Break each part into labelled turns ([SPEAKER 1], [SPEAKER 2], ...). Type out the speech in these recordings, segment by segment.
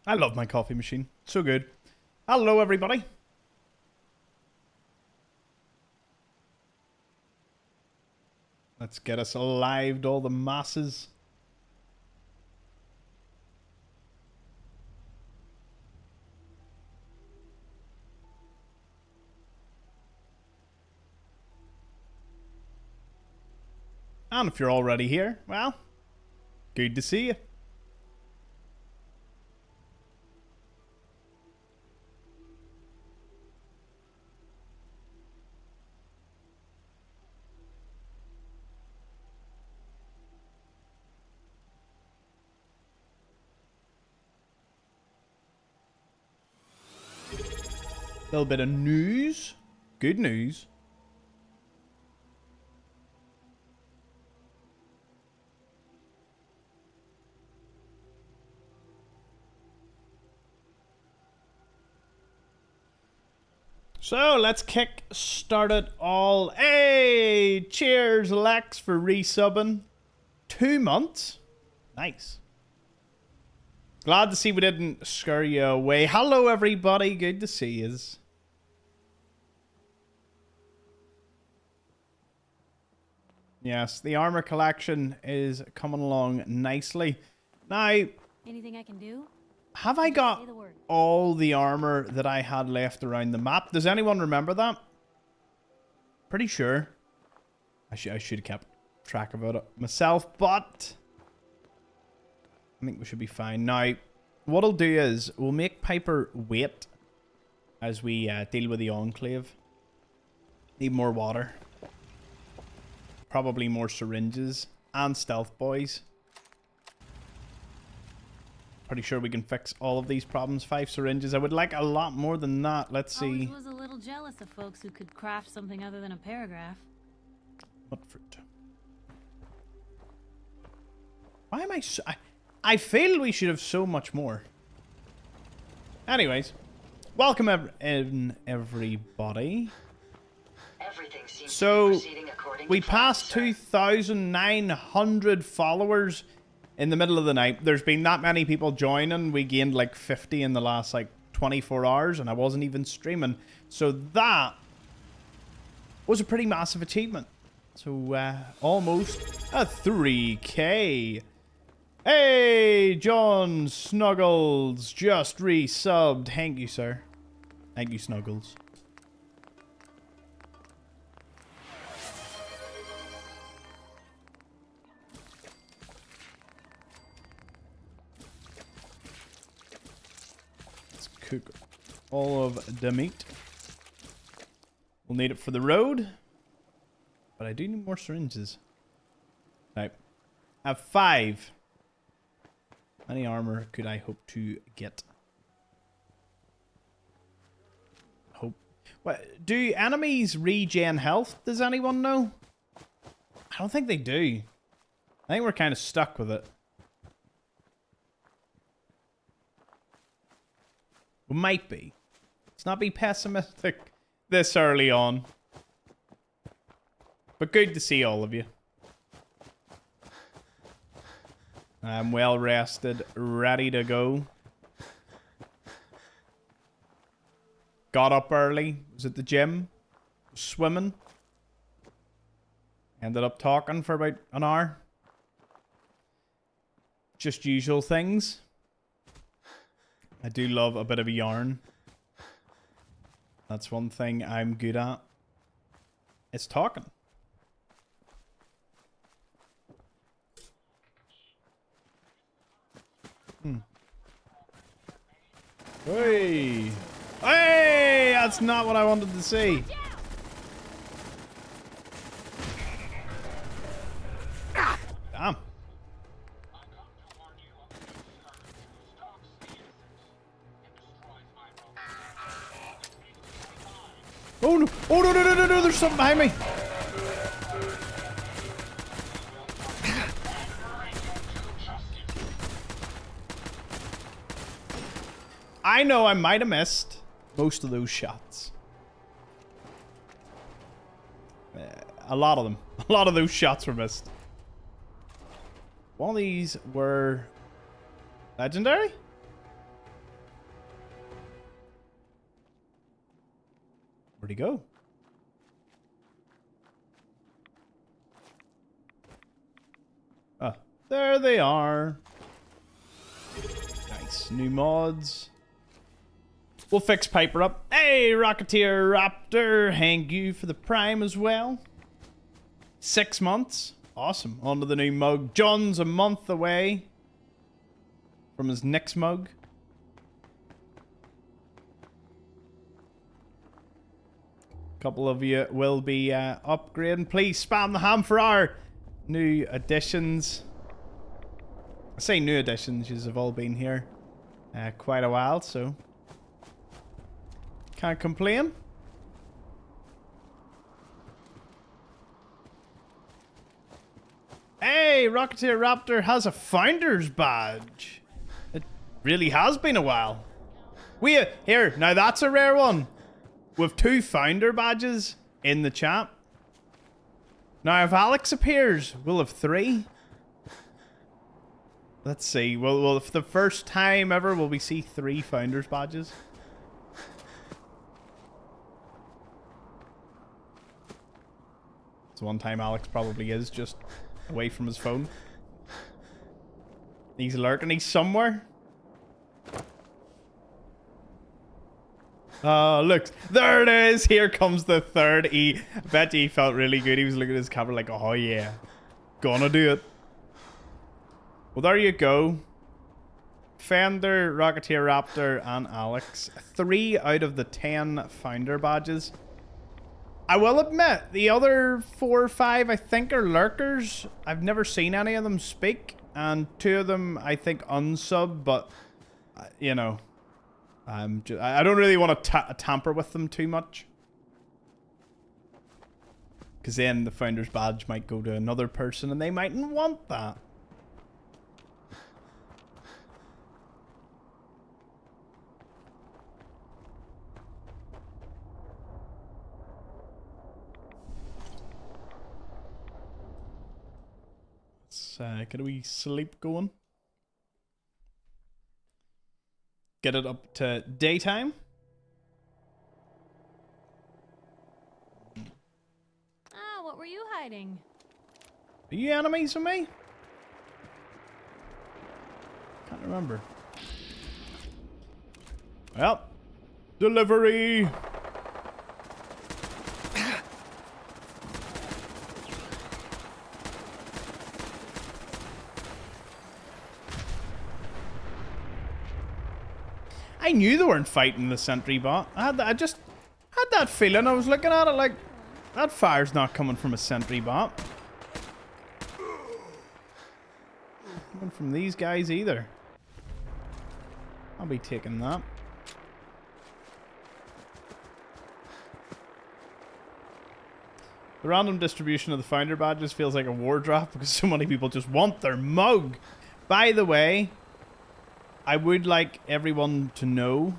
[SPEAKER 1] I love my coffee machine. So good. Hello, everybody. Let's get us alive to all the masses. And if you're already here, well, good to see you. Little bit of news. Good news. So let's kick start it all. Hey, cheers, Lex, for resubbing. 2 months. Nice. Glad to see we didn't scare you away. Hello, everybody. Good to see you. Yes, the armor collection is coming along nicely. Now,
[SPEAKER 2] anything I can do?
[SPEAKER 1] Have I got all the armor that I had left around the map? Does anyone remember that? Pretty sure. I should have kept track of it myself, but I think we should be fine. Now, what I'll do is we'll make Piper wait as we deal with the Enclave. Need more water. Probably more syringes and stealth boys. Pretty sure we can fix all of these problems. 5 syringes. I would like a lot more than that. Let's see.
[SPEAKER 2] I was a little jealous of folks who could craft something other than a paragraph.
[SPEAKER 1] What fruit? Why am I so... I feel we should have so much more. Anyways. Welcome everybody. So, we passed 2,900 followers in the middle of the night. There's been that many people joining. We gained like 50 in the last like 24 hours and I wasn't even streaming. So that was a pretty massive achievement. So almost a 3K. Hey, John Snuggles just resubbed. Thank you, sir. Thank you, Snuggles. Cook all of the meat. We'll need it for the road. But I do need more syringes. Right. I have 5. How many armor could I hope to get? Hope. What, do enemies regen health? Does anyone know? I don't think they do. I think we're kind of stuck with it. We might be. Let's not be pessimistic this early on. But good to see all of you. I'm well rested, ready to go. Got up early, was at the gym, swimming. Ended up talking for about an hour. Just usual things. I do love a bit of a yarn. That's one thing I'm good at. It's talking. Hey! Hey! That's not what I wanted to see. Damn. Oh no! Oh no! No! No! No! No! There's something behind me. I know I might have missed most of those shots. A lot of them. A lot of those shots were missed. One of these were legendary? Where'd he go? Ah, there they are. Nice. New mods. We'll fix Piper up. Hey, Rocketeer Raptor. Thank you for the Prime as well. 6 months. Awesome. On to the new mug. John's a month away from his next mug. A couple of you will be upgrading. Please spam the ham for our new additions. I say new additions, you have all been here quite a while, so can't complain. Hey, Rocketeer Raptor has a Founder's Badge. It really has been a while. Here, now that's a rare one. With 2 Founder Badges in the chat. Now, if Alex appears, we'll have 3. Let's see. Well, for the first time ever, will we see 3 Founder's Badges? It's one time Alex probably is just away from his phone. He's lurking. He's somewhere. Oh, look. There it is. Here comes the third. I bet he felt really good. He was looking at his camera like, oh, yeah. Gonna do it. Well, there you go. Fender, Rocketeer Raptor, and Alex. 3 out of the 10 Founder Badges. I will admit, the other 4 or 5, I think, are lurkers. I've never seen any of them speak. And 2 of them, I think, unsub. But, you know, I don't really want to tamper with them too much. Because then the Founder's Badge might go to another person and they mightn't want that. Get a wee sleep going. Get it up to daytime.
[SPEAKER 2] Ah, what were you hiding?
[SPEAKER 1] Are you enemies with me? Can't remember. Well, delivery. I knew they weren't fighting the sentry bot. I just had that feeling. I was looking at it like, that fire's not coming from a sentry bot. Coming from these guys either. I'll be taking that. The random distribution of the Founder Badges feels like a war drop because so many people just want their mug. By the way, I would like everyone to know,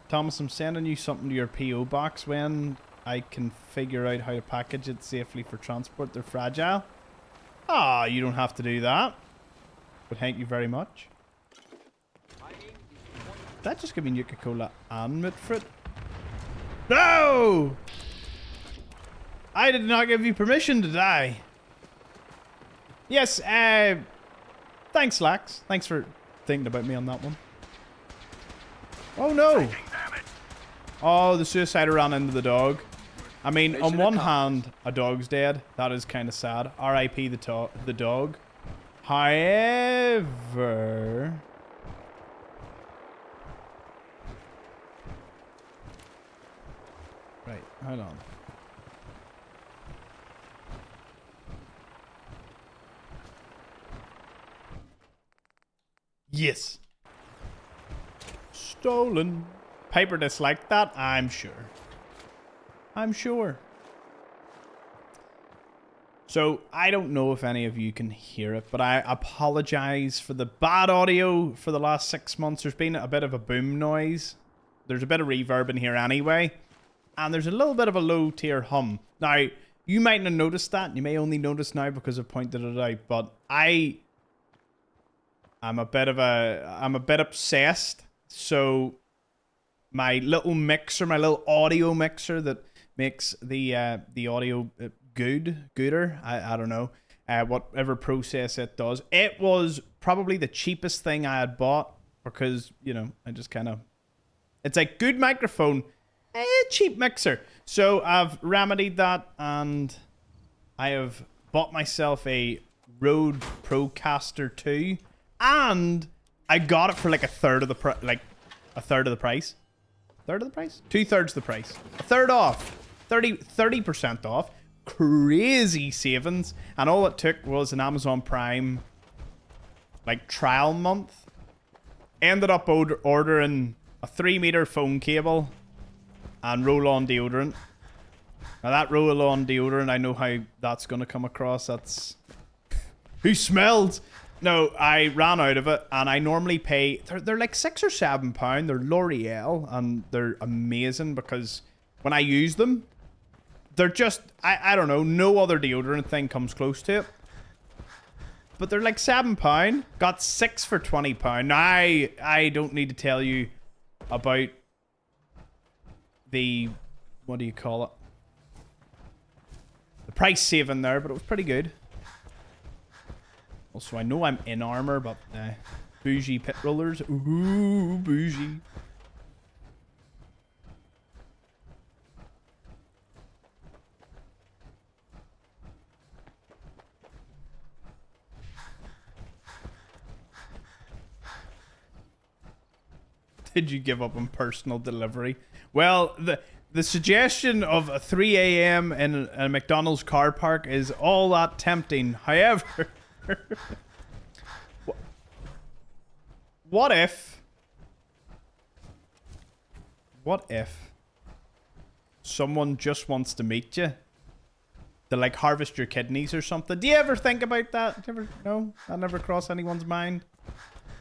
[SPEAKER 1] Thomas, I'm sending you something to your P.O. box when I can figure out how to package it safely for transport. They're fragile. Ah, you don't have to do that. But thank you very much. That just give me Nuka-Cola and Medford. No! I did not give you permission to die. Yes, thanks, Lax. Thanks for thinking about me on that one. Oh no! Oh, the suicider ran into the dog. I mean, on one hand, a dog's dead. That is kind of sad. R.I.P. the dog. However, right, hold on. Yes. Stolen. Piper disliked that, I'm sure. I'm sure. So, I don't know if any of you can hear it, but I apologize for the bad audio for the last 6 months. There's been a bit of a boom noise. There's a bit of reverb in here anyway. And there's a little bit of a low tier hum. Now, you might not notice that. You may only notice now because I've pointed it out, but I'm a bit obsessed. So my little mixer, my little audio mixer that makes the audio gooder. I don't know. Whatever process it does. It was probably the cheapest thing I had bought because, you know, I just kind of... It's like good microphone, cheap mixer. So I've remedied that and I have bought myself a Rode Procaster 2 and I got it for like a third of the price. Third of the price? Two-thirds the price. A third off. 30% off. Crazy savings. And all it took was an Amazon Prime like trial month. Ended up ordering a 3-meter phone cable and roll-on deodorant. Now that roll-on deodorant, I know how that's going to come across. That's... Who smells? No, I ran out of it, and I normally pay... They're like £6 or £7. They're L'Oreal, and they're amazing because when I use them, they're just... I don't know, no other deodorant thing comes close to it. But they're like £7. Got 6 for £20. Now, I don't need to tell you about the... What do you call it? The price saving there, but it was pretty good. Also, I know I'm in armor, but bougie pit rollers. Ooh, bougie. Did you give up on personal delivery? Well, the suggestion of a 3 a.m. in a McDonald's car park is all that tempting. However... What if someone just wants to meet you to like harvest your kidneys or something? Do you ever think about that? Do you ever? No, that never crossed anyone's mind.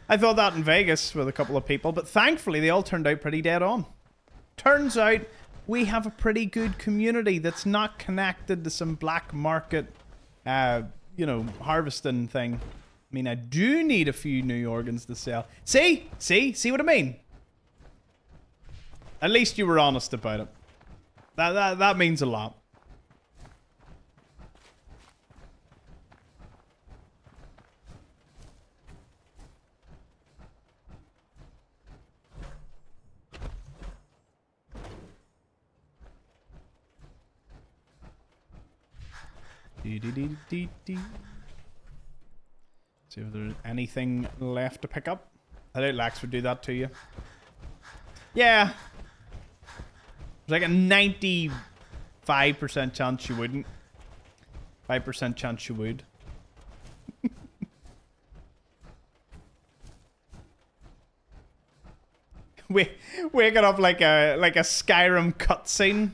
[SPEAKER 1] I thought that in Vegas with a couple of people, but thankfully they all turned out pretty dead on. Turns out we have a pretty good community that's not connected to some black market you know, harvesting thing. I mean, I do need a few new organs to sell. See what I mean? At least you were honest about it. That means a lot. See if there's anything left to pick up. I doubt Lax would do that to you. Yeah. There's like a 95% chance you wouldn't. 5% chance you would. Waking up like a Skyrim cutscene.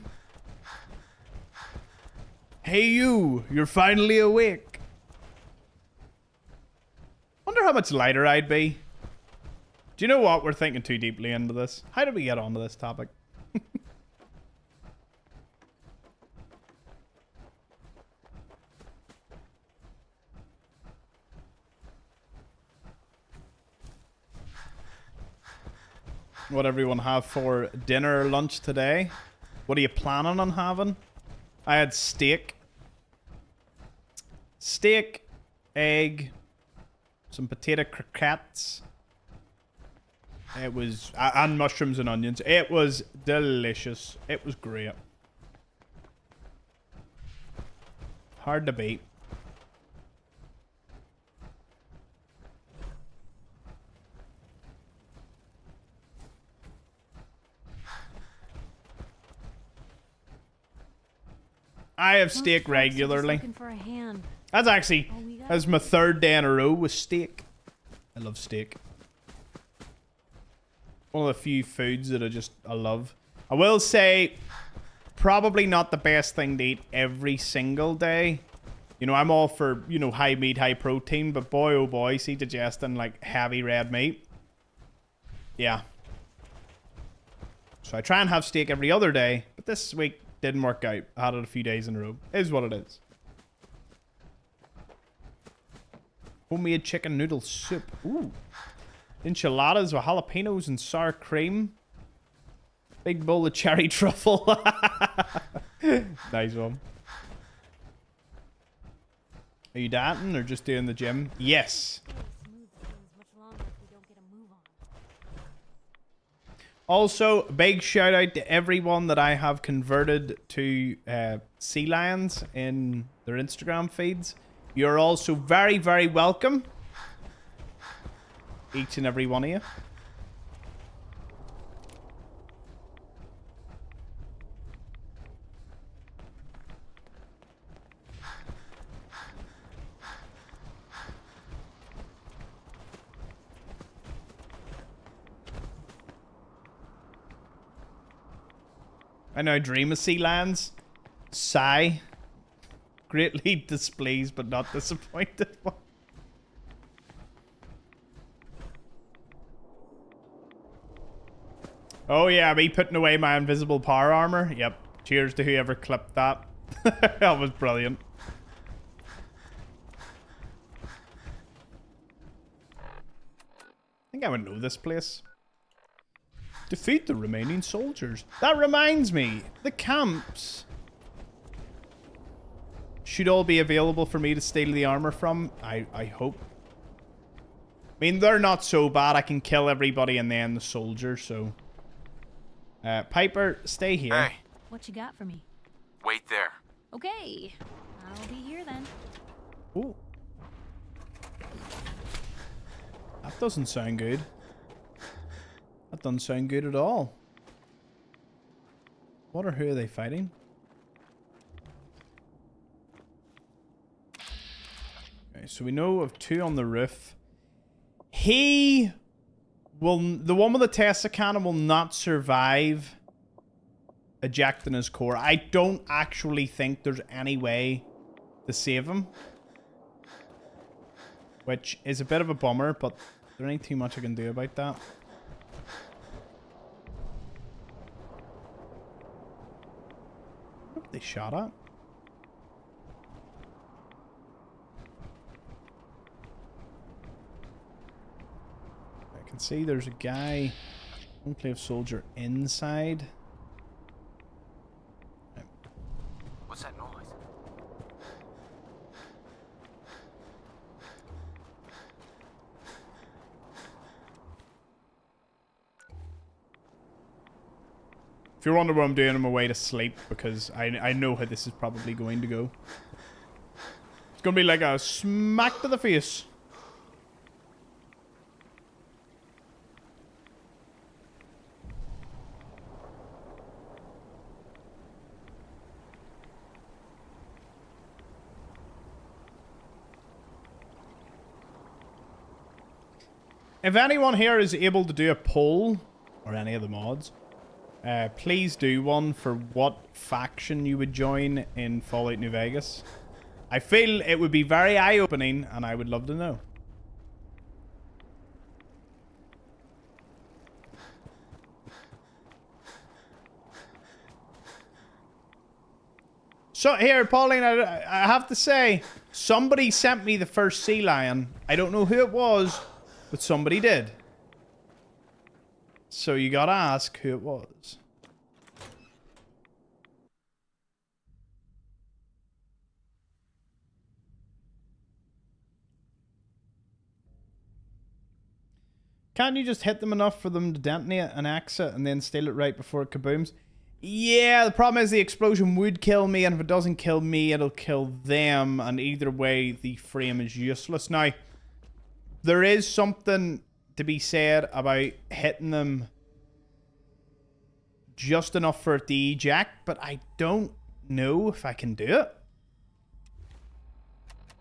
[SPEAKER 1] Hey you're finally awake. Wonder how much lighter I'd be. Do you know what? We're thinking too deeply into this. How did we get onto this topic? What everyone have for dinner or lunch today? What are you planning on having? I had steak. Steak, egg, some potato croquettes. It was... and mushrooms and onions. It was delicious. It was great. Hard to beat. I have steak regularly.
[SPEAKER 2] For a hand.
[SPEAKER 1] That's actually... that's my third day in a row with steak. I love steak. One of the few foods that I love. I will say, probably not the best thing to eat every single day. You know, I'm all for, you know, high meat, high protein, but boy, oh boy, see digesting like heavy red meat. Yeah. So I try and have steak every other day, but this week didn't work out. I had it a few days in a row. It is what it is. Homemade chicken noodle soup. Ooh. Enchiladas with jalapenos and sour cream. Big bowl of cherry truffle. Nice one. Are you dancing or just doing the gym? Yes. Also, big shout out to everyone that I have converted to sea lions in their Instagram feeds. You're also very, very welcome. Each and every one of you. I now dream of sea lions. Sigh. Greatly displeased but not disappointed. Oh yeah, me putting away my invisible power armor. Yep. Cheers to whoever clipped that. That was brilliant. I think I would know this place. Defeat the remaining soldiers. That reminds me, the camps should all be available for me to steal the armor from. I hope. I mean, they're not so bad. I can kill everybody and then the soldiers, so... Piper, stay here.
[SPEAKER 3] Hey.
[SPEAKER 2] What you got for me?
[SPEAKER 3] Wait there.
[SPEAKER 2] Okay. I'll be here then.
[SPEAKER 1] Ooh. That doesn't sound good. That doesn't sound good at all. What or who are they fighting? Okay, so we know of two on the roof. He will... The one with the Tesla cannon will not survive ejecting his core. I don't actually think there's any way to save him. Which is a bit of a bummer, but there ain't too much I can do about that. What they shot at? I can see there's a guy, Enclave soldier inside.
[SPEAKER 3] What's that noise?
[SPEAKER 1] If you're wondering what I'm doing, I'm away to sleep because I know how this is probably going to go. It's going to be like a smack to the face. If anyone here is able to do a poll, or any of the mods, please do one for what faction you would join in Fallout New Vegas. I feel it would be very eye-opening, and I would love to know. So here, Pauline, I have to say, somebody sent me the first sea lion. I don't know who it was, but somebody did. So you gotta ask who it was. Can't you just hit them enough for them to detonate an exit and then steal it right before it kabooms? Yeah, the problem is the explosion would kill me, and if it doesn't kill me, it'll kill them, and either way, the frame is useless. Now, there is something to be said about hitting them just enough for it to eject, but I don't know if I can do it.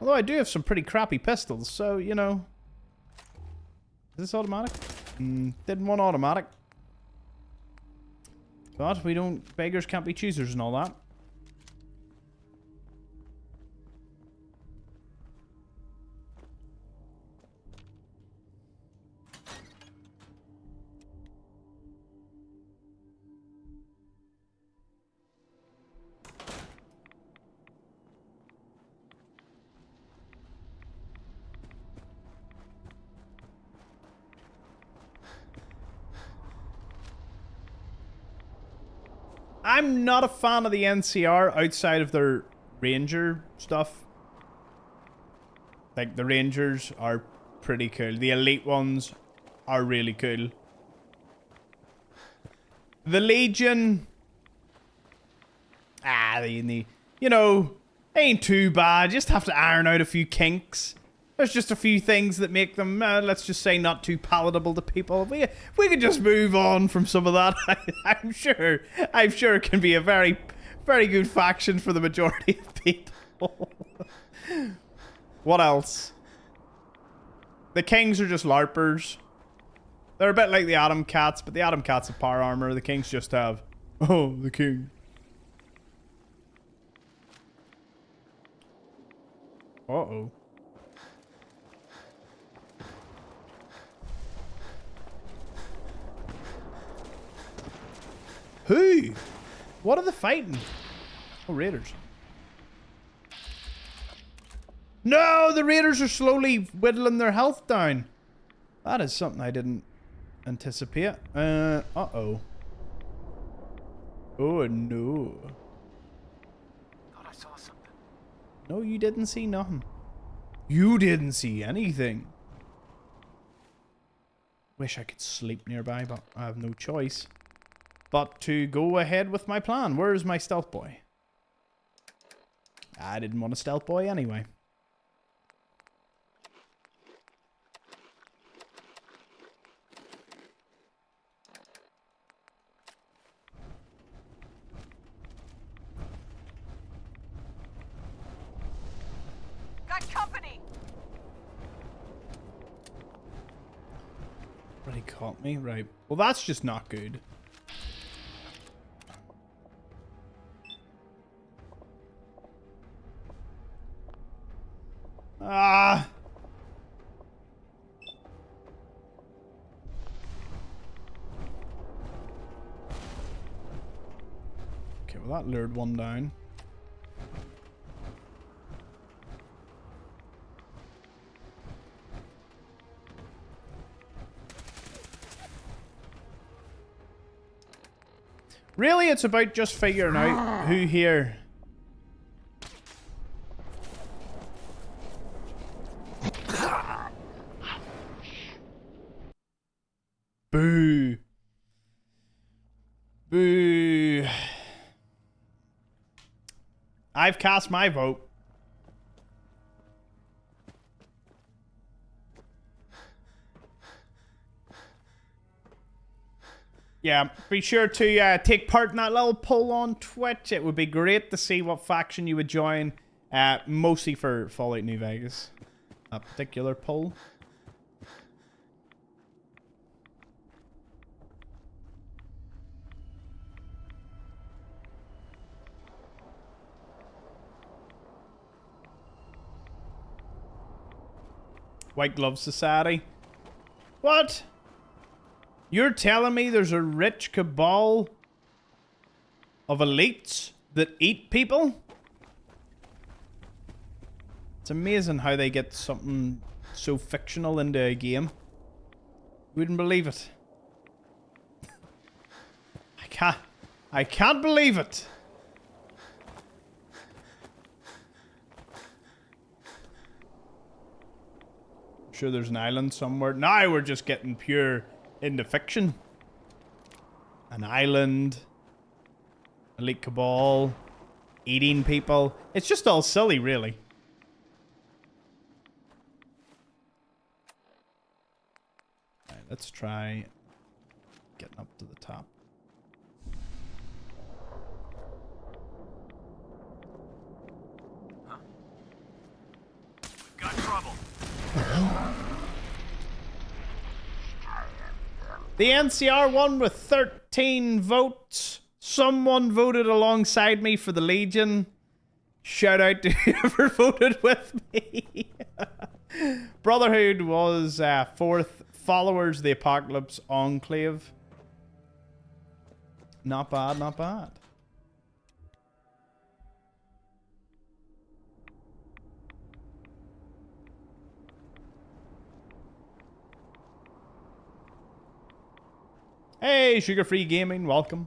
[SPEAKER 1] Although I do have some pretty crappy pistols, so, you know. Is this automatic? Didn't want automatic. But we don't... Beggars can't be choosers and all that. I'm not a fan of the NCR outside of their ranger stuff. Like, the rangers are pretty cool. The elite ones are really cool. The Legion... you know, ain't too bad. Just have to iron out a few kinks. There's just a few things that make them, let's just say, not too palatable to people. We could just move on from some of that. I'm sure it can be a very, very good faction for the majority of people. What else? The Kings are just LARPers. They're a bit like the Atom Cats, but the Atom Cats have power armor. The Kings just have, oh, the King. Uh-oh. Who? What are they fighting? Oh, Raiders. No, the Raiders are slowly whittling their health down. That is something I didn't anticipate. Uh-oh. Oh, no.
[SPEAKER 3] Thought I saw something.
[SPEAKER 1] No, you didn't see nothing. You didn't see anything. Wish I could sleep nearby, but I have no choice but to go ahead with my plan. Where's my stealth boy? I didn't want a stealth boy anyway.
[SPEAKER 4] Got company.
[SPEAKER 1] Really caught me, right? Well, that's just not good. Ah. Okay, well that lured one down. Really, it's about just figuring out who here. Boo. Boo. I've cast my vote. Yeah, be sure to take part in that little poll on Twitch. It would be great to see what faction you would join, mostly for Fallout New Vegas. A particular poll. White Glove Society. What? You're telling me there's a rich cabal of elites that eat people? It's amazing how they get something so fictional into a game. Wouldn't believe it. I can't believe it. I'm sure there's an island somewhere. Now we're just getting pure into fiction. An island. Elite cabal. Eating people. It's just all silly, really. Alright, let's try getting up to the top.
[SPEAKER 3] Huh? We've got trouble.
[SPEAKER 1] The NCR won with 13 votes. Someone voted alongside me for the Legion. Shout out to whoever voted with me. Brotherhood was 4th. Followers, the Apocalypse, Enclave. Not bad, not bad. Hey, Sugar Free Gaming, welcome.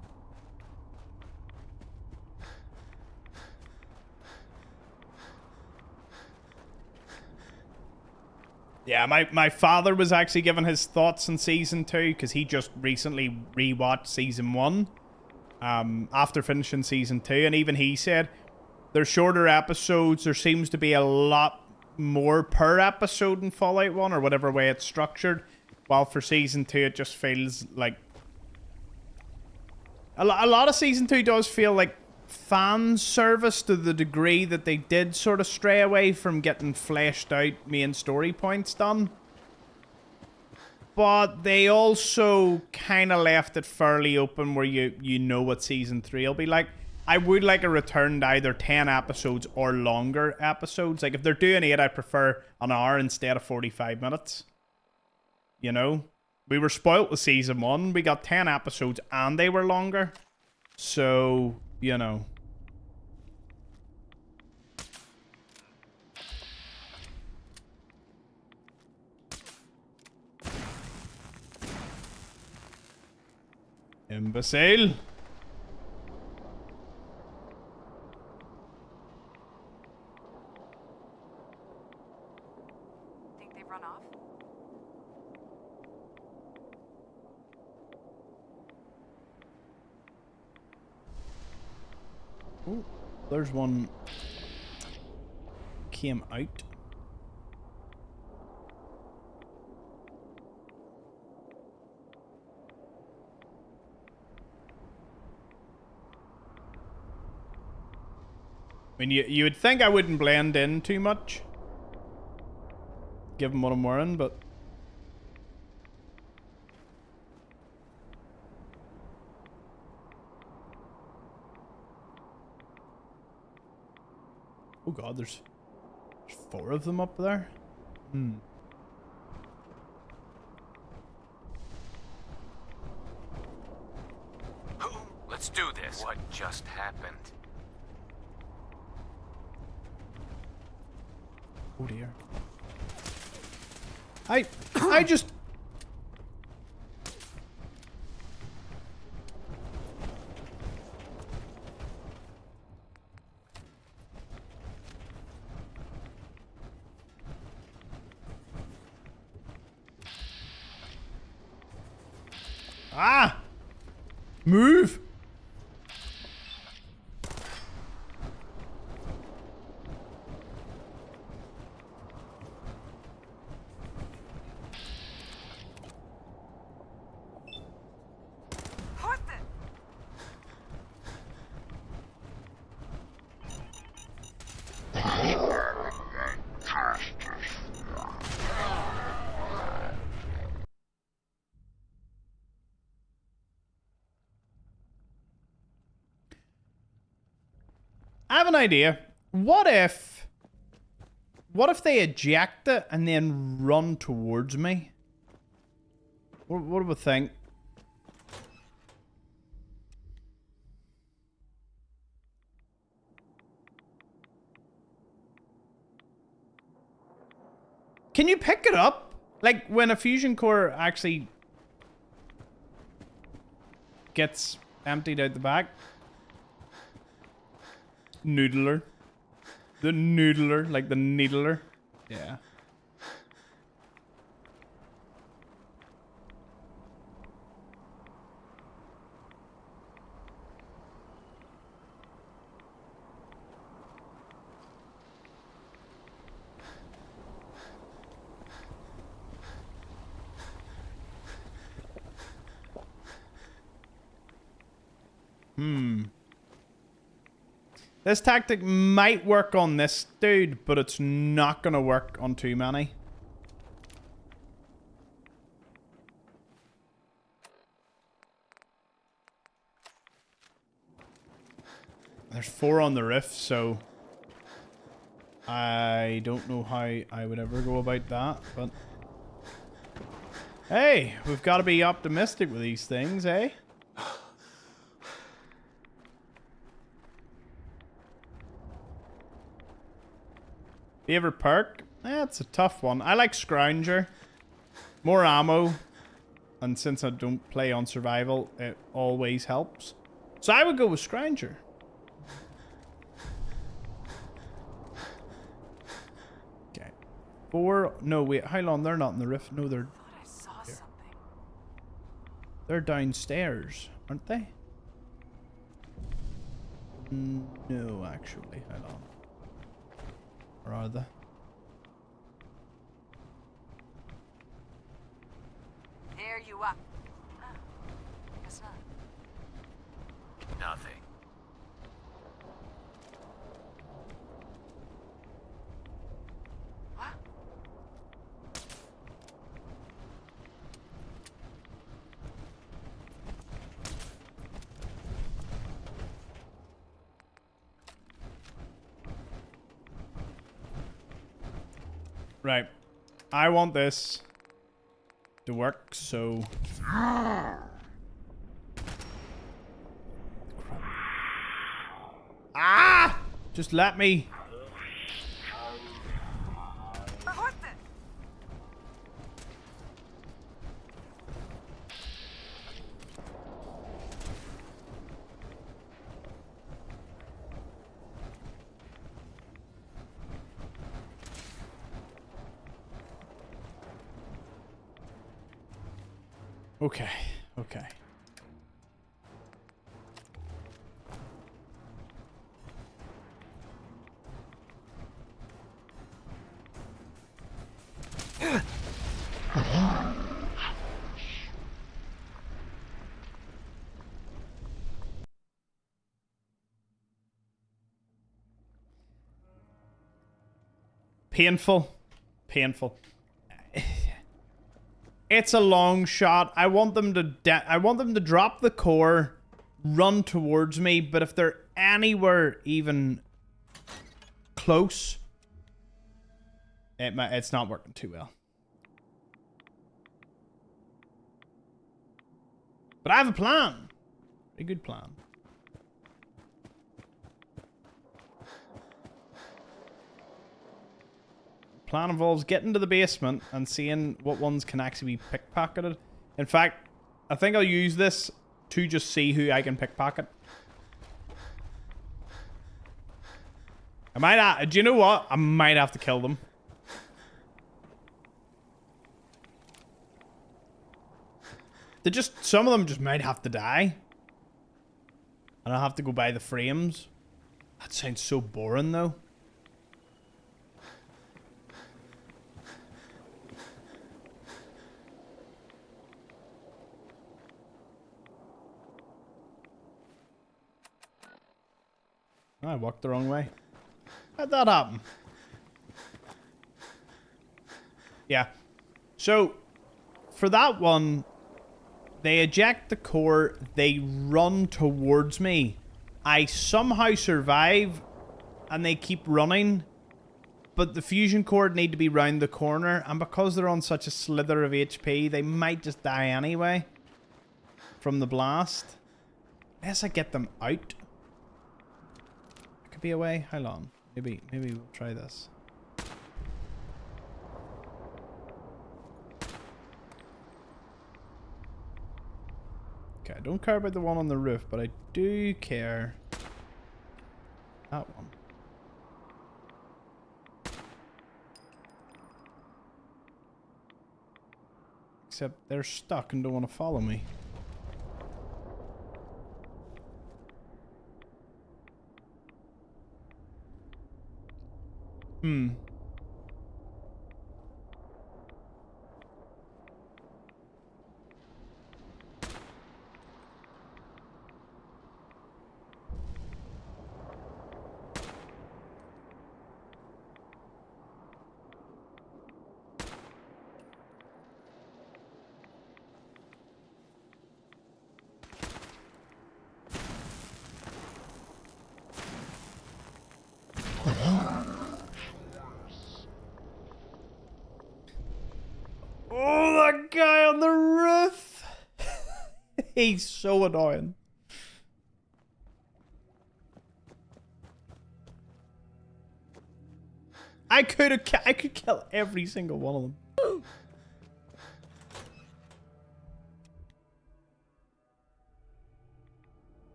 [SPEAKER 1] Yeah, my father was actually giving his thoughts on season 2 because he just recently rewatched season 1 after finishing season 2, and even he said they're shorter episodes. There seems to be a lot more per episode in Fallout 1 or whatever way it's structured, while for season 2 it just feels like a lot of season 2 does feel like fan service to the degree that they did sort of stray away from getting fleshed out main story points done. But they also kind of left it fairly open where you know what season 3 will be like. I would like a return to either 10 episodes or longer episodes. Like if they're doing 8, I prefer an hour instead of 45 minutes. You know? We were spoilt with season 1. We got 10 episodes and they were longer. So, you know. Imbecile.
[SPEAKER 4] Think they've run off?
[SPEAKER 1] Oh, there's one came out. I mean, you would think I wouldn't blend in too much, given what I'm wearing, but oh god, there's 4 of them up there.
[SPEAKER 3] Let's do this. What just happened?
[SPEAKER 1] Oh dear. I just... Ah! Move!
[SPEAKER 4] What the?
[SPEAKER 1] I have an idea. What if they eject it and then run towards me? What do we think? Can you pick it up? Like when a fusion core actually gets emptied out the back? Noodler. The noodler, like the needler. Yeah. This tactic might work on this dude, but it's not going to work on too many. There's 4 on the roof, so I don't know how I would ever go about that, but hey, we've got to be optimistic with these things, eh? Favorite perk? It's a tough one. I like Scrounger. More ammo. And since I don't play on survival, it always helps. So I would go with Scrounger. Okay. 4. No, wait. How long? They're not in the roof. No,
[SPEAKER 4] Thought I saw something.
[SPEAKER 1] they're downstairs, aren't they? No, actually. Hold on. Where are they?
[SPEAKER 4] There you are. Huh. Guess not.
[SPEAKER 3] Nothing.
[SPEAKER 4] What?
[SPEAKER 1] Right. I want this to work, so... Ah! Just let me.
[SPEAKER 4] What the?
[SPEAKER 1] Okay, okay. Painful. Painful. It's a long shot. I want them to drop the core, run towards me, but if they're anywhere even close, it's not working too well. But I have a plan. A good plan. Plan involves getting to the basement and seeing what ones can actually be pickpocketed. In fact, I think I'll use this to just see who I can pickpocket. Do you know what? I might have to kill them. Some of them just might have to die. And I'll have to go buy the frames. That sounds so boring though. I walked the wrong way. How'd that happen? Yeah. So, for that one, they eject the core, they run towards me. I somehow survive, and they keep running, but the fusion core need to be round the corner, and because they're on such a slither of HP, they might just die anyway from the blast. Unless I get them out. Be away. How long? Maybe we'll try this. Okay, I don't care about the one on the roof, but I do care that one. Except they're stuck and don't want to follow me. Oh, that guy on the roof! He's so annoying. I could kill every single one of them.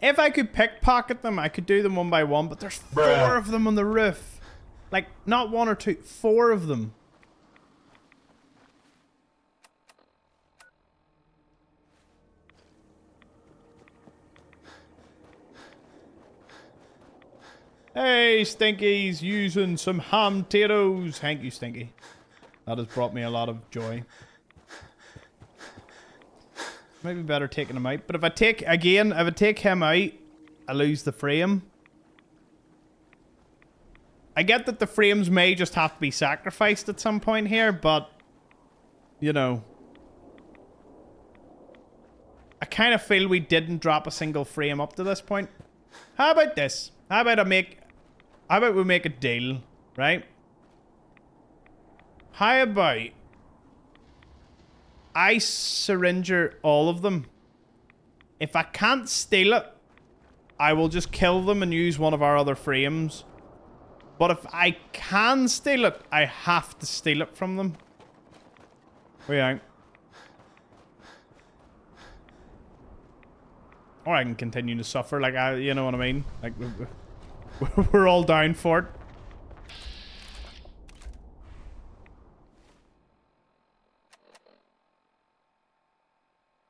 [SPEAKER 1] If I could pickpocket them, I could do them one by one, but there's 4 of them on the roof. Like, not one or two, 4 of them. Hey, Stinky's using some ham potatoes. Thank you, Stinky. That has brought me a lot of joy. Maybe better taking him out. But if I take, again, if I take him out, I lose the frame. I get that the frames may just have to be sacrificed at some point here, but, you know. I kind of feel we didn't drop a single frame up to this point. How about this? How about we make a deal, right? How about I Syringer all of them. If I can't steal it, I will just kill them and use one of our other frames. But if I can steal it, I have to steal it from them. Wait out. Or I can continue to suffer, like, you know what I mean? Like, we're all down for it.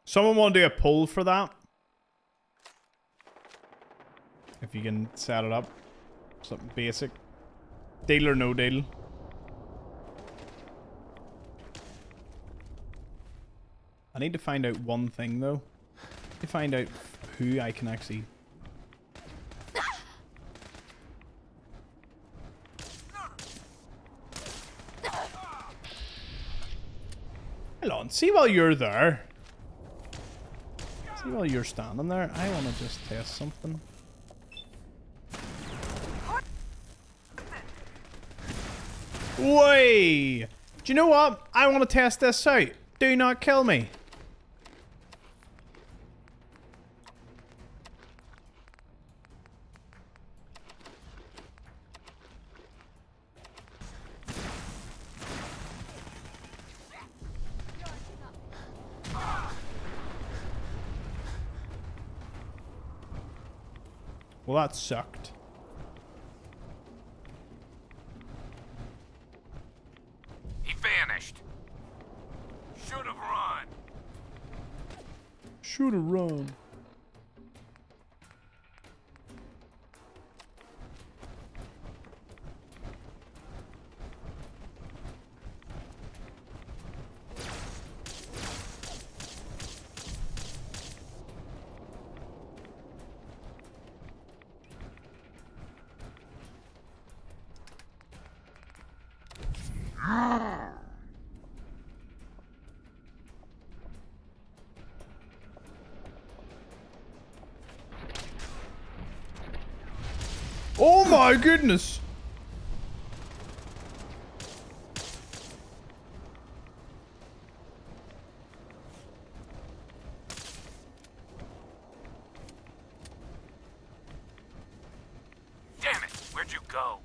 [SPEAKER 1] Someone want to do a poll for that? If you can set it up. Something basic. Deal or no deal. I need to find out one thing, though. To find out who I can actually... Hold on, see while you're there. See while you're standing there, I want to just test something. Way! Do you know what? I want to test this out. Do not kill me. Well, that sucked.
[SPEAKER 3] He vanished. Should have run.
[SPEAKER 1] Should have run. Oh my goodness!
[SPEAKER 3] Damn it! Where'd you go?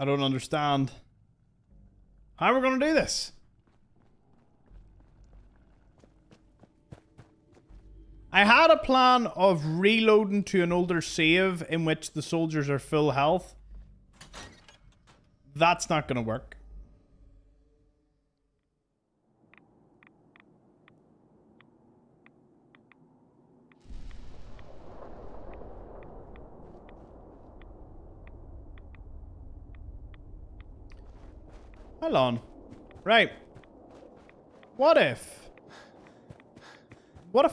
[SPEAKER 1] I don't understand. How are we going to do this? I had a plan of reloading to an older save in which the soldiers are full health. That's not going to work. Hold on. Right. What if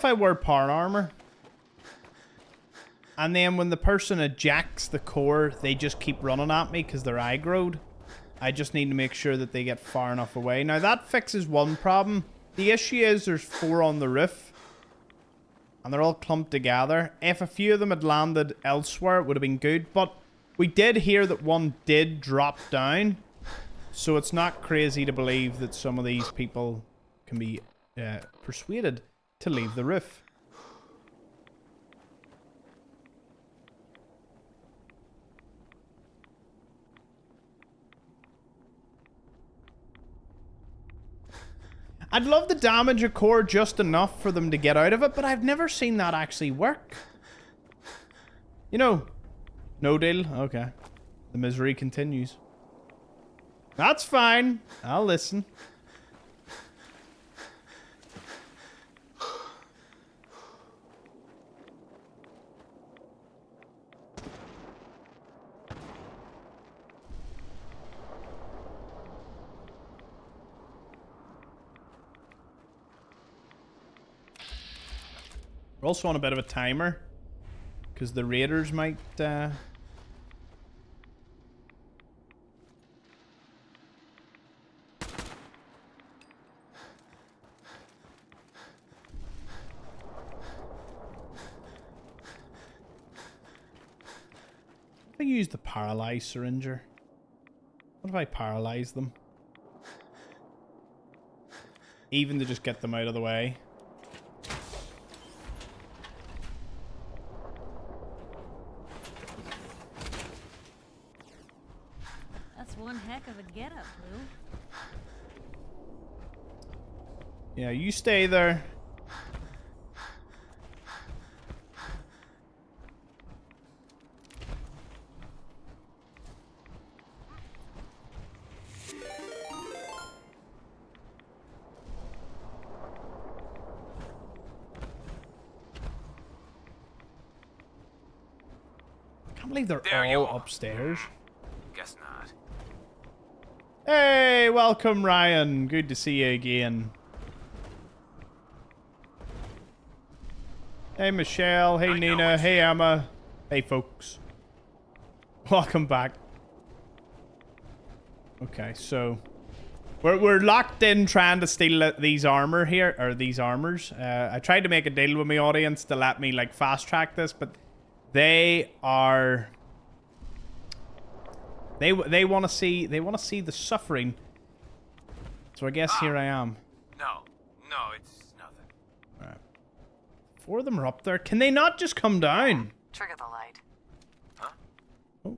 [SPEAKER 1] I wear power armor? And then when the person ejects the core, they just keep running at me because they're aggroed. I just need to make sure that they get far enough away. Now that fixes one problem. The issue is there's 4 on the roof. And they're all clumped together. If a few of them had landed elsewhere, it would have been good. But we did hear that one did drop down. So it's not crazy to believe that some of these people can be persuaded to leave the roof. I'd love to damage a core just enough for them to get out of it, but I've never seen that actually work. You know, no deal. Okay. The misery continues. That's fine. I'll listen. We're also on a bit of a timer because the raiders might I think I use the paralyze Syringer. What if I paralyze them? Even to just get them out of the way.
[SPEAKER 2] That's one heck of a get-up, Blue.
[SPEAKER 1] Yeah, you stay there. I can't believe they're
[SPEAKER 3] There you
[SPEAKER 1] all
[SPEAKER 3] are.
[SPEAKER 1] upstairs.
[SPEAKER 3] Guess not.
[SPEAKER 1] Hey, welcome Ryan. Good to see you again. Hey Michelle, hey
[SPEAKER 3] I know
[SPEAKER 1] Nina,
[SPEAKER 3] it's
[SPEAKER 1] hey
[SPEAKER 3] you.
[SPEAKER 1] Emma. Hey folks. Welcome back. Okay, so we're locked in trying to steal these armor here, or these armors. I tried to make a deal with my audience to let me like fast track this, but they are they want to see the suffering. So I guess here I am.
[SPEAKER 3] No, it's nothing.
[SPEAKER 1] All right. 4 of them are up there. Can they not just come down?
[SPEAKER 4] Trigger the light.
[SPEAKER 3] Huh?
[SPEAKER 1] Oh,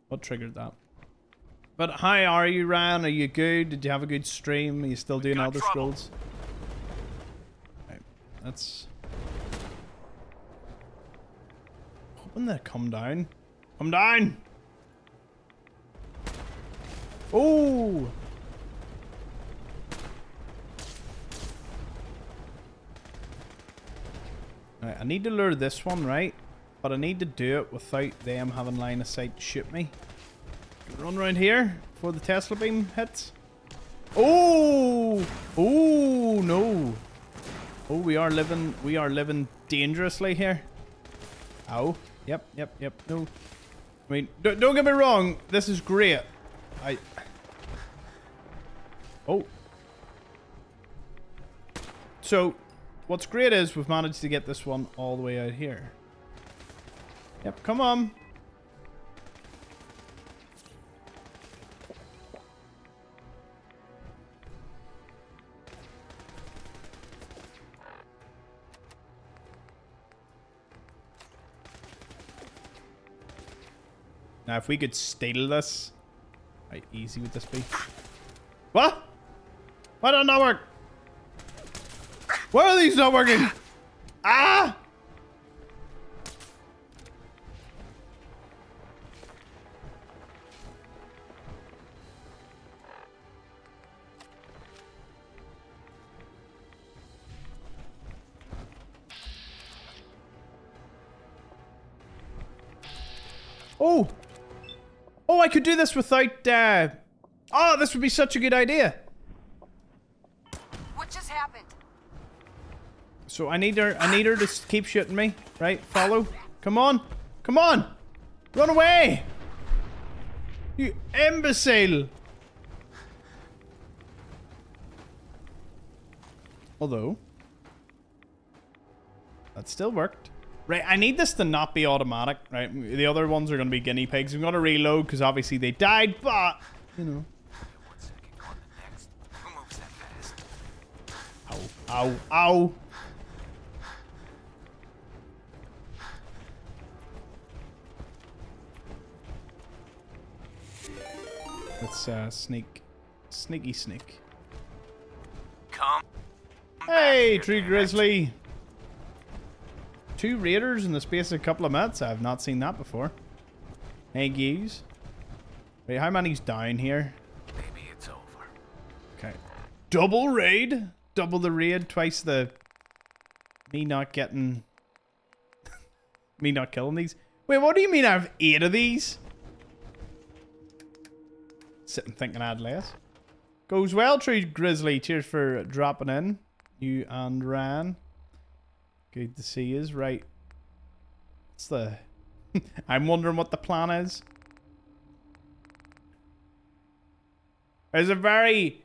[SPEAKER 1] what triggered that? But how are you, Ryan? Are you good? Did you have a good stream? Are you still doing
[SPEAKER 3] got
[SPEAKER 1] Elder
[SPEAKER 3] trouble.
[SPEAKER 1] Scrolls? Right, that's... Hoping they come down. Come down! Oh! Right, I need to lure this one, right? But I need to do it without them having line of sight to shoot me. Run around here before the Tesla beam hits. Oh! Oh no! Oh, we are living dangerously here. Ow! Yep. No, I mean, don't get me wrong. This is great. Oh. So, what's great is we've managed to get this one all the way out here. Yep, come on. Now, if we could steal this, how easy would this be? What? Why did it not work? Why are these not working? Ah! Oh! Oh, I could do this without, Oh, this would be such a good idea.
[SPEAKER 4] What just happened?
[SPEAKER 1] So I need her to keep shooting me, right? Follow. Come on. Come on. Run away. You imbecile. Although, that still worked. Right, I need this to not be automatic, right? The other ones are going to be guinea pigs. I'm going to reload because obviously they died, but, you know.
[SPEAKER 3] 1 second, on the next. Who moves that fast?
[SPEAKER 1] Ow, ow, ow. Let's sneak. Sneaky sneak.
[SPEAKER 3] come.
[SPEAKER 1] Hey, True Grizzly. 2 raiders in the space of a couple of minutes. I've not seen that before. Hey, geez. Wait, how many's down here?
[SPEAKER 3] Maybe it's over.
[SPEAKER 1] Okay. Double raid. Double the raid. Twice the... Me not getting... me not killing these. Wait, what do you mean I have 8 of these? Sitting thinking I had less. Goes well, True Grizzly. Cheers for dropping in. You and Ran. Good to see you. Right. What's the... I'm wondering what the plan is. There's a very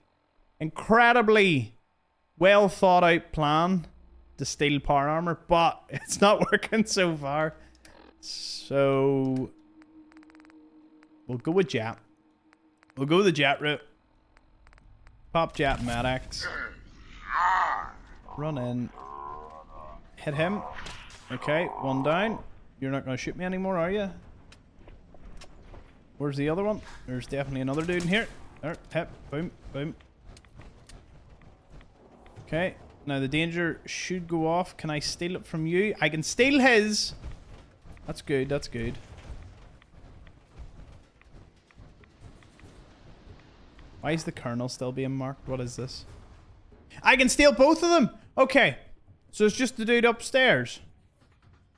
[SPEAKER 1] incredibly well thought out plan to steal power armor, but it's not working so far. So we'll go with Jet. We'll go with the Jet route. Pop Jet Medics. Run in. Hit him. Okay, 1 down. You're not going to shoot me anymore, are you? Where's the other one? There's definitely another dude in here. There, hit. Boom, boom. Okay, now the danger should go off. Can I steal it from you? I can steal his. That's good, that's good. Why is the colonel still being marked? What is this? I can steal both of them! Okay. So it's just the dude upstairs.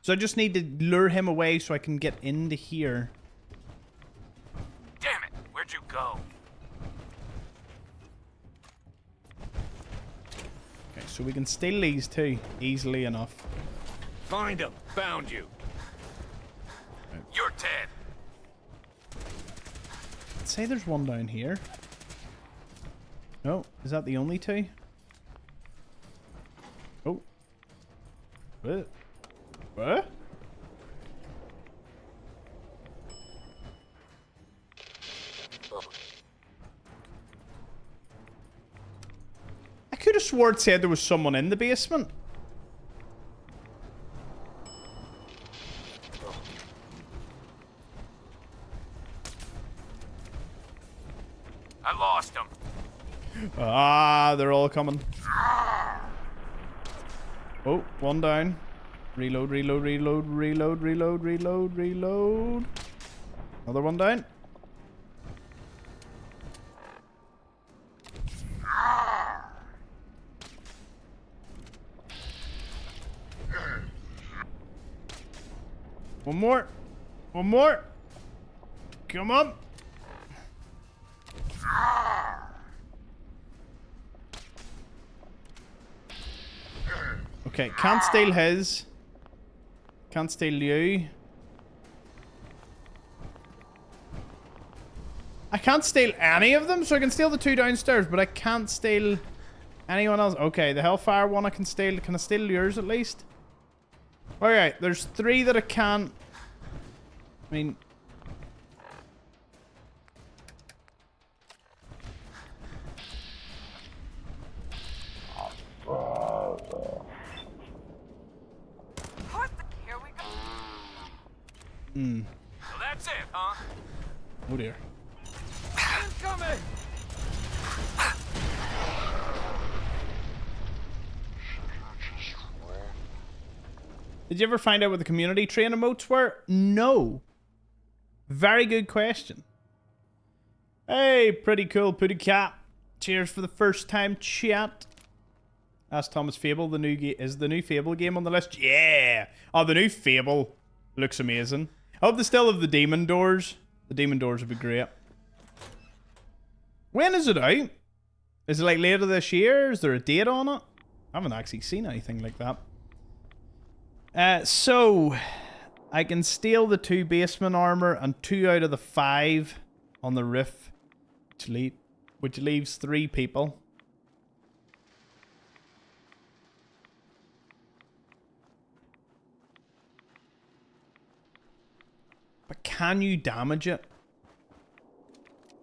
[SPEAKER 1] So I just need to lure him away so I can get into here.
[SPEAKER 3] Damn it! Where'd you go?
[SPEAKER 1] Okay, so we can steal these two easily enough.
[SPEAKER 3] Find him. Found you. You're dead.
[SPEAKER 1] I'd say there's one down here. No, is that the only 2? Oh. What? What? I could have swore it said there was someone in the basement.
[SPEAKER 3] I lost him.
[SPEAKER 1] Ah, they're all coming. Oh, 1 down. Reload, reload, reload, reload, reload, reload, reload. Another 1 down. One more. One more. Come on. Okay, can't steal his. Can't steal you. I can't steal any of them, so I can steal the 2 downstairs, but I can't steal anyone else. Okay, the Hellfire one I can steal. Can I steal yours at least? Alright, there's 3 that I can't. I mean...
[SPEAKER 4] Here we go.
[SPEAKER 3] So that's it, huh?
[SPEAKER 1] Oh dear.
[SPEAKER 3] Incoming!
[SPEAKER 1] Did you ever find out what the community train emotes were? No. Very good question. Hey, pretty cool, Pooty Cat. Cheers for the first time chat. Ask Thomas Fable, is the new Fable game on the list? Yeah! Oh, the new Fable looks amazing. I hope they still have the demon doors. The demon doors would be great. When is it out? Is it like later this year? Is there a date on it? I haven't actually seen anything like that. So, I can steal the 2 basement armor and 2 out of the 5 on the roof, which leaves 3 people. But can you damage it?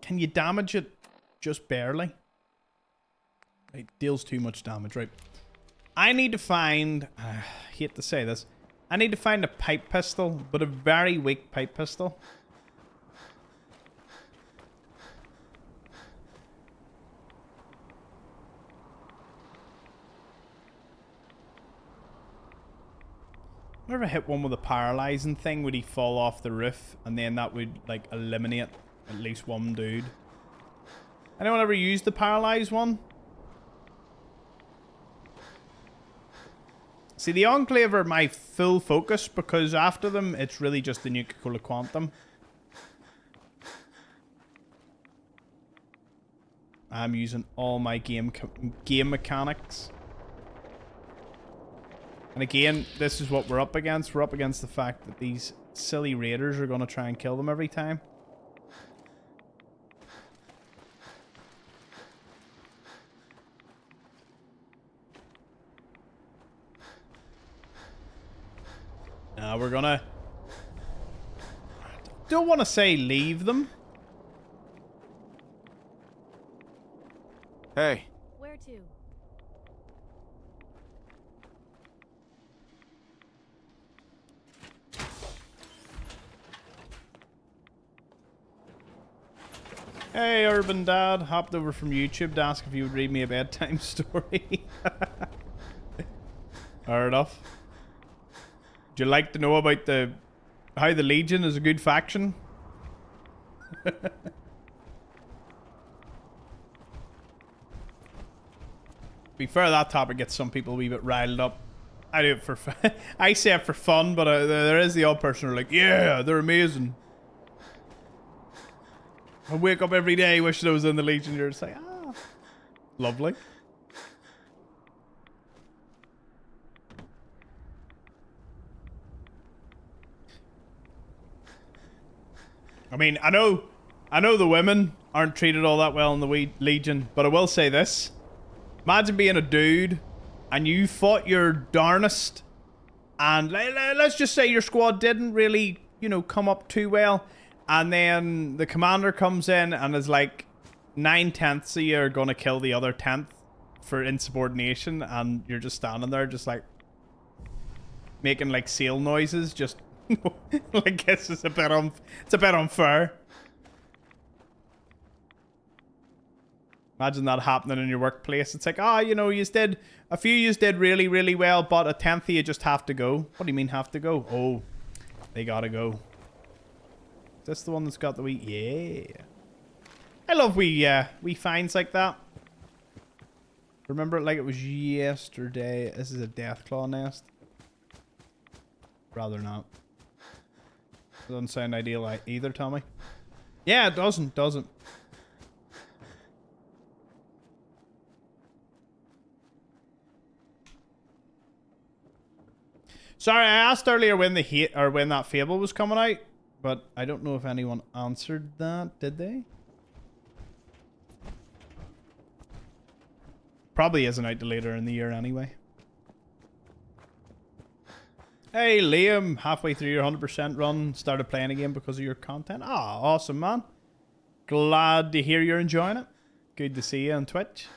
[SPEAKER 1] Can you damage it just barely? It deals too much damage, right? I need to find... I hate to say this. I need to find a pipe pistol, but a very weak pipe pistol. Whenever I hit one with a paralyzing thing, would he fall off the roof? And then that would, like, eliminate at least one dude. Anyone ever used the paralyzed one? See, the Enclave are my full focus because after them, it's really just the Nuka-Cola Quantum. I'm using all my game mechanics. And again, this is what we're up against. We're up against the fact that these silly raiders are going to try and kill them every time. Now we're gonna... Don't want to say leave them.
[SPEAKER 3] Hey.
[SPEAKER 2] Where to?
[SPEAKER 1] Hey, Urban Dad. Hopped over from YouTube to ask if you would read me a bedtime story. Fair enough. Would you like to know about how the Legion is a good faction? To be fair, that topic gets some people a wee bit riled up. I do it for fun. I say it for fun, but there is the odd person who are like, yeah, they're amazing. I wake up every day wishing I was in the Legion. You're just like, ah, lovely. I mean, I know the women aren't treated all that well in the Legion, but I will say this. Imagine being a dude and you fought your darnest and let's just say your squad didn't really, you know, come up too well, and then the commander comes in and is like 9/10 of you are gonna kill the other 10th for insubordination, and you're just standing there just like making like seal noises, just like this is it's a bit unfair. Imagine that happening in your workplace. It's like, you know, a few yous did really, really well, but a 10th of you just have to go. What do you mean have to go? Oh, they gotta go. Is this the one that's got the wee? Yeah. I love wee finds like that. Remember it like it was yesterday. This is a Deathclaw nest. Rather not. Doesn't sound ideal either, Tommy. Yeah, it doesn't. Sorry, I asked earlier when when that Fable was coming out, but I don't know if anyone answered that. Did they? Probably isn't out till later in the year anyway. Hey, Liam, halfway through your 100% run, started playing again because of your content. Ah, awesome, man. Glad to hear you're enjoying it. Good to see you on Twitch.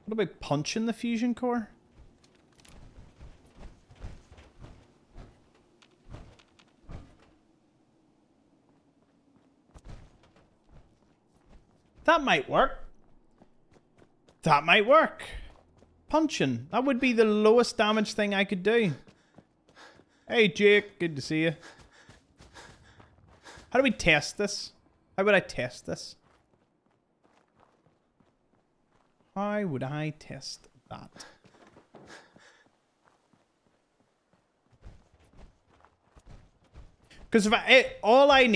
[SPEAKER 1] What about punching the fusion core? That might work. That might work. Punching. That would be the lowest damage thing I could do. Hey, Jake. Good to see you. How do we test this? How would I test this? How would I test that? Because if I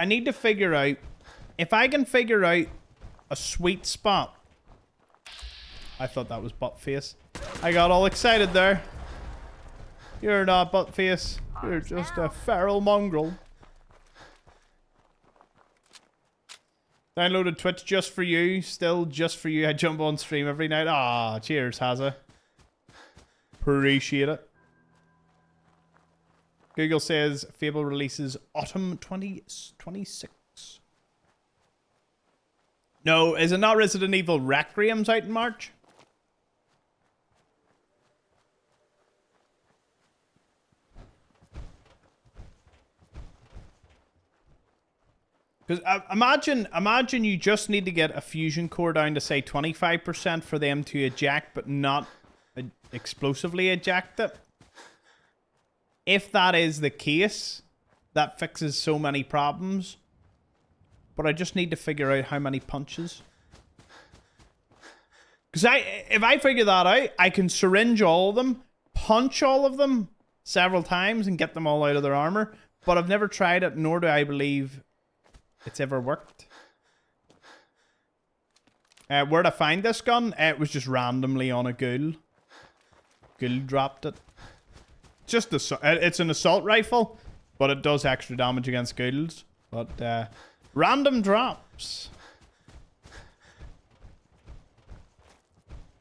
[SPEAKER 1] need to figure out, if I can figure out a sweet spot. I thought that was Buttface. I got all excited there. You're not Buttface. You're just a feral mongrel. Downloaded Twitch just for you. Still just for you. I jump on stream every night. Ah, cheers, Hazza. Appreciate it. Google says Fable releases autumn 2026. No, is it not Resident Evil Requiem's out in March? Because imagine you just need to get a fusion core down to say 25% for them to eject, but not explosively eject it. If that is the case, that fixes so many problems. But I just need to figure out how many punches. Because if I figure that out, I can syringe all of them, punch all of them several times, and get them all out of their armor. But I've never tried it, nor do I believe it's ever worked. Where'd I find this gun? It was just randomly on a ghoul. Ghoul dropped it. It's an assault rifle, but it does extra damage against ghouls. But random drops.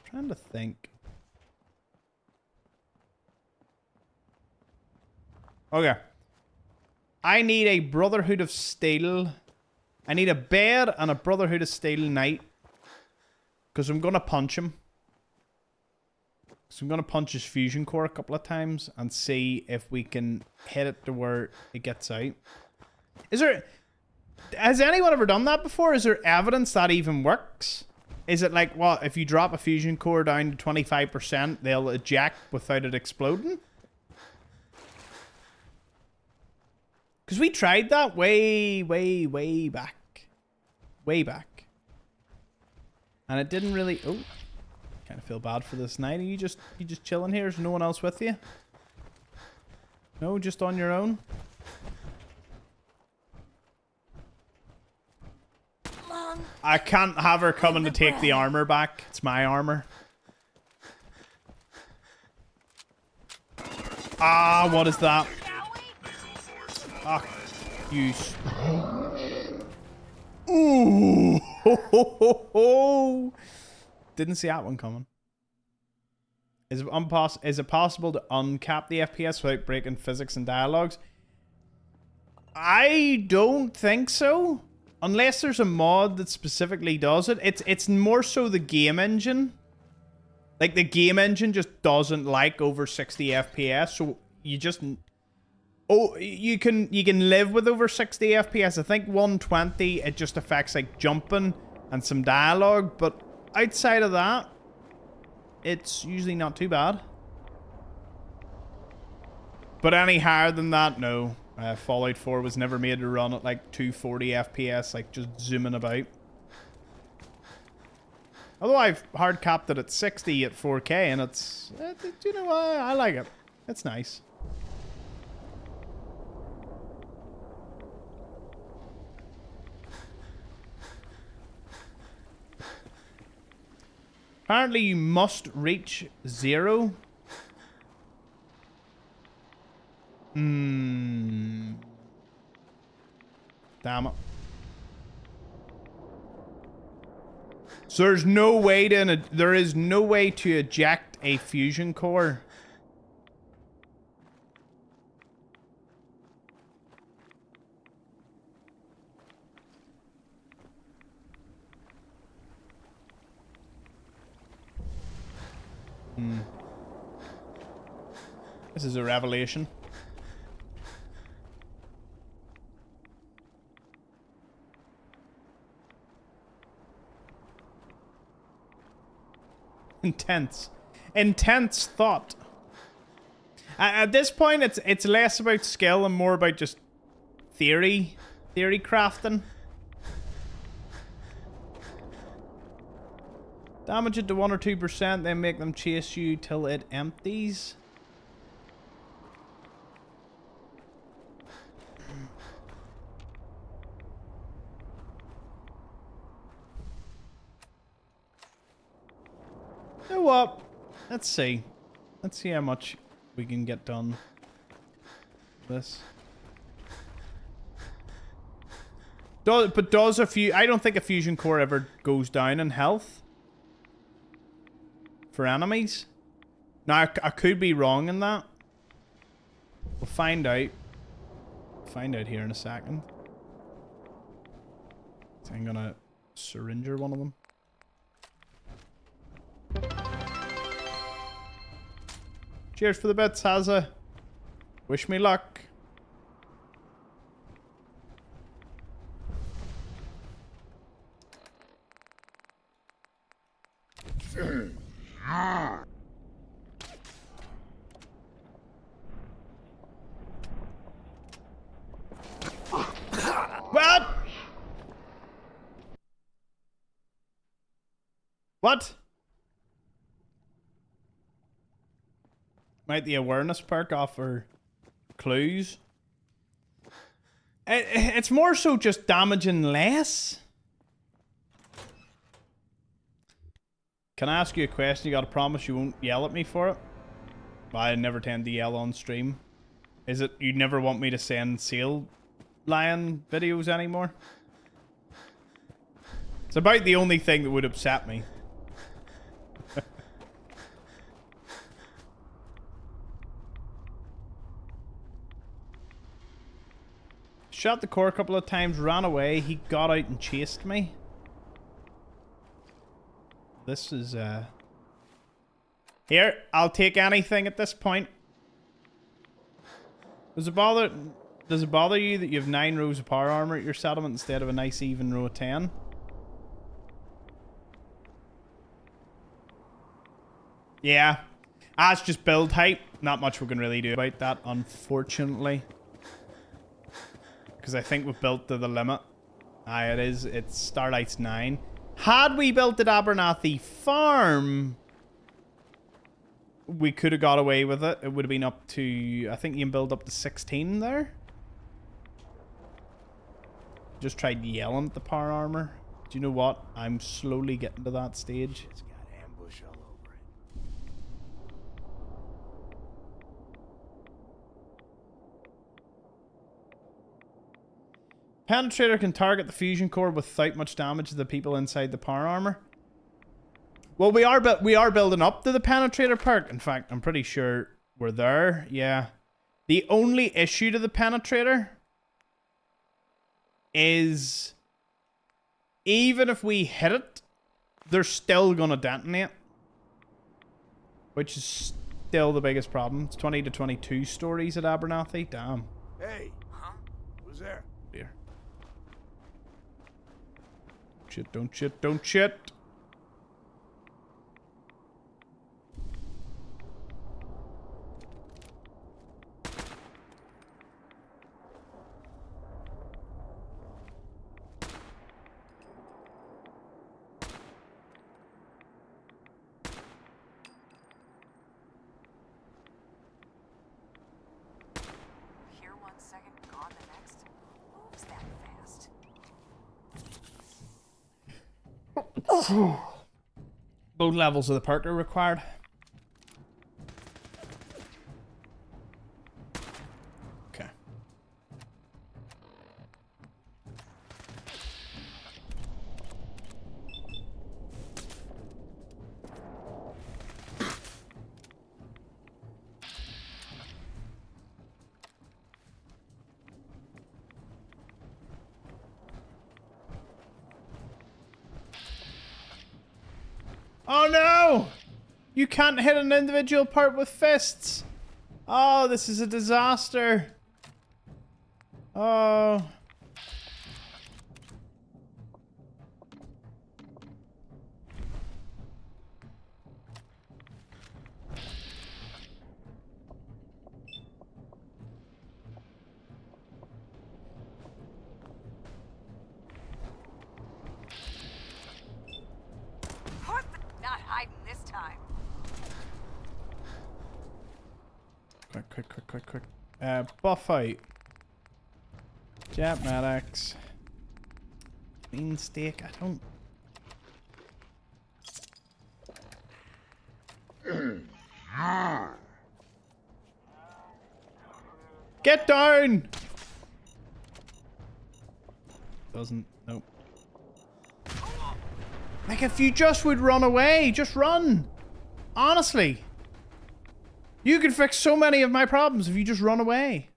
[SPEAKER 1] Trying to think. Okay. I need a Brotherhood of Steel. I need a bed and a Brotherhood of Steel knight. Because I'm going to punch him. So I'm going to punch his fusion core a couple of times and see if we can hit it to where it gets out. Has anyone ever done that before? Is there evidence that even works? Is it like, what, if you drop a fusion core down to 25%, they'll eject without it exploding? Because we tried that way back. Way back. And it didn't really... Oh. Kind of feel bad for this night. Are you just chilling here? Is no one else with you? No, just on your own?
[SPEAKER 4] Long.
[SPEAKER 1] I can't have her coming to take the armor back. It's my armor. Ah, what is that? Ah, you. Ooh, ho, ho, ho, ho. Didn't see that one coming. Is it possible to uncap the FPS without breaking physics and dialogues? I don't think so. Unless there's a mod that specifically does it. It's more so the game engine. Like, the game engine just doesn't like over 60 FPS, so you just... Oh, you can live with over 60 FPS. I think 120, it just affects, like, jumping and some dialogue, but outside of that, it's usually not too bad. But any higher than that, no. Fallout 4 was never made to run at, like, 240 FPS, like, just zooming about. Although I've hard capped it at 60 at 4K, and it's... you know what? I like it. It's nice. Apparently you must reach 0. Damn it. So there is no way to eject a fusion core. This is a revelation. Intense thought. At this point, it's less about skill and more about just theory crafting. Damage it to 1 or 2%, then make them chase you till it empties. You know what? Let's see. Let's see how much we can get done. This. I don't think a fusion core ever goes down in health. For enemies. Now, I could be wrong in that. We'll find out. Find out here in a second. So I'm gonna Syringer one of them. Cheers for the bits, Hazza. Wish me luck. What? Might the awareness perk offer clues? It's more so just damaging less. Can I ask you a question? You gotta promise you won't yell at me for it? Well, I never tend to yell on stream. Is it you never want me to send Seal Lion videos anymore? It's about the only thing that would upset me. Shot the core a couple of times, ran away. He got out and chased me. This is, Here, I'll take anything at this point. Does it bother you that you have 9 rows of power armor at your settlement instead of a nice even row of 10? Yeah. That's just build height. Not much we can really do about that, unfortunately. Because I think we've built to the limit. Aye, it is. It's Starlight's 9. Had we built at Abernathy Farm, we could have got away with it. It would have been up to... I think you can build up to 16 there. Just tried yelling at the power armor. Do you know what? I'm slowly getting to that stage.
[SPEAKER 5] It's got ambush all over it.
[SPEAKER 1] Penetrator can target the fusion core without much damage to the people inside the power armor. Well, we are building up to the penetrator perk. In fact, I'm pretty sure we're there. Yeah. The only issue to the penetrator is even if we hit it, they're still gonna detonate, which is still the biggest problem. It's 20 to 22 stories at Abernathy. Damn.
[SPEAKER 5] Hey, huh? Who's there?
[SPEAKER 1] Dear. Shit, don't shit, don't shit.
[SPEAKER 4] Here 1 second, gone the next. Moves that fast.
[SPEAKER 1] Both levels of the perk are required. Okay. Oh no! You can't hit an individual part with fists! Oh, this is a disaster. Oh.
[SPEAKER 4] Not hiding this time.
[SPEAKER 1] Quick. Buff out. Jet medics. Bean steak, I don't... Get down! Doesn't, nope. Like, if you just would run away, just run. Honestly. You could fix so many of my problems if you just run away.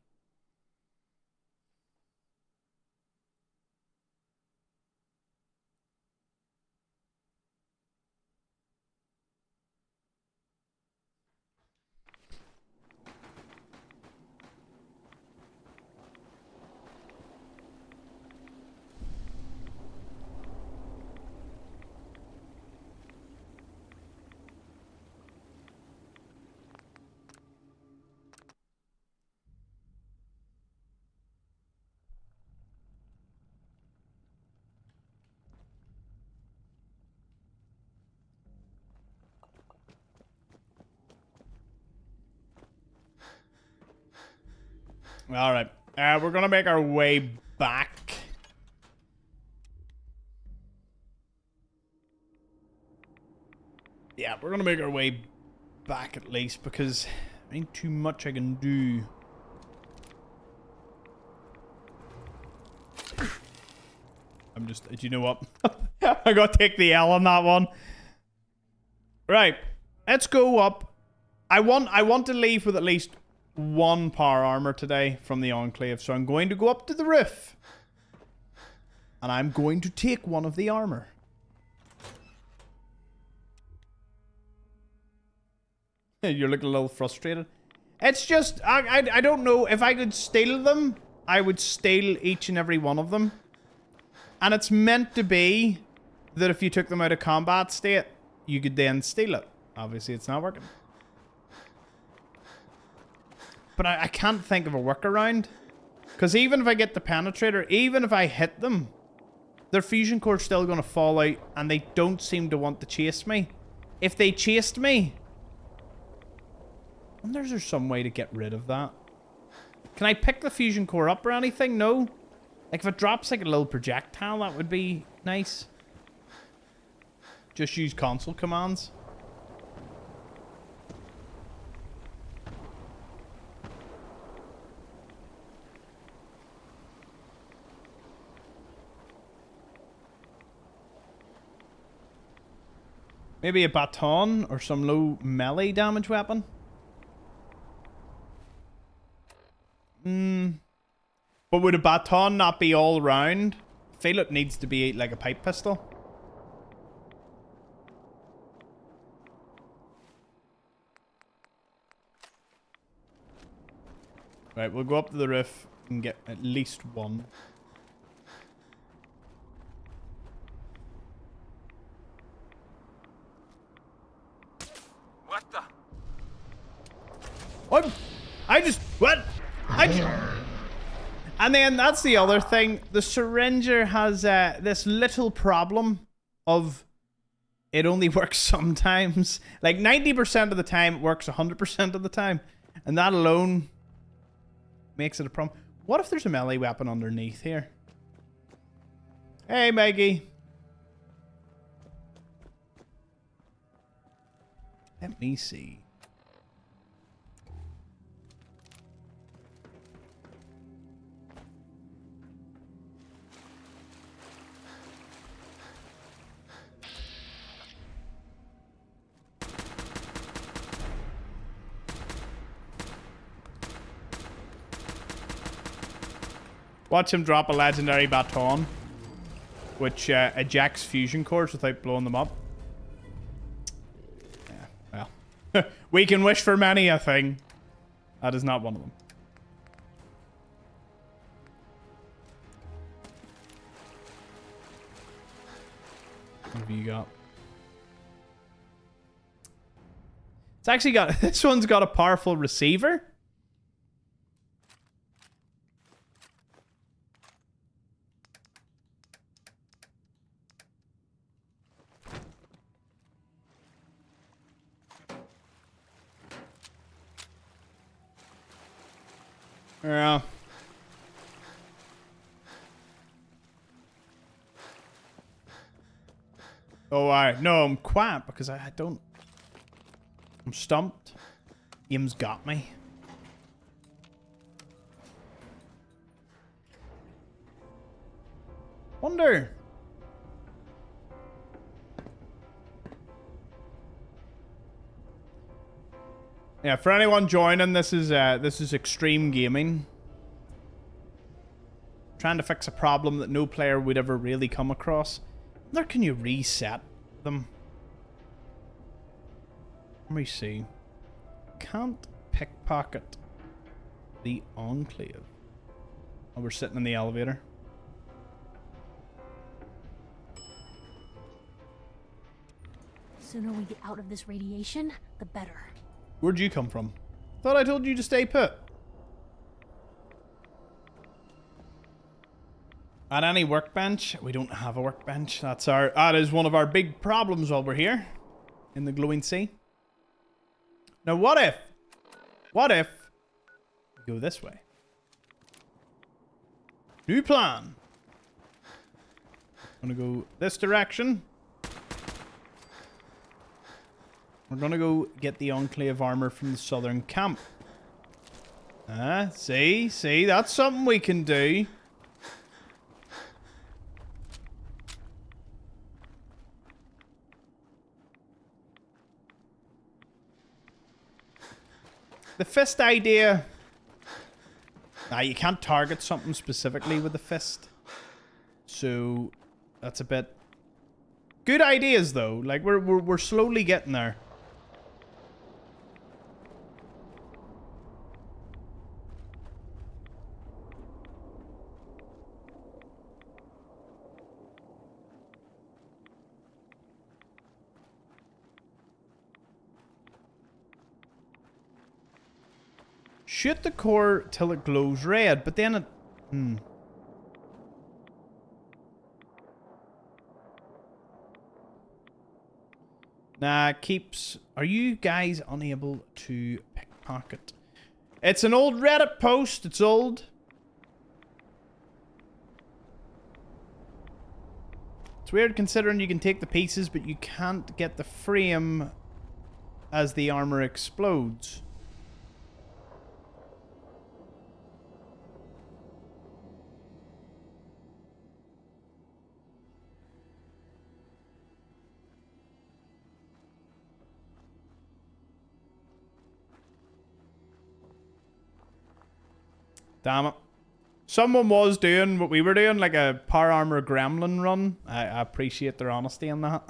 [SPEAKER 1] Alright. We're gonna make our way back. Yeah, we're gonna make our way back at least because there ain't too much I can do. I'm just, do you know what? I gotta take the L on that one. Right, let's go up. I want to leave with at least one power armor today from the Enclave, so I'm going to go up to the roof. And I'm going to take one of the armor. You're looking a little frustrated. It's just, I don't know. If I could steal them, I would steal each and every one of them. And it's meant to be that if you took them out of combat state, you could then steal it. Obviously, it's not working. But I can't think of a workaround. Because even if I get the penetrator, even if I hit them, their fusion core's still going to fall out, and they don't seem to want to chase me. If they chased me, I wonder if there's some way to get rid of that. Can I pick the fusion core up or anything? No. Like if it drops like a little projectile, that would be nice. Just use console commands. Maybe a baton or some low melee damage weapon. But would a baton not be all round? I feel it needs to be like a pipe pistol. Right, we'll go up to the roof and get at least one.
[SPEAKER 3] What the?
[SPEAKER 1] What? What? And then that's the other thing. The Syringer has this little problem of it only works sometimes. Like 90% of the time, it works 100% of the time. And that alone makes it a problem. What if there's a melee weapon underneath here? Hey, Maggie. Let me see. Watch him drop a legendary baton, which ejects fusion cores without blowing them up. Yeah, well, we can wish for many a thing. That is not one of them. What have you got? It's actually got, this one's got a powerful receiver. Yeah. Oh, no, I'm quiet because I don't. I'm stumped. Im's got me. Wonder. Yeah, for anyone joining, this is extreme gaming. Trying to fix a problem that no player would ever really come across. Where can you reset them? Let me see. Can't pickpocket the Enclave. Oh, we're sitting in the elevator.
[SPEAKER 2] Sooner we get out of this radiation, the better.
[SPEAKER 1] Where'd you come from? Thought I told you to stay put. At any workbench? We don't have a workbench. That is one of our big problems while we're here in the glowing sea. Now what if we go this way? New plan. I'm gonna go this direction. We're gonna go get the Enclave armor from the southern camp. See, that's something we can do. The fist idea. You can't target something specifically with the fist. So that's a bit. Good ideas though. Like we're slowly getting there. Shoot the core till it glows red, but then it... Nah, it keeps... Are you guys unable to pickpocket? It's an old Reddit post. It's old. It's weird considering you can take the pieces, but you can't get the frame as the armor explodes. Damn it. Someone was doing what we were doing, like a power armor gremlin run. I appreciate their honesty on that.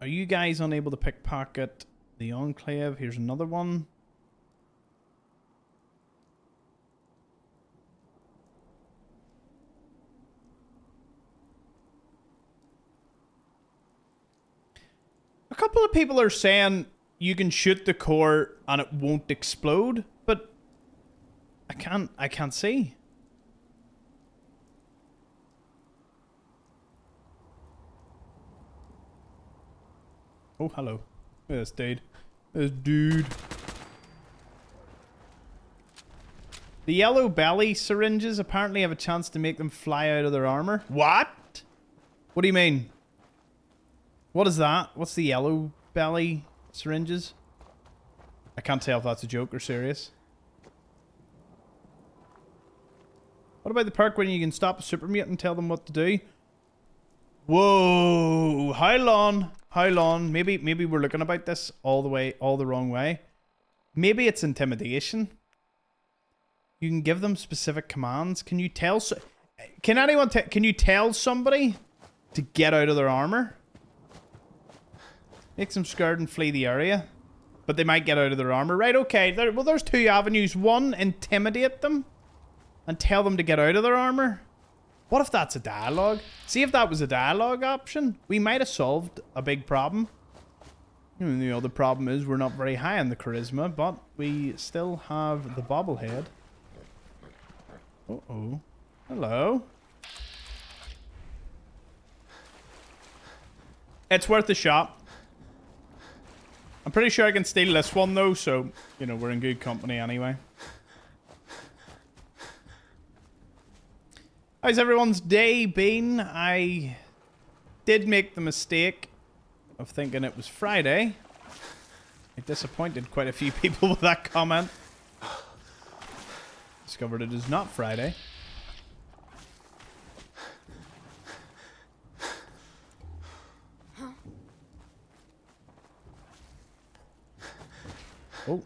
[SPEAKER 1] Are you guys unable to pickpocket the Enclave? Here's another one. A couple of people are saying you can shoot the core and it won't explode, but I can't see. Oh, hello. This dude. This dude. The yellow belly syringes apparently have a chance to make them fly out of their armor. What? What do you mean? What is that? What's the yellow belly syringes? I can't tell if that's a joke or serious. What about the perk when you can stop a super mutant and tell them what to do? Whoa! How long? How long? Maybe we're looking about this all the wrong way. Maybe it's intimidation. You can give them specific commands. Can you tell? Can anyone? Can you tell somebody to get out of their armor? Makes them scared and flee the area, but they might get out of their armor. Right? Okay. Well, there's two avenues. One, intimidate them and tell them to get out of their armor. What if that's a dialogue? See if that was a dialogue option. We might have solved a big problem. And the other problem is we're not very high on the charisma, but we still have the bobblehead. Uh-oh. Hello. It's worth a shot. I'm pretty sure I can steal this one though, so, you know, we're in good company anyway. How's everyone's day been? I did make the mistake of thinking it was Friday. I disappointed quite a few people with that comment. Discovered it is not Friday. Oh.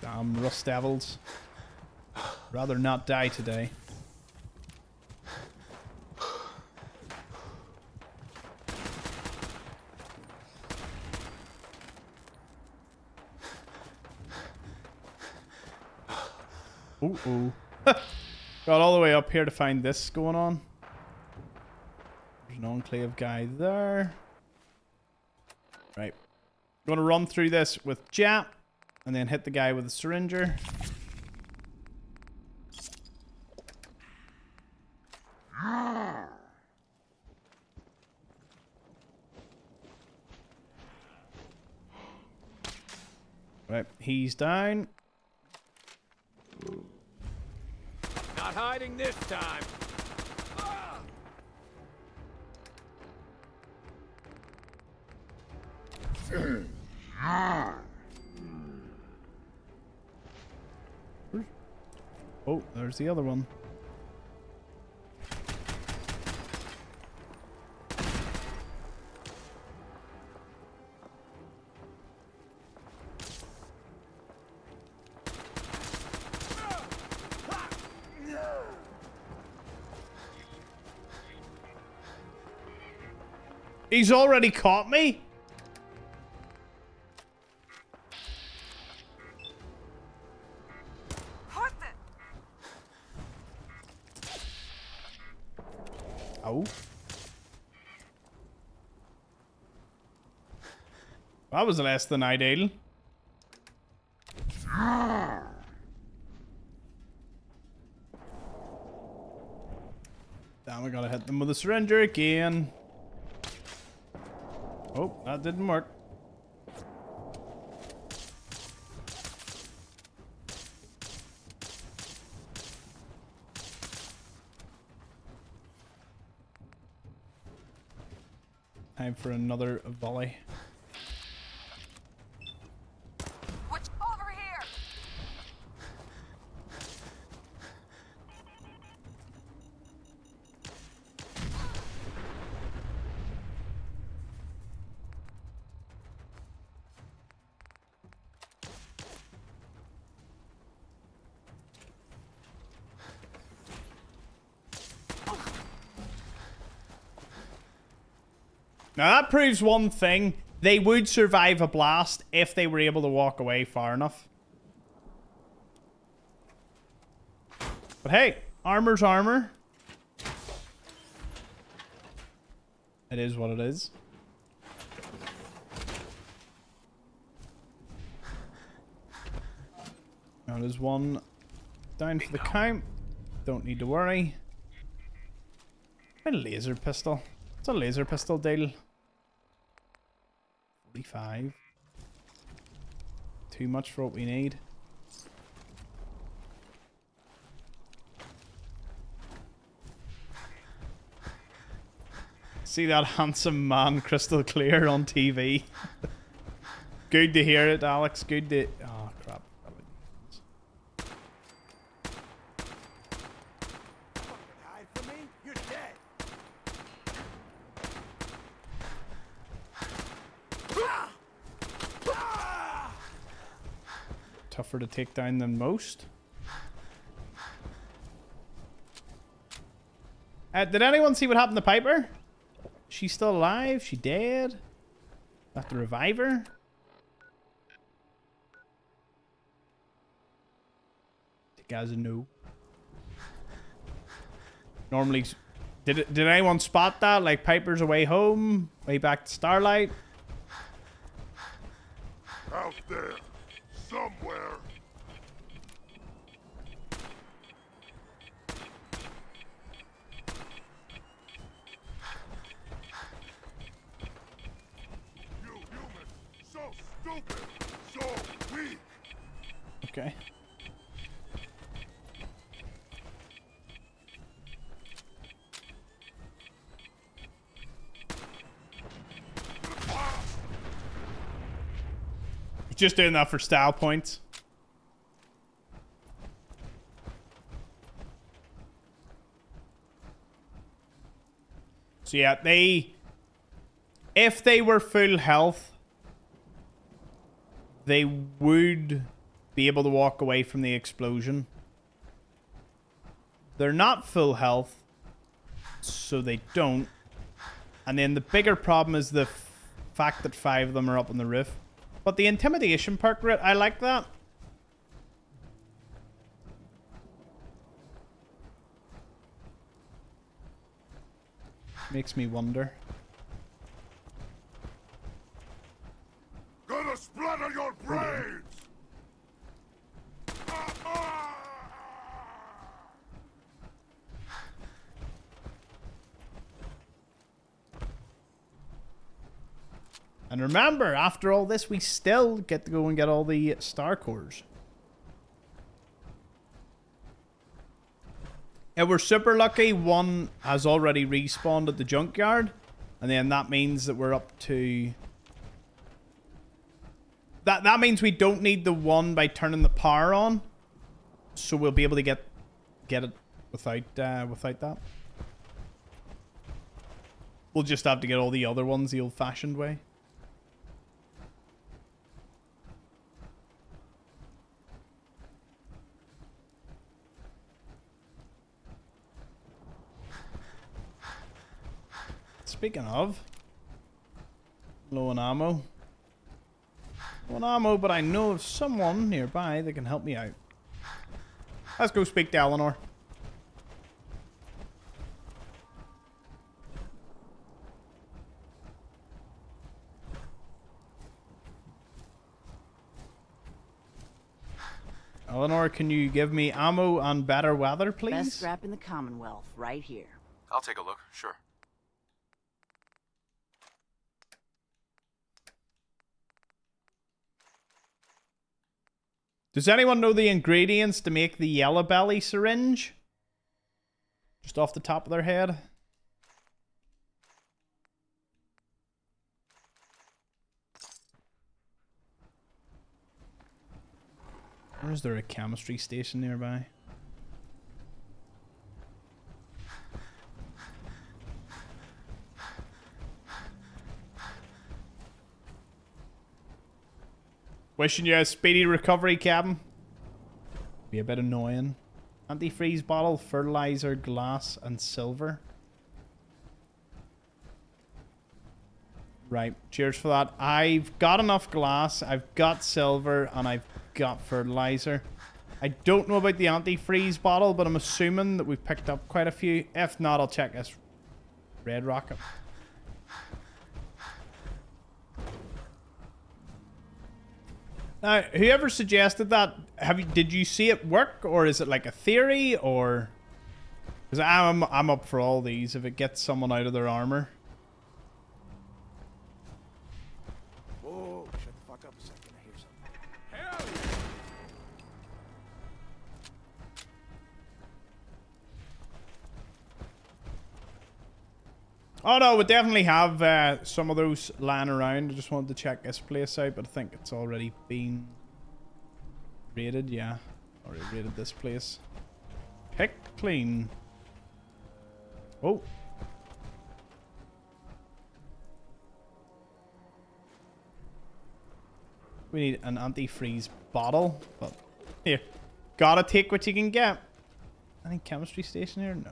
[SPEAKER 1] Damn rust devils. Rather not die today. Ooh. Got all the way up here to find this going on. There's an Enclave guy there. Right. I'm gonna run through this with Jap and then hit the guy with the Syringer. Right, he's down.
[SPEAKER 5] fighting this time.
[SPEAKER 1] Oh, there's the other one. He's already caught me?
[SPEAKER 4] What the?
[SPEAKER 1] Oh. That was less than ideal. Damn, we gotta hit them with a syringer again. Oh, that didn't work. Time for another volley.
[SPEAKER 4] What's over here?
[SPEAKER 1] Now that proves one thing. They would survive a blast if they were able to walk away far enough. But hey, armor's armor. It is what it is. Now there's one down for the count. Don't need to worry. A laser pistol. It's a laser pistol deal. 45. Too much for what we need. See that handsome man crystal clear on TV. Good to hear it, Alex. Good to... Oh, crap.
[SPEAKER 5] Hide from me? You're dead.
[SPEAKER 1] Tougher to take down than most. Did anyone see what happened to Piper? She's still alive? She dead? Have to revive her? The guys know. Normally, did anyone spot that? Like Piper's away home, way back to Starlight.
[SPEAKER 5] Out there, somewhere. You humans, so stupid, so weak.
[SPEAKER 1] Okay. Just doing that for style points. So yeah, if they were full health, they would be able to walk away from the explosion. They're not full health, so they don't. And then the bigger problem is the fact that 5 of them are up on the roof. But the Intimidation perk, I like that. Makes me wonder.
[SPEAKER 5] Gonna splatter your brains!
[SPEAKER 1] And remember, after all this, we still get to go and get all the star cores. If we're super lucky, one has already respawned at the junkyard. And then that means that we're up to... That means we don't need the one by turning the power on. So we'll be able to get it without that. We'll just have to get all the other ones the old-fashioned way. Speaking of, low on ammo. Low on ammo, but I know of someone nearby that can help me out. Let's go speak to Eleanor. Eleanor, can you give me ammo and better weather, please?
[SPEAKER 6] Best scrap in the Commonwealth, right here.
[SPEAKER 3] I'll take a look, sure.
[SPEAKER 1] Does anyone know the ingredients to make the yellow belly syringe? Just off the top of their head. Or is there a chemistry station nearby? Wishing you a speedy recovery, Captain. Be a bit annoying. Antifreeze bottle, fertilizer, glass, and silver. Right, cheers for that. I've got enough glass, I've got silver, and I've got fertilizer. I don't know about the antifreeze bottle, but I'm assuming that we've picked up quite a few. If not, I'll check this red rocket. Now, whoever suggested that, did you see it work, or is it like a theory, or? Because I'm up for all these if it gets someone out of their armor.
[SPEAKER 5] Whoa, shut the fuck up a second. I hear something. Hell yeah!
[SPEAKER 1] Oh no, we definitely have some of those lying around. I just wanted to check this place out, but I think it's already been raided. Yeah, already raided this place. Pick clean. Oh. We need an antifreeze bottle, but here. Gotta take what you can get. Any chemistry station here? No.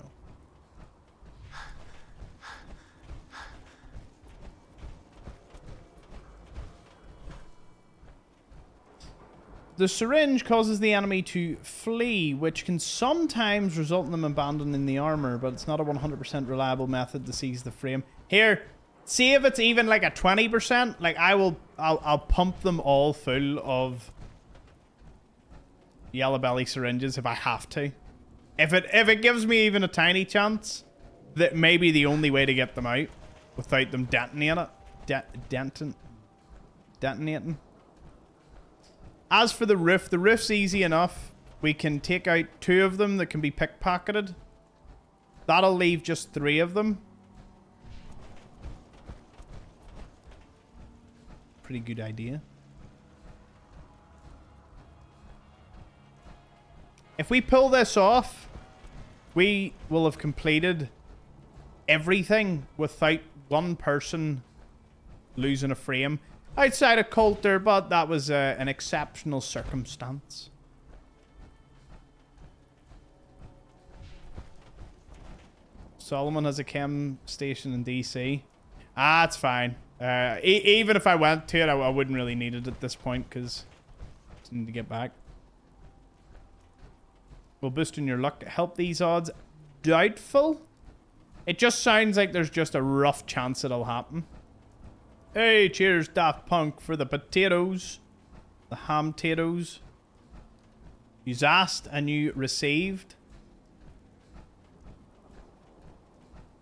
[SPEAKER 1] The syringe causes the enemy to flee, which can sometimes result in them abandoning the armor, but it's not a 100% reliable method to seize the frame. Here, see if it's even like a 20%. Like I'll pump them all full of yellow belly syringes if I have to. If it gives me even a tiny chance, that may be the only way to get them out without them detonating it. Detonating. As for the roof's easy enough. We can take out 2 of them that can be pickpocketed. That'll leave just 3 of them. Pretty good idea. If we pull this off, we will have completed everything without one person losing a frame. Outside of Coulter, but that was an exceptional circumstance. Solomon has a chem station in DC. Ah, it's fine. Even if I went to it, I wouldn't really need it at this point because I just need to get back. Will boosting your luck help these odds? Doubtful. It just sounds like there's just a rough chance it'll happen. Hey, cheers, Daft Punk, for the potatoes. The ham-tatoes. You asked and you received.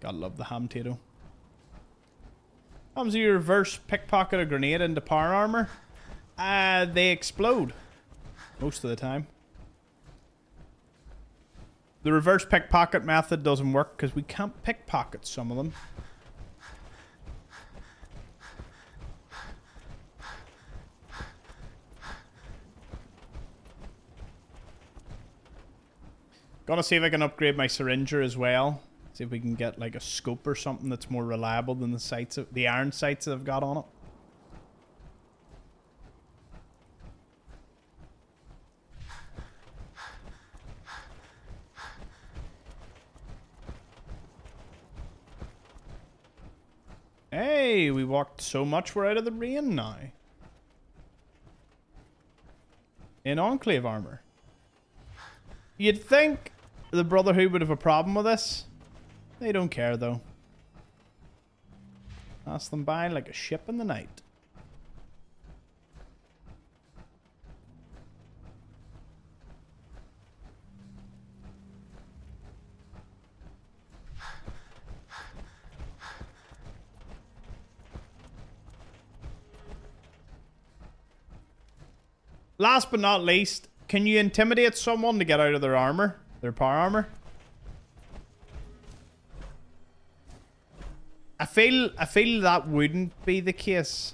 [SPEAKER 1] Gotta love the ham-tato. Comes you reverse pickpocket a grenade into power armor. They explode. Most of the time. The reverse pickpocket method doesn't work because we can't pickpocket some of them. Gonna see if I can upgrade my Syringer as well. See if we can get like a scope or something that's more reliable than the iron sights that I've got on it. Hey, we walked so much we're out of the rain now. In Enclave armor. You'd think the Brotherhood would have a problem with this. They don't care though. Pass them by like a ship in the night. Last but not least, can you intimidate someone to get out of their armor? Their power armor? I feel that wouldn't be the case.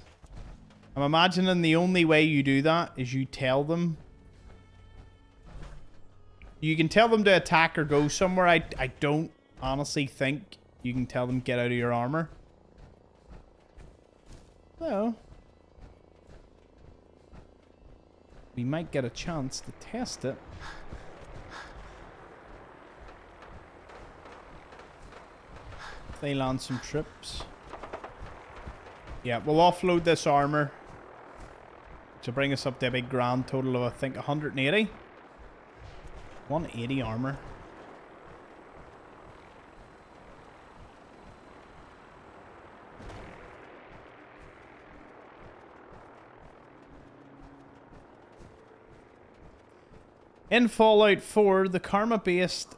[SPEAKER 1] I'm imagining the only way you do that is you tell them. You can tell them to attack or go somewhere. I don't honestly think you can tell them get out of your armor. So we might get a chance to test it. If they land some trips. Yeah, we'll offload this armor to bring us up to a big grand total of, I think, 180. 180 armor. In Fallout 4, the charisma-based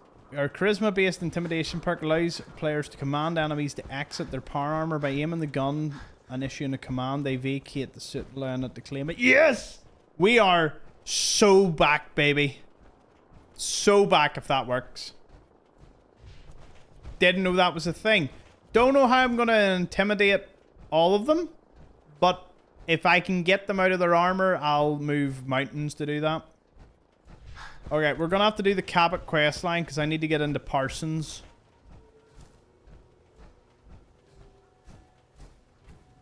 [SPEAKER 1] intimidation perk allows players to command enemies to exit their power armor by aiming the gun and issuing a command. They vacate the suit, allowing it to claim it. Yes! We are so back, baby. So back if that works. Didn't know that was a thing. Don't know how I'm going to intimidate all of them, but if I can get them out of their armor, I'll move mountains to do that. Okay, we're going to have to do the Cabot quest line because I need to get into Parsons.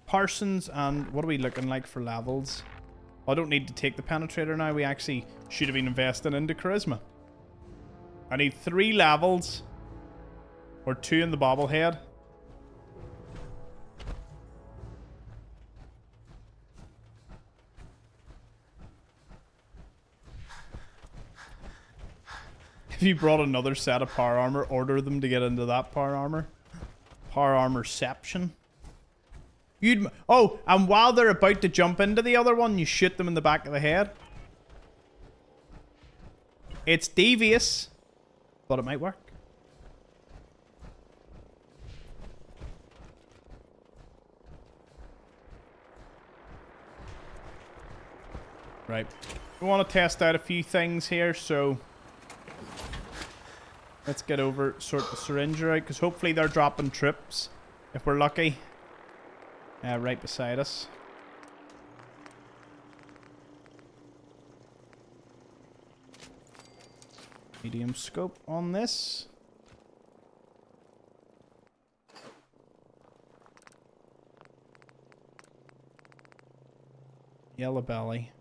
[SPEAKER 1] Parsons, and what are we looking like for levels? I don't need to take the penetrator now. We actually should have been investing into charisma. I need 3 levels or 2 in the bobblehead. If you brought another set of power armor, order them to get into that power armor. Power armorception. Oh, and while they're about to jump into the other one, you shoot them in the back of the head. It's devious, but it might work. Right. We want to test out a few things here, so let's get over, sort the Syringer out, because hopefully they're dropping troops, if we're lucky, right beside us. Medium scope on this. Yellow belly.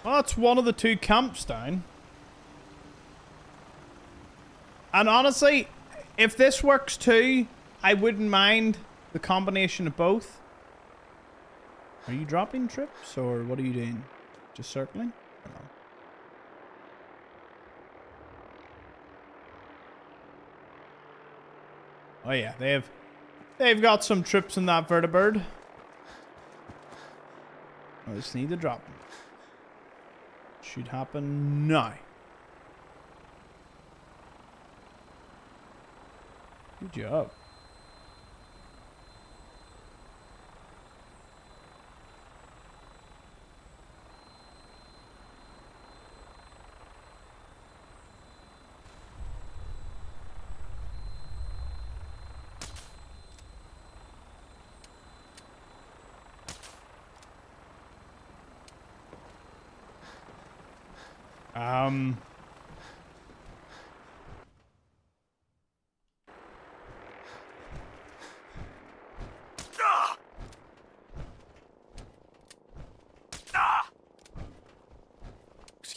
[SPEAKER 1] Well, that's one of the 2 camps down. And honestly, if this works too, I wouldn't mind the combination of both. Are you dropping trips or what are you doing? Just circling? No. Oh yeah, they They've got some troops in that vertibird. I just need to drop them. Should happen now. Good job.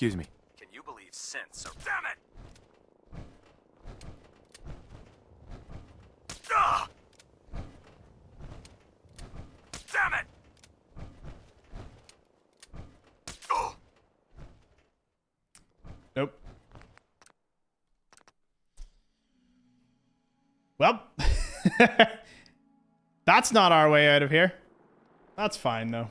[SPEAKER 3] Excuse me. Can you believe synths so damn it? Damn it!
[SPEAKER 1] Nope. Well, that's not our way out of here. That's fine, though.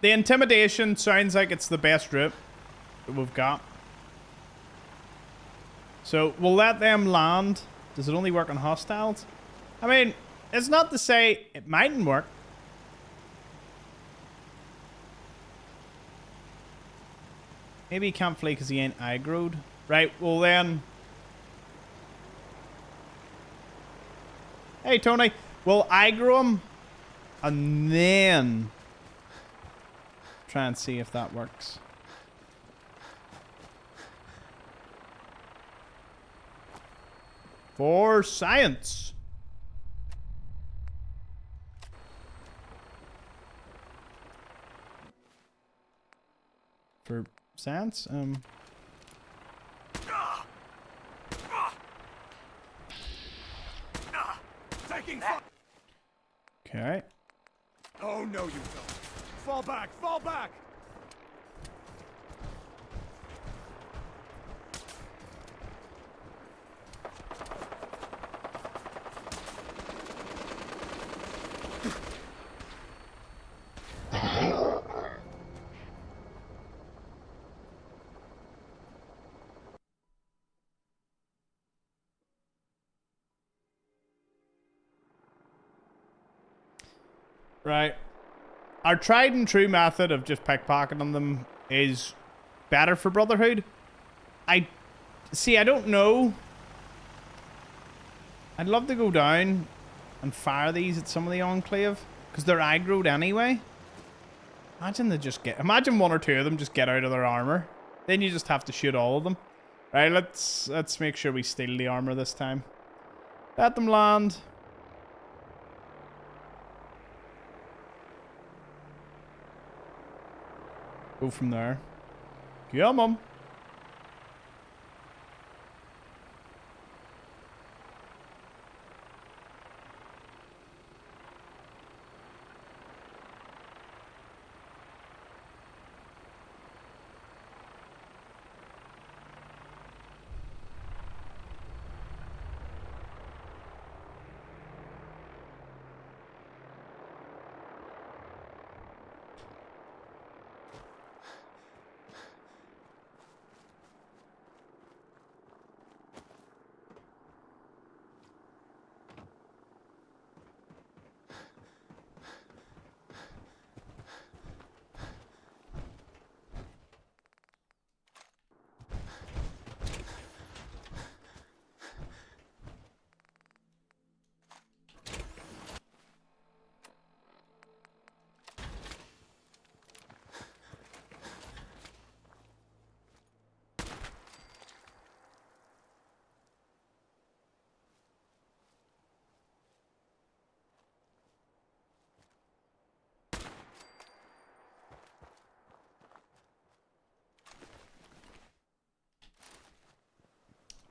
[SPEAKER 1] The Intimidation sounds like it's the best route that we've got. So we'll let them land. Does it only work on hostiles? I mean, it's not to say it mightn't work. Maybe he can't flee because he ain't aggroed. Right, well then... Hey, Tony. We'll aggro him. And then... try and see if that works. For science. For science,
[SPEAKER 5] Taking fire.
[SPEAKER 1] okay.
[SPEAKER 5] Oh no, you don't. Fall back! Fall back!
[SPEAKER 1] Right. Our tried and true method of just pickpocketing them is better for Brotherhood. I don't know. I'd love to go down and fire these at some of the Enclave because they're aggroed anyway. Imagine one or two of them just get out of their armor. Then you just have to shoot all of them. Right, let's make sure we steal the armor this time. Let them land. Go from there. Come on.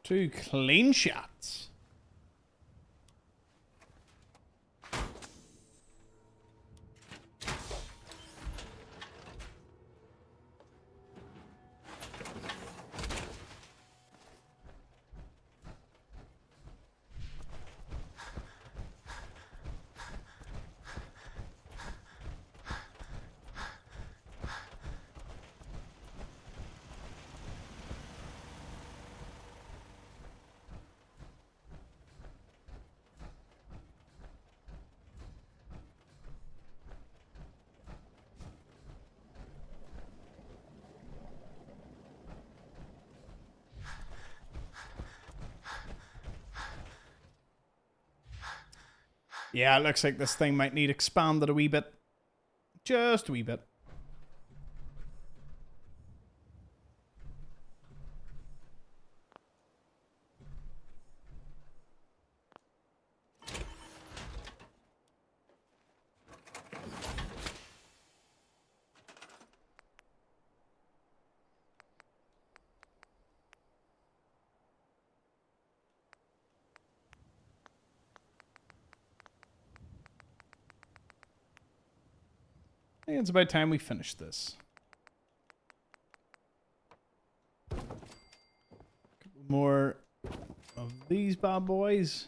[SPEAKER 1] 2 clean shots. Yeah, it looks like this thing might need expanded a wee bit. Just a wee bit. I think it's about time we finish this. Couple more of these bad boys.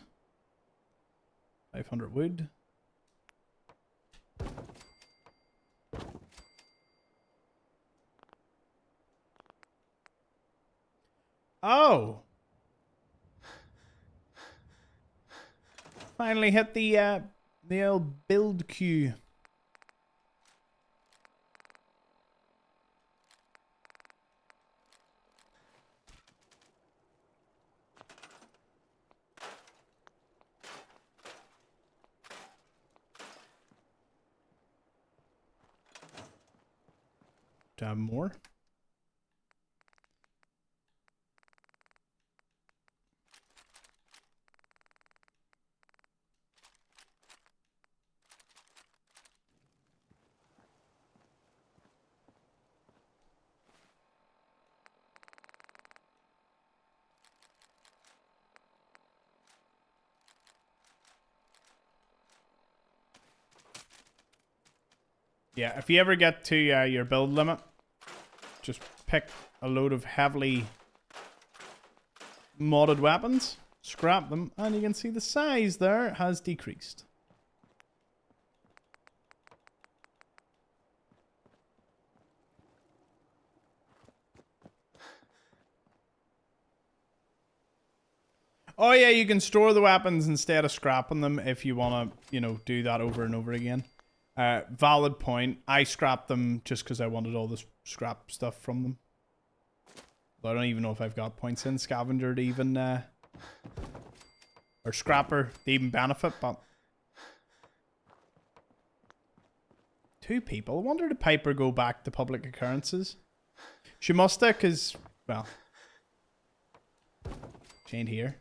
[SPEAKER 1] 500 wood. Oh! Finally hit the old build queue. To have more. Yeah, if you ever get to your build limit, just pick a load of heavily modded weapons, scrap them, and you can see the size there has decreased. Oh yeah, you can store the weapons instead of scrapping them if you want to, you know, do that over and over again. Valid point. I scrapped them just because I wanted all the scrap stuff from them. I don't even know if I've got points in Scavenger to even, or Scrapper to even benefit, but 2 people. I wonder did Piper go back to public occurrences? She must have, because, well, she ain't here.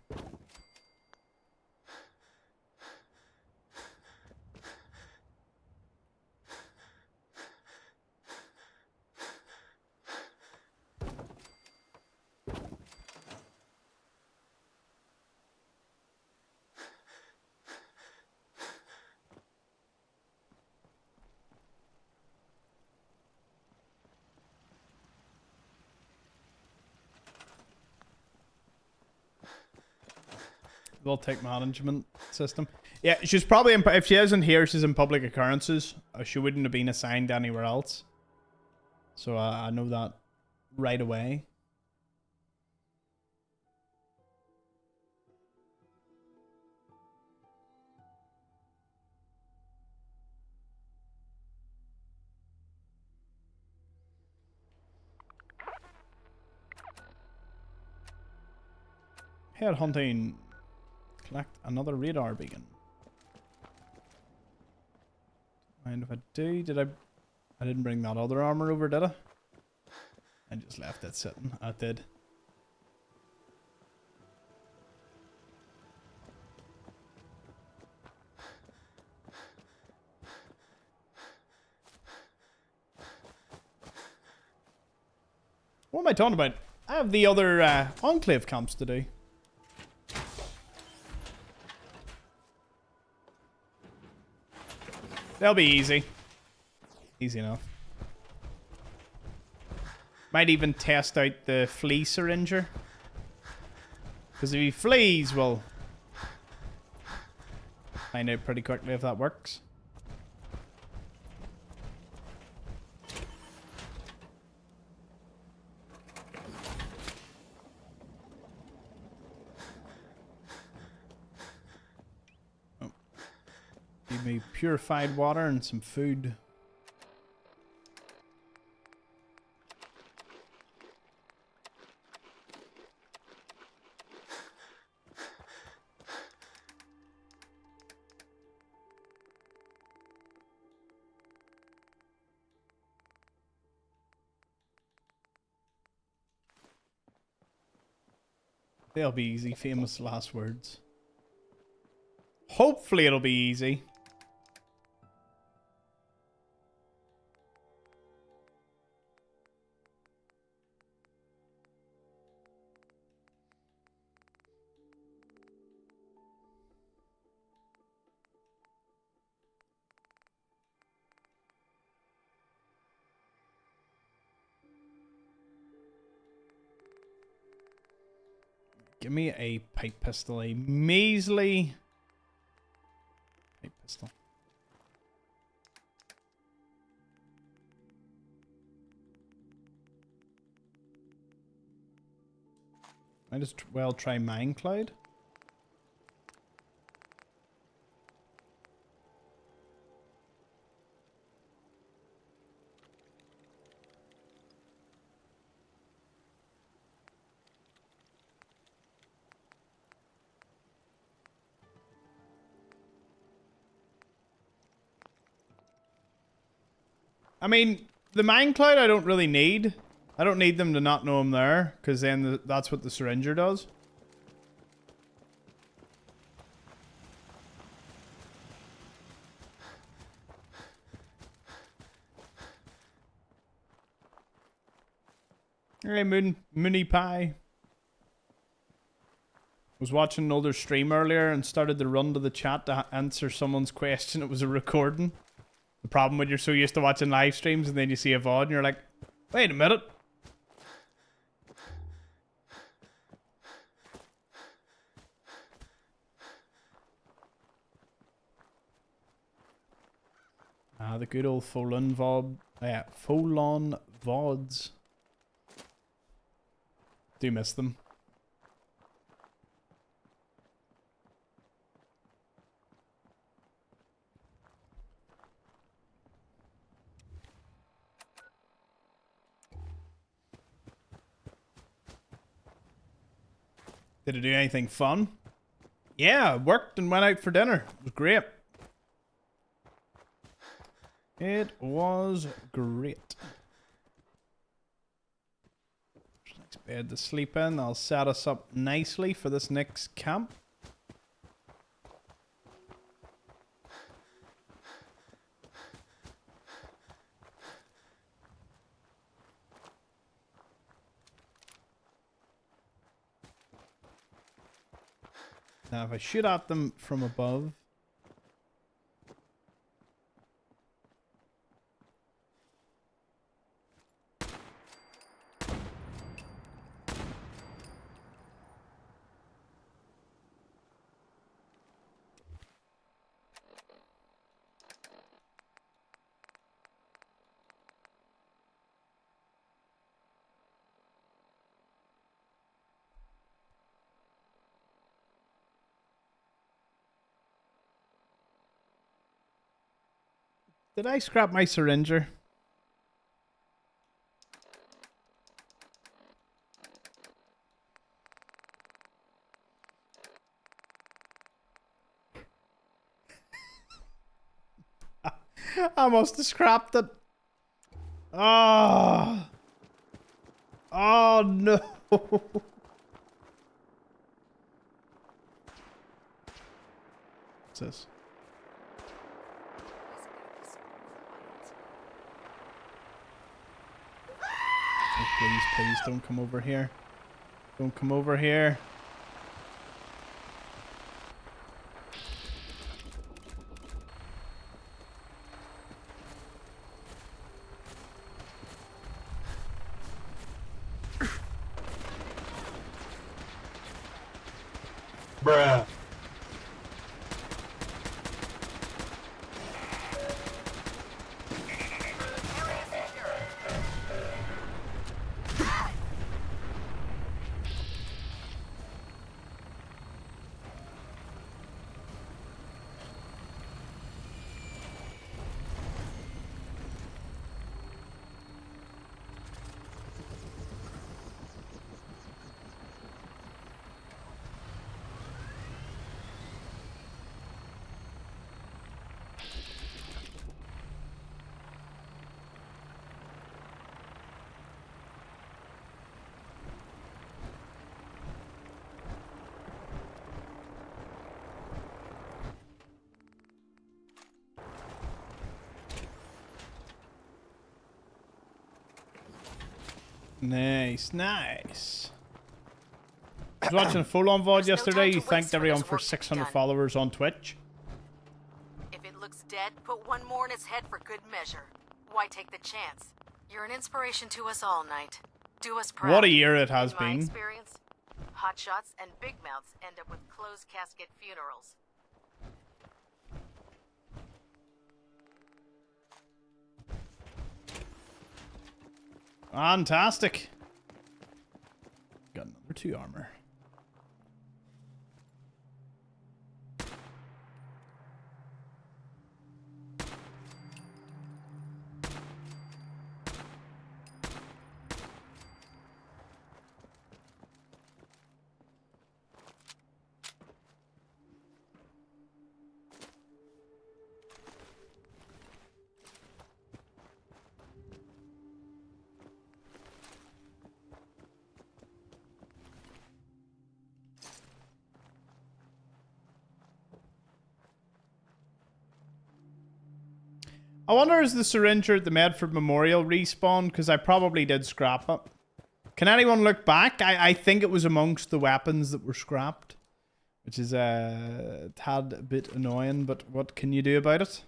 [SPEAKER 1] They'll take management system. Yeah, she's probably in, if she isn't here, she's in public occurrences. She wouldn't have been assigned anywhere else. So I know that right away. Head hunting. Collect another radar beacon. Mind if I do? Did I didn't bring that other armor over, did I? I just left it sitting. I did. What am I talking about? I have the other Enclave camps to do. They'll be easy. Easy enough. Might even test out the flea syringer. Because if he flees, we'll find out pretty quickly if that works. Oh. Give me purified water and some food. They'll be easy. Famous last words. Hopefully it'll be easy. Give me a pipe pistol, a measly pipe pistol. Might as well try Minecloud. I mean, the Minecloud I don't really need. I don't need them to not know I'm there, because then that's what the Syringer does. Hey, Mooney Pie. Was watching an older stream earlier and started to run to the chat to answer someone's question. It was a recording. The problem when you're so used to watching live streams and then you see a VOD and you're like, wait a minute. Ah, the good old full-on VODs. Do miss them. Did it do anything fun? Yeah, worked and went out for dinner. It was great. It was great. Nice bed to sleep in. I'll set us up nicely for this next camp. Now, if I shoot at them from above... Did I scrap my Syringer? I must have scrapped it. Oh. Oh no. What's this? Oh, please, please don't come over here. Don't come over here. Nice, nice. I was watching a full-on VOD
[SPEAKER 4] There's no
[SPEAKER 1] yesterday.
[SPEAKER 4] time to
[SPEAKER 1] You
[SPEAKER 4] waste
[SPEAKER 1] thanked
[SPEAKER 4] when
[SPEAKER 1] everyone
[SPEAKER 4] there's
[SPEAKER 1] for
[SPEAKER 4] work to be
[SPEAKER 1] 600
[SPEAKER 4] done.
[SPEAKER 1] followers on Twitch.
[SPEAKER 4] If it looks dead, put one more in its head for good measure. Why take the chance? You're an inspiration to us all, Knight. Do us proud.
[SPEAKER 1] What a year it has
[SPEAKER 4] In my
[SPEAKER 1] been.
[SPEAKER 4] experience, hotshots and big mouths end up with closed casket funerals.
[SPEAKER 1] Fantastic. Got another 2 armor. I wonder is the Syringer at the Medford Memorial respawn? Because I probably did scrap it. Can anyone look back? I think it was amongst the weapons that were scrapped. Which is a tad a bit annoying, but what can you do about it?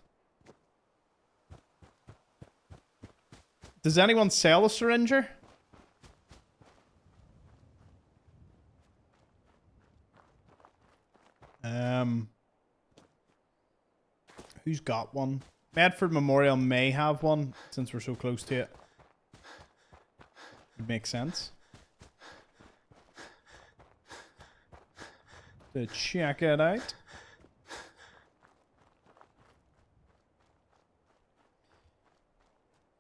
[SPEAKER 1] Does anyone sell a Syringer? Who's got one? Medford Memorial may have one, since we're so close to it. Would make sense. To check it out.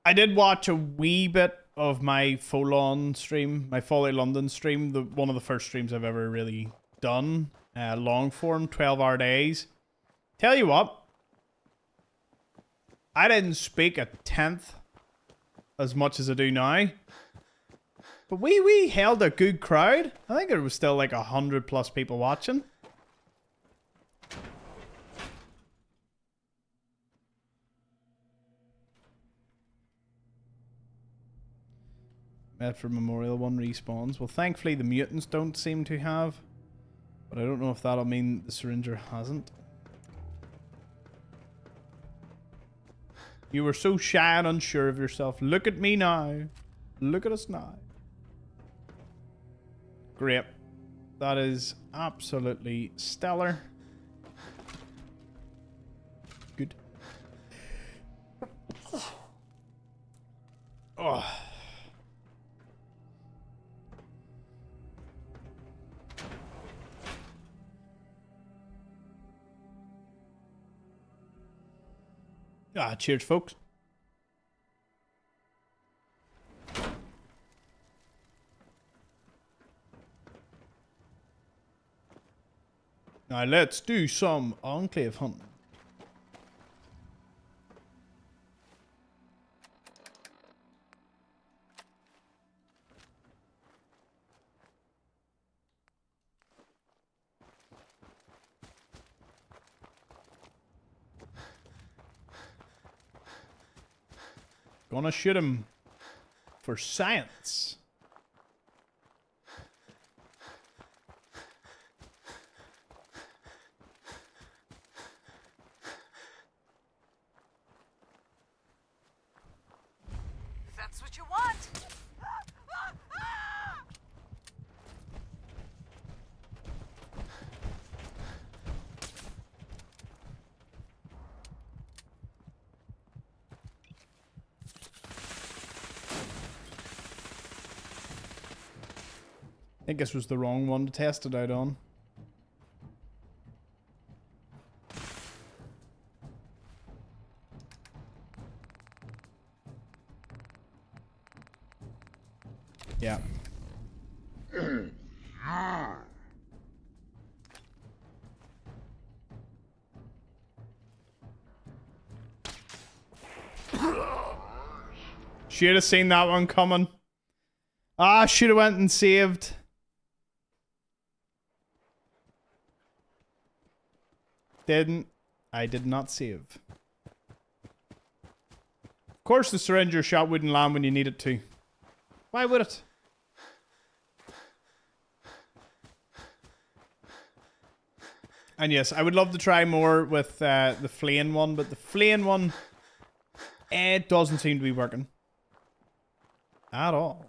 [SPEAKER 1] I did watch a wee bit of my full-on stream, my Folly London stream, one of the first streams I've ever really done. Long form, 12-hour days. Tell you what. I didn't speak a tenth as much as I do now. But we held a good crowd. I think there was still like 100+ people watching. Medford Memorial 1 respawns. Well, thankfully the mutants don't seem to have. But I don't know if that'll mean the Syringer hasn't. You were so shy and unsure of yourself. Look at me now. Look at us now. Great. That is absolutely stellar. Good. Oh. Cheers, folks. Now let's do some Enclave hunting. Gonna shoot him for science.
[SPEAKER 4] If that's what you want.
[SPEAKER 1] I think this was the wrong one to test it out on. Yeah. Should have seen that one coming. Ah, should have went and saved. Didn't. I did not save. Of course the Syringer shot wouldn't land when you need it to. Why would it? And yes, I would love to try more with the flaying one, but the flaying one, it doesn't seem to be working at all.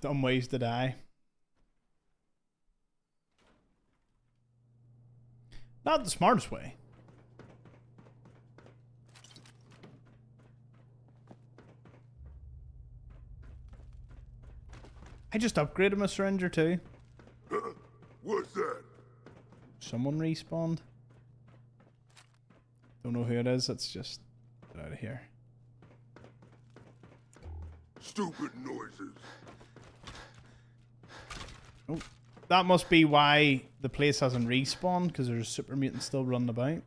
[SPEAKER 1] Dumb ways to die. Not the smartest way. I just upgraded my Syringer too.
[SPEAKER 7] What's that?
[SPEAKER 1] Someone respawned. Don't know who it is. Let's just get out of here.
[SPEAKER 7] Stupid noises.
[SPEAKER 1] Oh, that must be why the place hasn't respawned, because there's a super mutant still running about.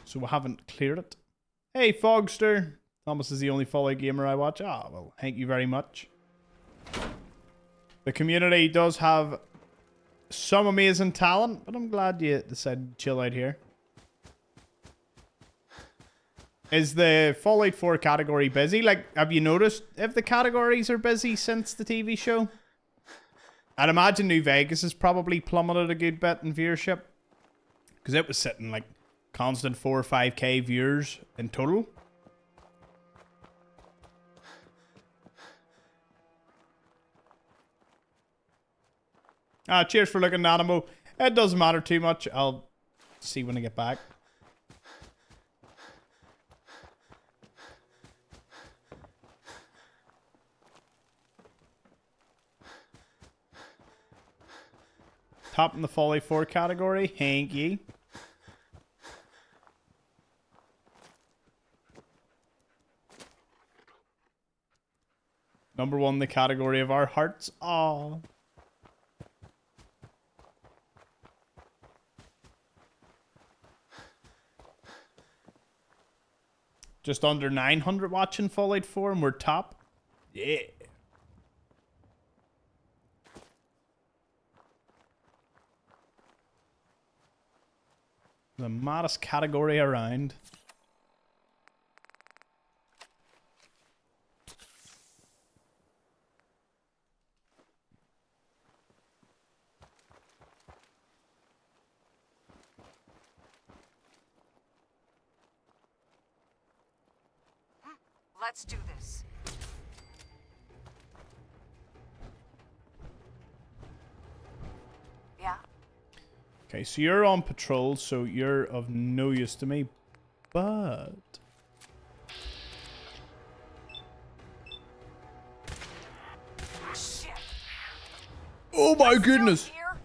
[SPEAKER 1] So we haven't cleared it. Hey, Fogster. Thomas is the only Fallout gamer I watch. Ah, well, thank you very much. The community does have some amazing talent, but I'm glad you decided to chill out here. Is the Fallout 4 category busy? Like, have you noticed if the categories are busy since the TV show? I'd imagine New Vegas has probably plummeted a good bit in viewership. Because it was sitting like constant 4 or 5k viewers in total. Cheers for looking, Nanimo. It doesn't matter too much. I'll see when I get back. Top in the Fallout 4 category. Thank you. Number 1 in the category of our hearts. Aww. Just under 900 watching Fallout 4 and we're top. Yeah. The maddest category around.
[SPEAKER 4] Let's do this. Yeah?
[SPEAKER 1] Okay, so you're on patrol, so you're of no use to me, but...
[SPEAKER 4] Shit.
[SPEAKER 1] Oh my goodness!
[SPEAKER 4] Here?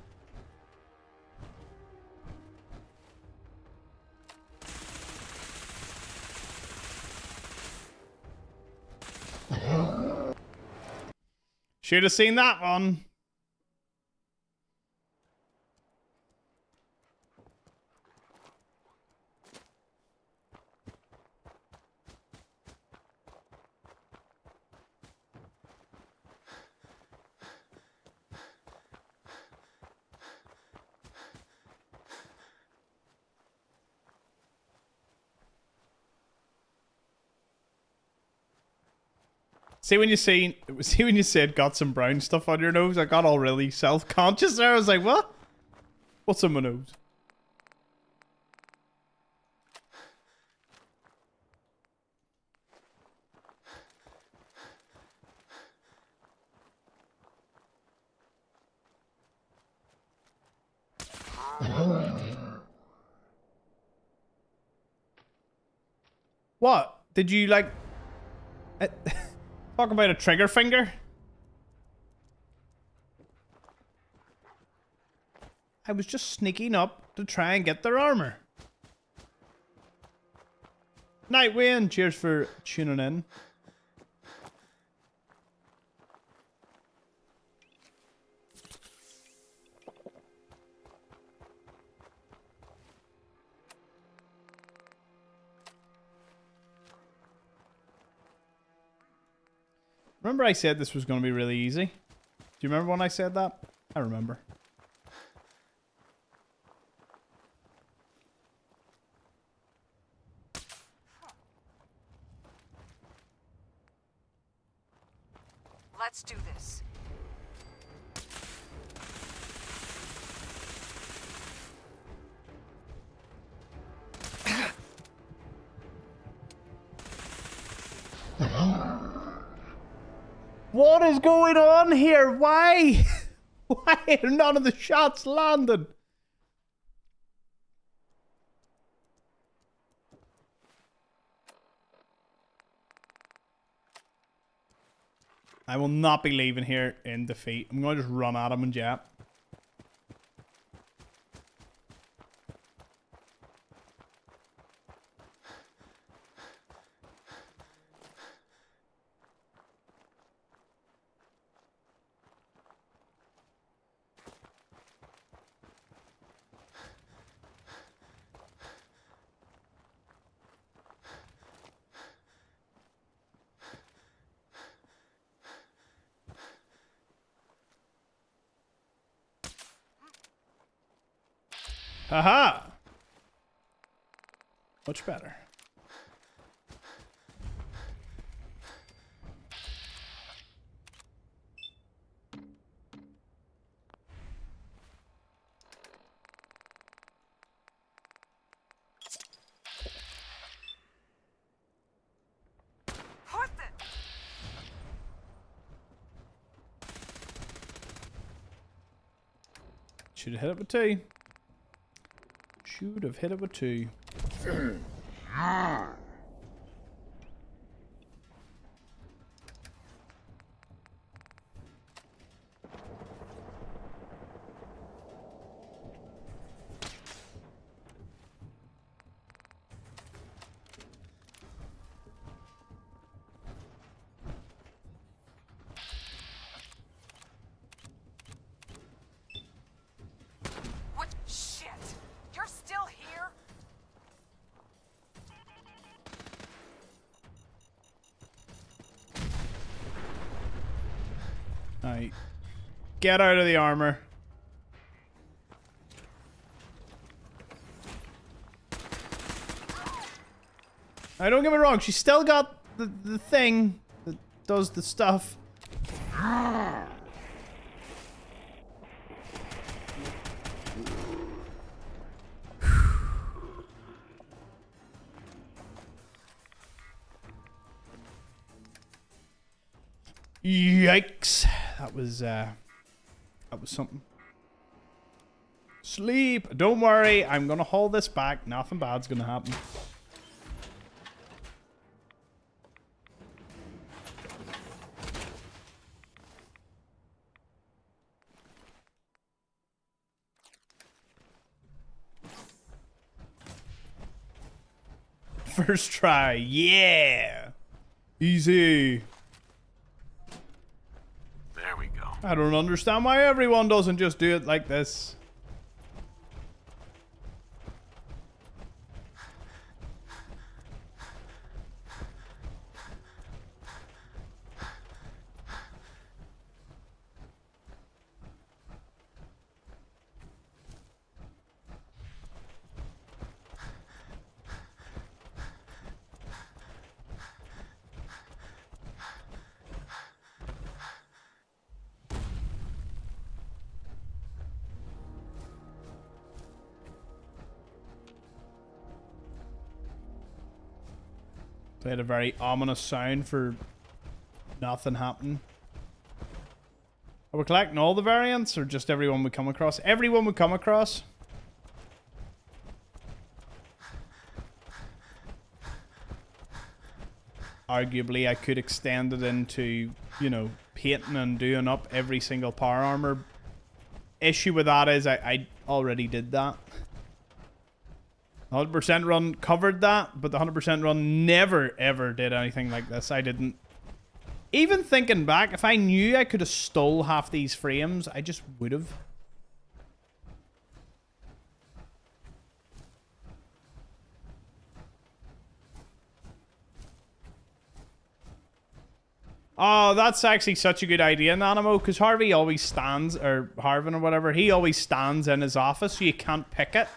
[SPEAKER 1] Should have seen that one. See when you said got some brown stuff on your nose, I got all really self-conscious there. I was like, what? What's on my nose? What? Did you like... Talk about a trigger finger. I was just sneaking up to try and get their armor. Night Wayne, cheers for tuning in. Remember I said this was going to be really easy? Do you remember when I said that? I remember.
[SPEAKER 4] Let's do this.
[SPEAKER 1] What is going on here? Why? Why are none of the shots landed? I will not be leaving here in defeat. I'm going to just run at him and jab. Haha! Much better. Should have hit it with 2. Should have hit it with 2.
[SPEAKER 4] What? Shit! You're still here?
[SPEAKER 1] Alright. Get out of the armor. Now, don't get me wrong, she's still got the thing that does the stuff. Yikes. That was something. Sleep. Don't worry, I'm gonna hold this back. Nothing bad's gonna happen. First try. Yeah. Easy.
[SPEAKER 3] There we go.
[SPEAKER 1] I don't understand why everyone doesn't just do it like this. Played a very ominous sound for nothing happening. Are we collecting all the variants or just everyone we come across? Everyone we come across. Arguably, I could extend it into, you know, painting and doing up every single power armor. Issue with that is I already did that. 100% run covered that, but the 100% run never ever did anything like this. I didn't. Even thinking back, if I knew I could have stole half these frames, I just would have. Oh, that's actually such a good idea, Nanimo, because Harvey always stands, or Harvin or whatever, he always stands in his office, so you can't pick it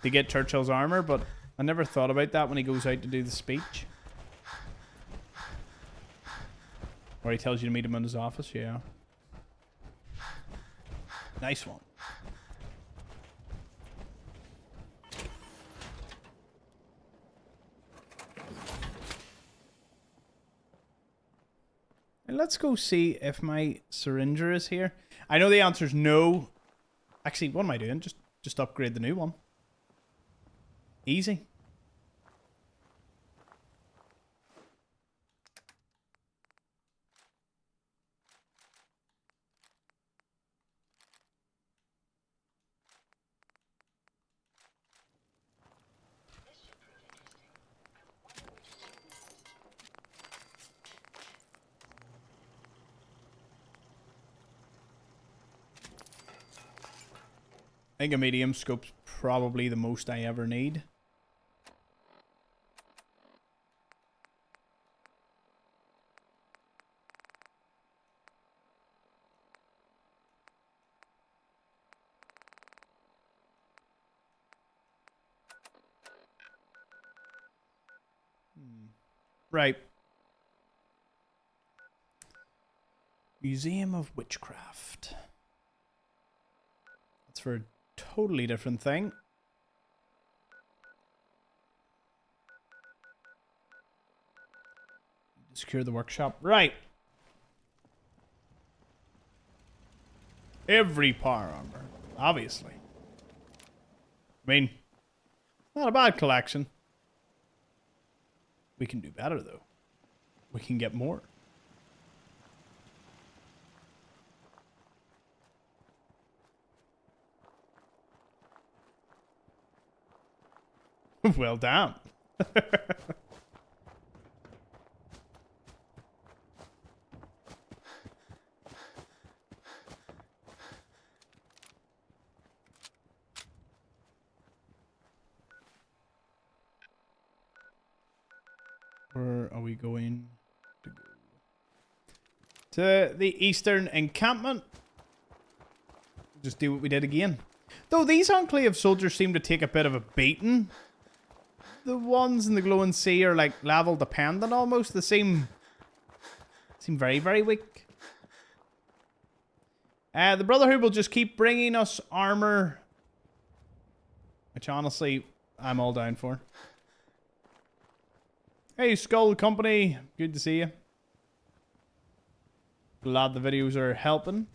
[SPEAKER 1] to get Churchill's armor, but I never thought about that when he goes out to do the speech. Or he tells you to meet him in his office, yeah. Nice one. And let's go see if my Syringer is here. I know the answer is no. Actually, what am I doing? Just upgrade the new one. Easy. I think a medium scope's probably the most I ever need. Right. Museum of Witchcraft. That's for a totally different thing. Secure the workshop. Right. Every power armor. Obviously. I mean, not a bad collection. We can do better, though. We can get more. Well, damn. Where are we going to go? To the eastern encampment. Just do what we did again. Though these Enclave soldiers seem to take a bit of a beating. The ones in the glowing sea are like level dependent almost. They seem very, very weak. The Brotherhood will just keep bringing us armor. Which honestly, I'm all down for. Hey, Skull Company. Good to see you. Glad the videos are helping.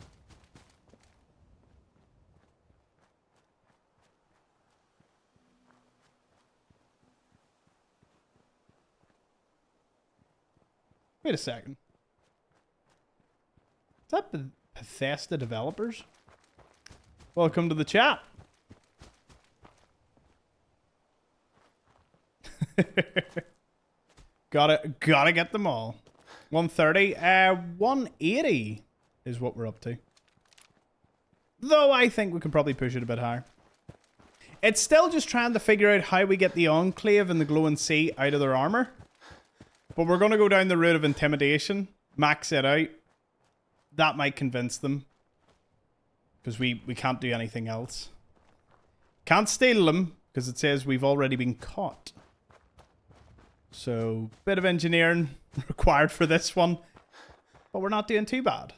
[SPEAKER 1] Wait a second. Is that Bethesda developers? Welcome to the chat. Gotta get them all. 130. 180 is what we're up to. Though I think we can probably push it a bit higher. It's still just trying to figure out how we get the Enclave and the glowing sea out of their armor. But we're going to go down the route of Intimidation. Max it out. That might convince them. Because we can't do anything else. Can't steal them. Because it says we've already been caught. So, bit of engineering required for this one. But we're not doing too bad.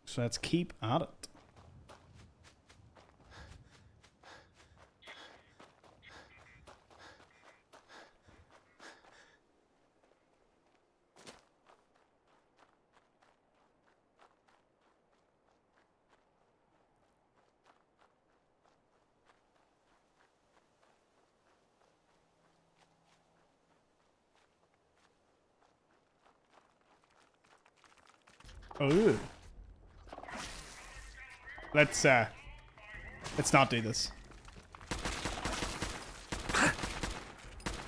[SPEAKER 1] So let's keep at it. Oh. Let's not do this.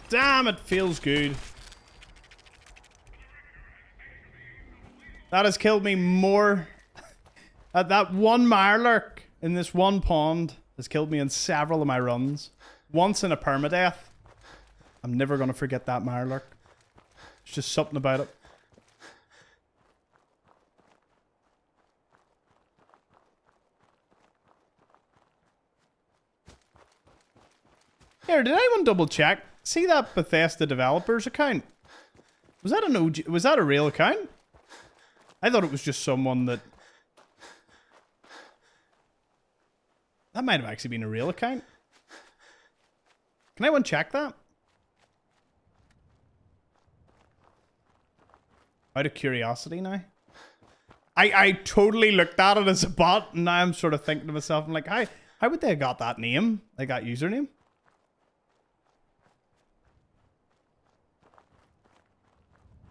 [SPEAKER 1] Damn, it feels good. That has killed me more. That one Mirelurk in this one pond has killed me in several of my runs. Once in a permadeath. I'm never going to forget that Mirelurk. There's just something about it. Here, did anyone double check? See that Bethesda developers account? Was that an OG? Was that a real account? I thought it was just someone that... That might have actually been a real account. Can anyone check that? Out of curiosity now. I totally looked at it as a bot, and now I'm sort of thinking to myself, I'm like, how would they have got that name? Like that username?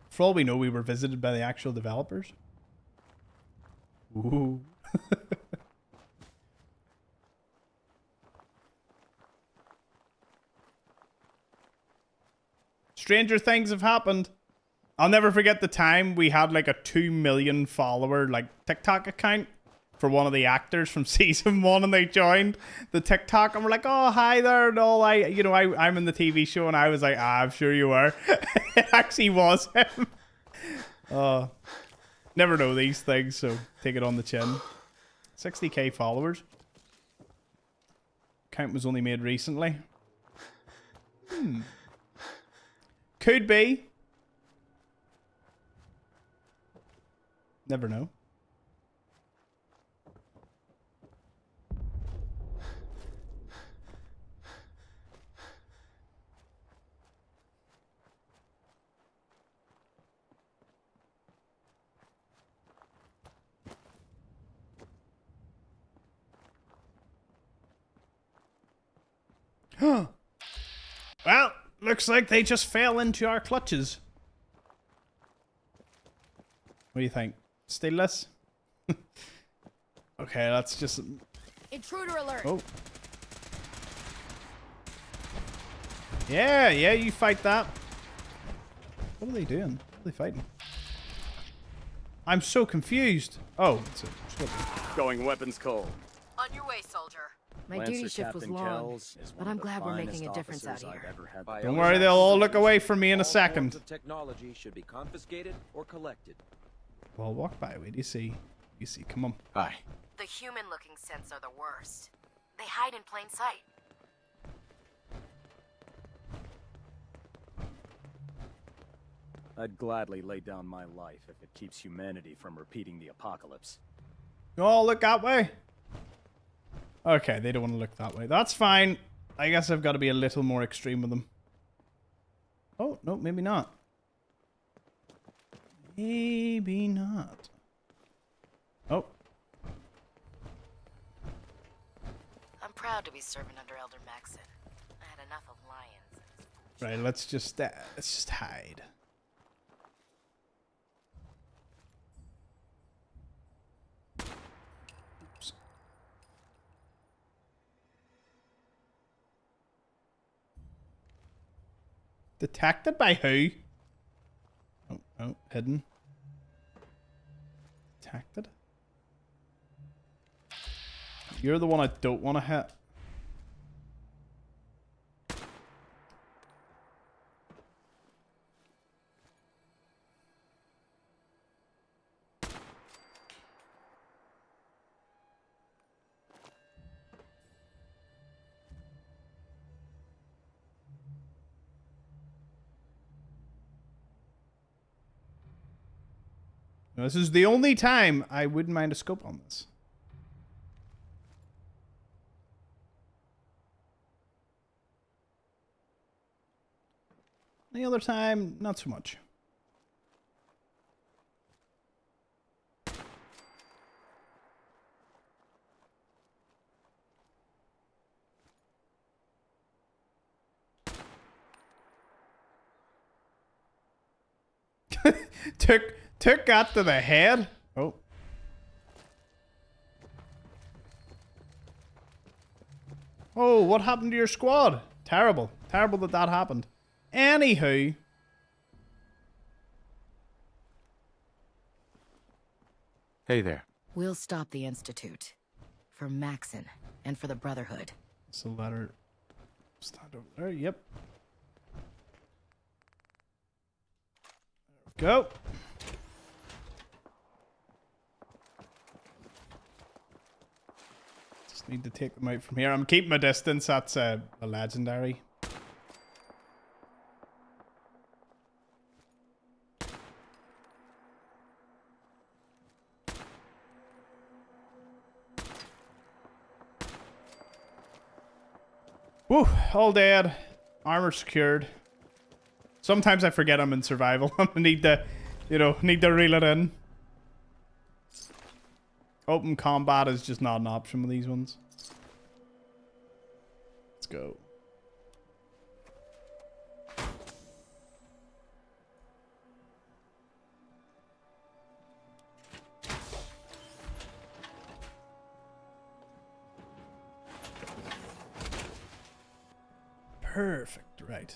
[SPEAKER 1] For all we know, we were visited by the actual developers. Ooh. Stranger things have happened. I'll never forget the time we had like a 2 million follower like TikTok account for one of the actors from season 1, and they joined the TikTok and we're like, oh, hi there, and all. I'm in the TV show, and I was like, I'm sure you were. It actually was him. Never know these things, so take it on the chin. 60k followers. Account was only made recently. Could be. Never know. Well, looks like they just fell into our clutches. What do you think? Stainless? Okay, let's just...
[SPEAKER 4] Intruder alert!
[SPEAKER 1] Oh. Yeah, you fight that. What are they doing? What are they fighting? I'm so confused. Oh, it's a...
[SPEAKER 8] Going weapons cold.
[SPEAKER 4] On your way, soldier.
[SPEAKER 6] My
[SPEAKER 8] Lancer
[SPEAKER 6] duty shift was
[SPEAKER 8] Captain
[SPEAKER 6] long,
[SPEAKER 8] Kells is
[SPEAKER 6] but
[SPEAKER 8] one
[SPEAKER 6] I'm
[SPEAKER 8] of the
[SPEAKER 6] glad we're making a
[SPEAKER 8] finest
[SPEAKER 6] difference out
[SPEAKER 8] officers
[SPEAKER 6] here.
[SPEAKER 8] I've ever had the
[SPEAKER 1] Don't worry, they'll all look away from me in a
[SPEAKER 9] All
[SPEAKER 1] second.
[SPEAKER 9] forms of technology should be confiscated or collected.
[SPEAKER 1] Well, walk by. Wait, do you see? You see? Come on.
[SPEAKER 8] Hi.
[SPEAKER 4] The human-looking synths are the worst. They hide in plain sight.
[SPEAKER 8] I'd gladly lay down my life if it keeps humanity from repeating the apocalypse.
[SPEAKER 1] Oh, look that way. Okay, they don't want to look that way. That's fine. I guess I've got to be a little more extreme with them. Oh, no, maybe not. Maybe not. Oh.
[SPEAKER 4] I'm proud to be serving under Elder Maxon. I had enough of lions.
[SPEAKER 1] Right, let's just hide. Oops. Detected by who? Oh, hidden. Detected? You're the one I don't want to hit. Now, this is the only time I wouldn't mind a scope on this. The other time, not so much. Took that to the head. Oh. Oh, what happened to your squad? Terrible. Terrible that that happened. Anywho.
[SPEAKER 3] Hey there.
[SPEAKER 6] We'll stop the Institute. For Maxon. And for the Brotherhood.
[SPEAKER 1] So let her stand over there. Yep. There we go. Just need to take them out from here. I'm keeping my distance. That's a legendary. Woo, all dead. Armor secured. Sometimes I forget I'm in survival. I need to, need to reel it in. Open combat is just not an option with these ones. Let's go. Perfect, right.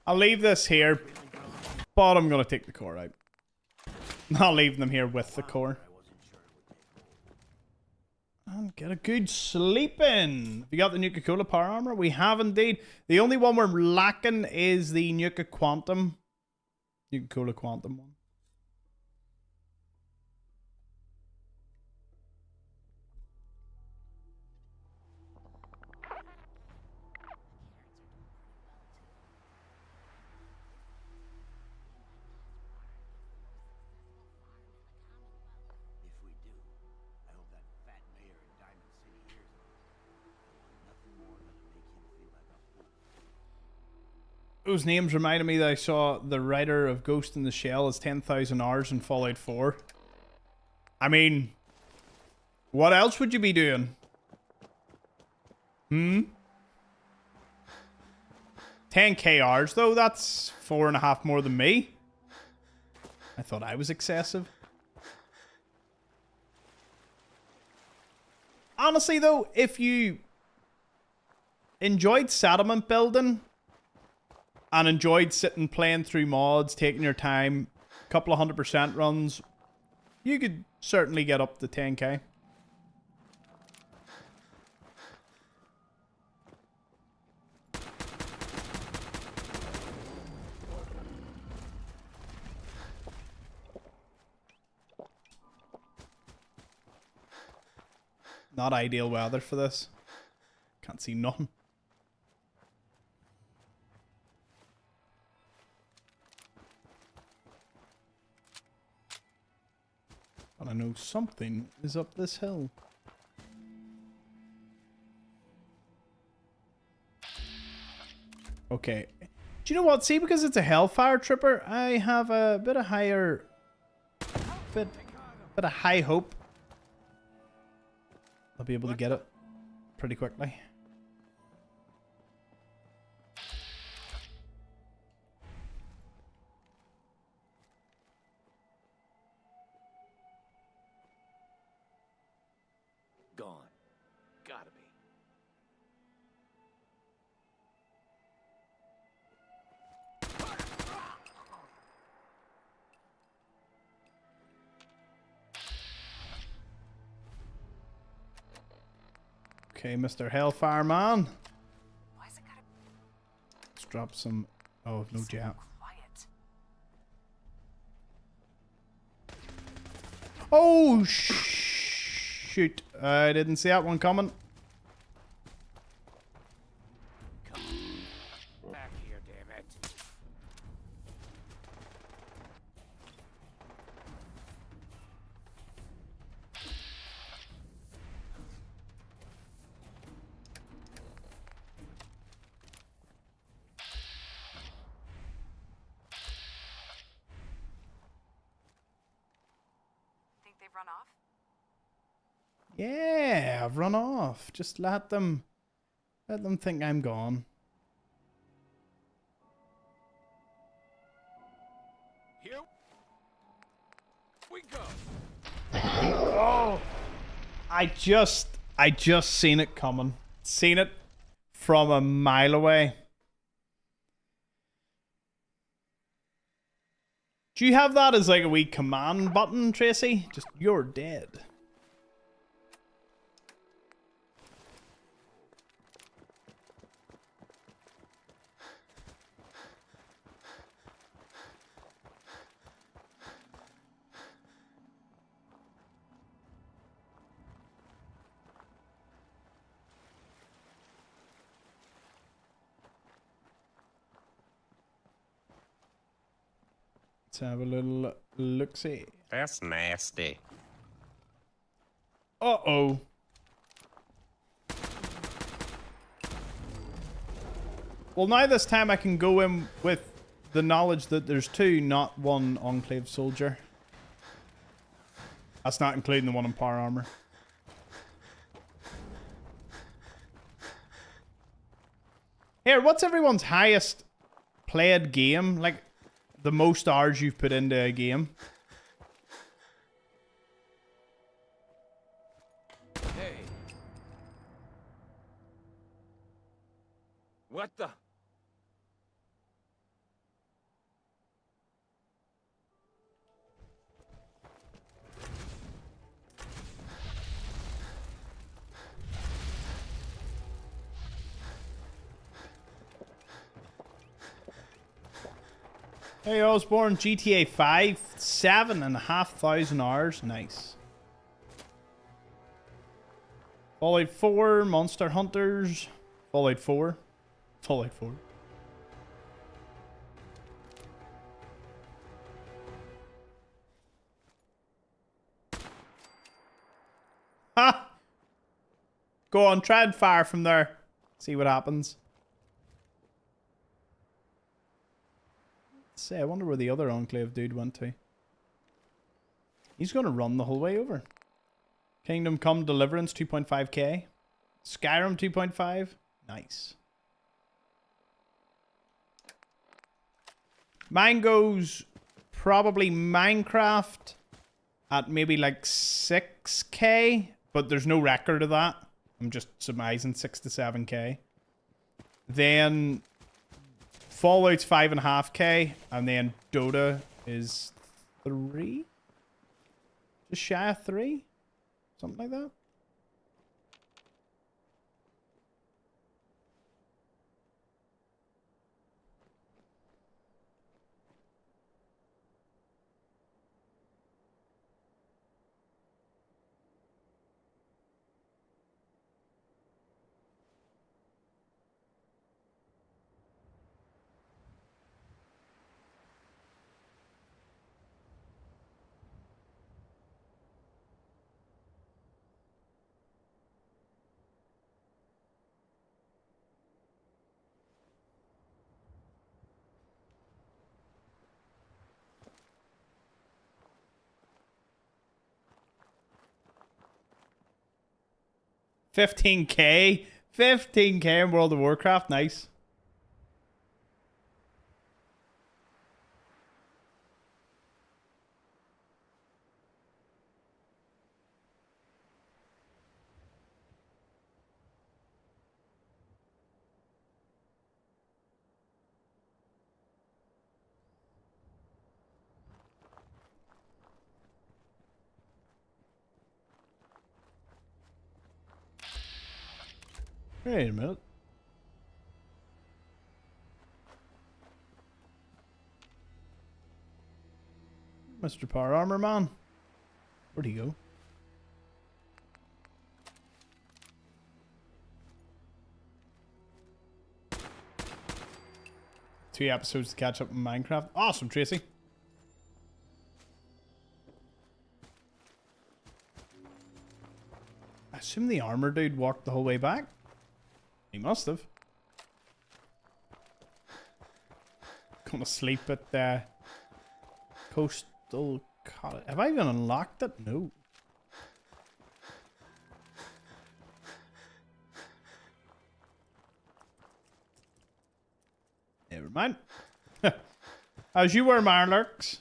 [SPEAKER 1] I'll leave this here, but I'm going to take the core out. I'll leave them here with the core. And get a good sleep in. Have you got the Nuka-Cola power armor? We have indeed. The only one we're lacking is the Nuka Quantum. Nuka-Cola Quantum one. Those names reminded me that I saw the writer of Ghost in the Shell as 10,000 hours in Fallout 4. I mean, what else would you be doing? 10k hours though, that's 4.5 more than me. I thought I was excessive. Honestly though, if you enjoyed settlement building and enjoyed sitting playing through mods, taking your time, a couple of 100% runs, you could certainly get up to 10k. Not ideal weather for this. Can't see nothing. But I know something is up this hill. Okay. Do you know what? See, because it's a Hellfire Tripper, I have a bit of higher... bit of high hope I'll be able to get it pretty quickly.
[SPEAKER 9] Gone. Gotta be.
[SPEAKER 1] Okay, Mr. Hellfire Man.
[SPEAKER 4] Why is it gotta
[SPEAKER 1] Let's drop some... Oh, no jab.
[SPEAKER 4] quiet?
[SPEAKER 1] Oh, shoot. I didn't see that one coming.
[SPEAKER 3] Back here, damn it.
[SPEAKER 4] Think they've run off?
[SPEAKER 1] Yeah, I've run off. Just let them think I'm gone. Oh! I just seen it coming. Seen it from a mile away. Do you have that as like a wee command button, Tracy? Just, you're dead. Let's have a little look-see.
[SPEAKER 10] That's nasty.
[SPEAKER 1] Uh-oh. Well, now this time I can go in with the knowledge that there's two, not one Enclave soldier. That's not including the one in power armor. Here, what's everyone's highest played game? Like, the most hours you've put into a game?
[SPEAKER 9] Hey. What the?
[SPEAKER 1] Hey, Osborne, GTA 5, 7,500 hours. Nice. Fallout 4, Monster Hunters. Fallout 4. Fallout 4. Ha! Go on, try and fire from there. See what happens. Say, I wonder where the other Enclave dude went to. He's going to run the whole way over. Kingdom Come Deliverance 2.5k. Skyrim 2.5. Nice. Mine goes probably Minecraft at maybe like 6k, but there's no record of that. I'm just surmising 6 to 7k. Then Fallout's 5.5k, and then Dota is 3? Just shy of 3? Something like that. $15k? $15k in World of Warcraft? Nice. Wait a minute. Mr. Power Armor Man. Where'd he go? Two episodes to catch up in Minecraft. Awesome, Tracy. I assume the armor dude walked the whole way back. He must have. Gonna sleep at the Coastal Cottage. Have I even unlocked it? No. Never mind. As you were, Marlurks.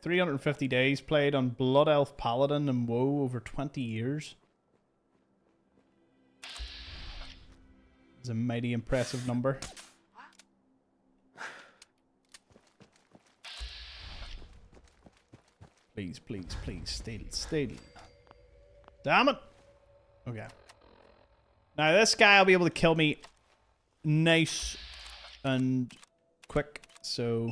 [SPEAKER 1] 350 days played on Blood Elf Paladin and WoW over 20 years. It's a mighty impressive number. Please, please, please, steal. Damn it! Okay. Now this guy will be able to kill me nice and quick, so...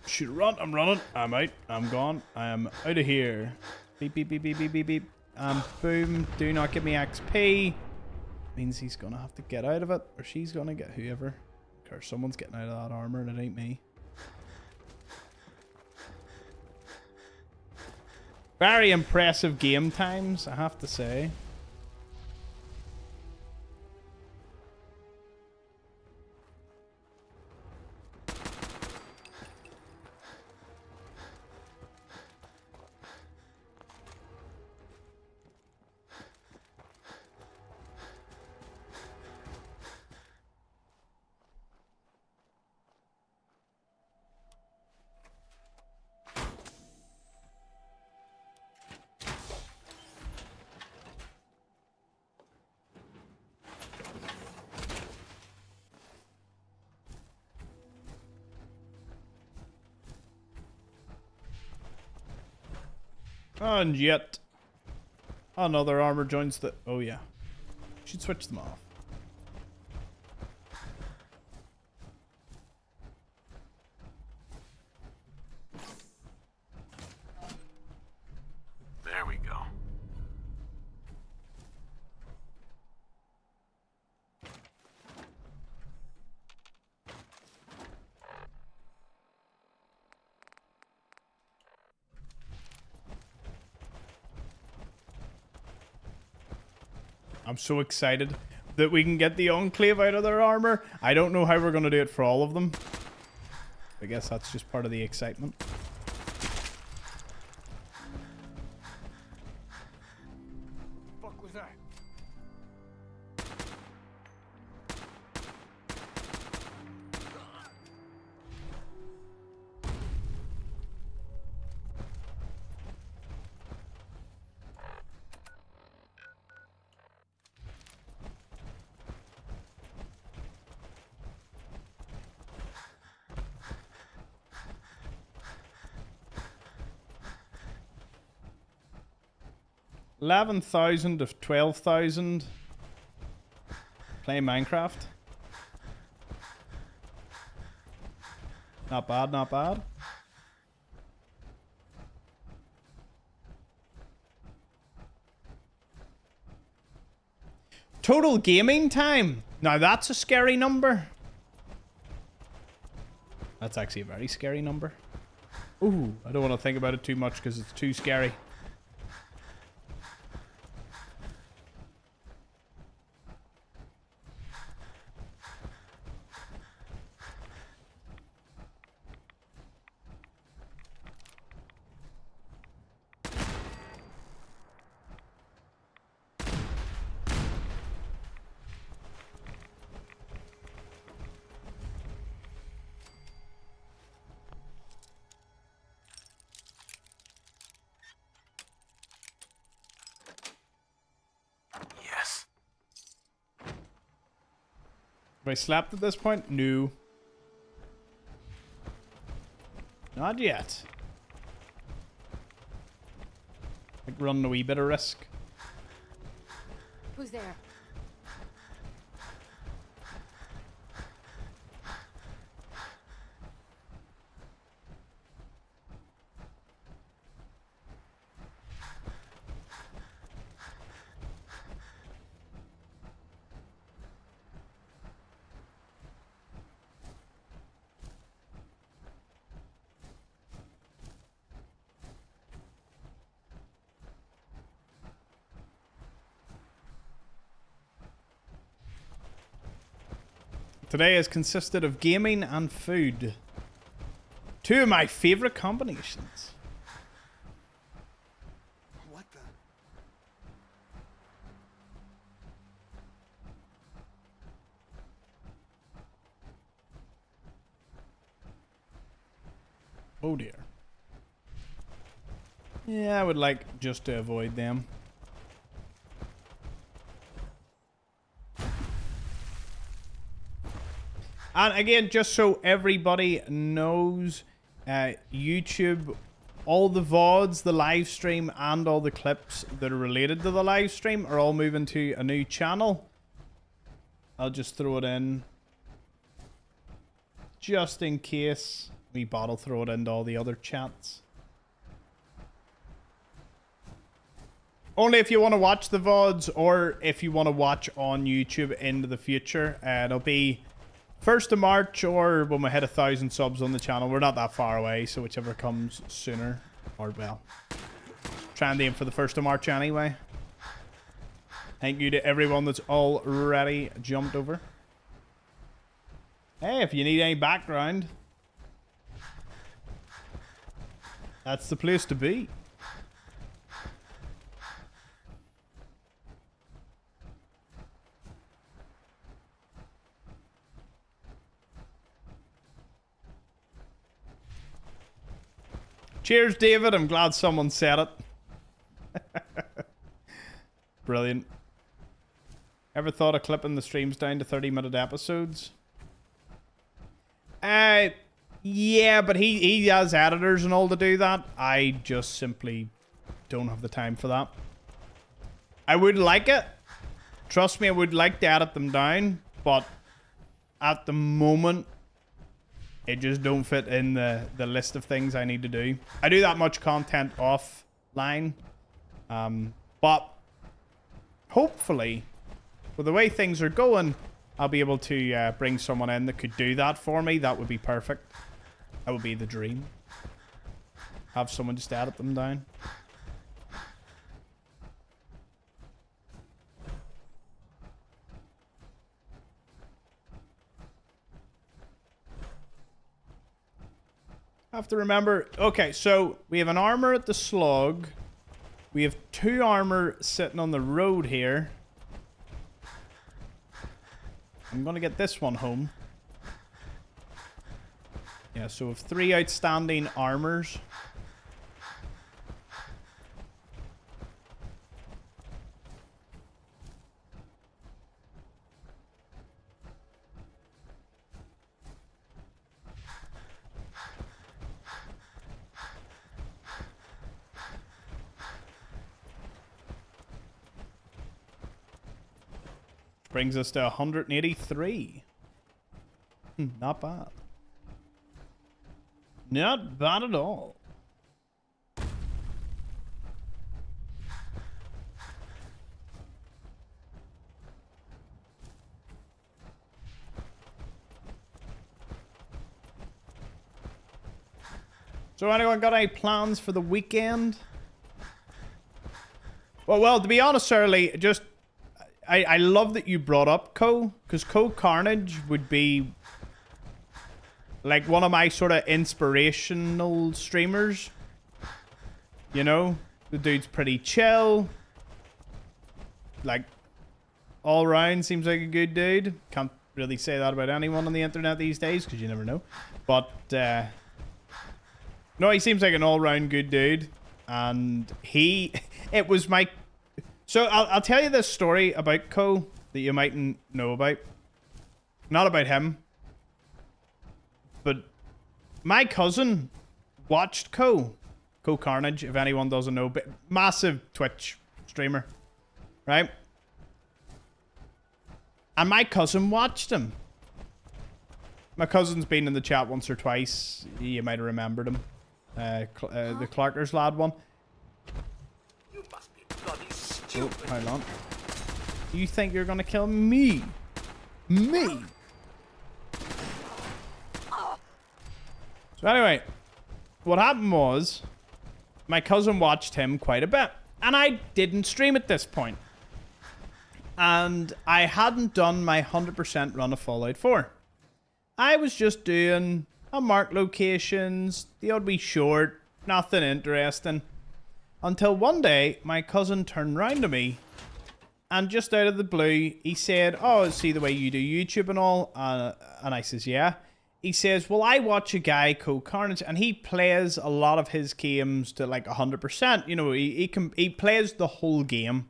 [SPEAKER 1] Should run. I'm running. I'm out. I'm gone. I am out of here. Beep, beep, beep, beep, beep, beep, beep. Boom. Do not give me XP. Means he's going to have to get out of it. Or she's going to get whoever. Or someone's getting out of that armor and it ain't me. Very impressive game times, I have to say. And yet, another armor joins the... Oh yeah. Should switch them off.
[SPEAKER 3] There we go.
[SPEAKER 1] I'm so excited that we can get the Enclave out of their armor. I don't know how we're going to do it for all of them. I guess that's just part of the excitement.
[SPEAKER 5] Fuck was that?
[SPEAKER 1] $11,000 of 12,000. Playing Minecraft. Not bad, not bad. Total gaming time. Now that's a scary number. That's actually a very scary number. Ooh, I don't want to think about it too much because it's too scary.
[SPEAKER 3] Yes.
[SPEAKER 1] Have I slept at this point? No. Not yet. Like running a wee bit of risk.
[SPEAKER 2] Who's there?
[SPEAKER 1] Today has consisted of gaming and food. Two of my favorite combinations.
[SPEAKER 5] What the?
[SPEAKER 1] Oh dear. Yeah, I would like just to avoid them. And again, just so everybody knows, YouTube, all the VODs, the live stream, and all the clips that are related to the live stream are all moving to a new channel. I'll just throw it in. Just in case. We bottle throw it into all the other chats. Only if you want to watch the VODs or if you want to watch on YouTube into the future. It'll be 1st of March or when we hit 1,000 subs on the channel. We're not that far away, so whichever comes sooner. Or, well, try and aim for the 1st of March anyway. Thank you to everyone that's already jumped over. Hey, if you need any background, that's the place to be. Cheers, David. I'm glad someone said it. Brilliant. Ever thought of clipping the streams down to 30-minute episodes? Yeah, but he has editors and all to do that. I just simply don't have the time for that. I would like it. Trust me, I would like to edit them down, but at the moment, it just don't fit in the list of things I need to do. I do that much content offline. But hopefully, with the way things are going, I'll be able to bring someone in that could do that for me. That would be perfect. That would be the dream. Have someone just edit them down. Have to remember. Okay, so we have an armor at the slug. We have 2 armor sitting on the road here. I'm gonna get this one home. Yeah, so we have 3 outstanding armors. Brings us to 183. Not bad. Not bad at all. So anyone got any plans for the weekend? Well, to be honest, Shirley, just I love that you brought up Co, because Co Carnage would be like one of my sort of inspirational streamers. You know, the dude's pretty chill. Like, all round seems like a good dude. Can't really say that about anyone on the internet these days, because you never know. But, no, he seems like an all-round good dude. And it was my... So, I'll tell you this story about Co that you mightn't know about. Not about him. But my cousin watched Co Carnage, if anyone doesn't know. But massive Twitch streamer. Right? And my cousin watched him. My cousin's been in the chat once or twice. You might have remembered him. The Clarkers lad one.
[SPEAKER 9] You must be bloody stupid.
[SPEAKER 1] Oh, hold on. You think you're gonna kill me? Me? So anyway, what happened was, my cousin watched him quite a bit. And I didn't stream at this point. And I hadn't done my 100% run of Fallout 4. I was just doing unmarked locations, the odd wee short, nothing interesting. Until one day, my cousin turned round to me, and just out of the blue, he said, "Oh, see the way you do YouTube and all?" And I says, "Yeah." he says, well, I watch a guy called Carnage, and he plays a lot of his games to like 100%. You know, he plays the whole game.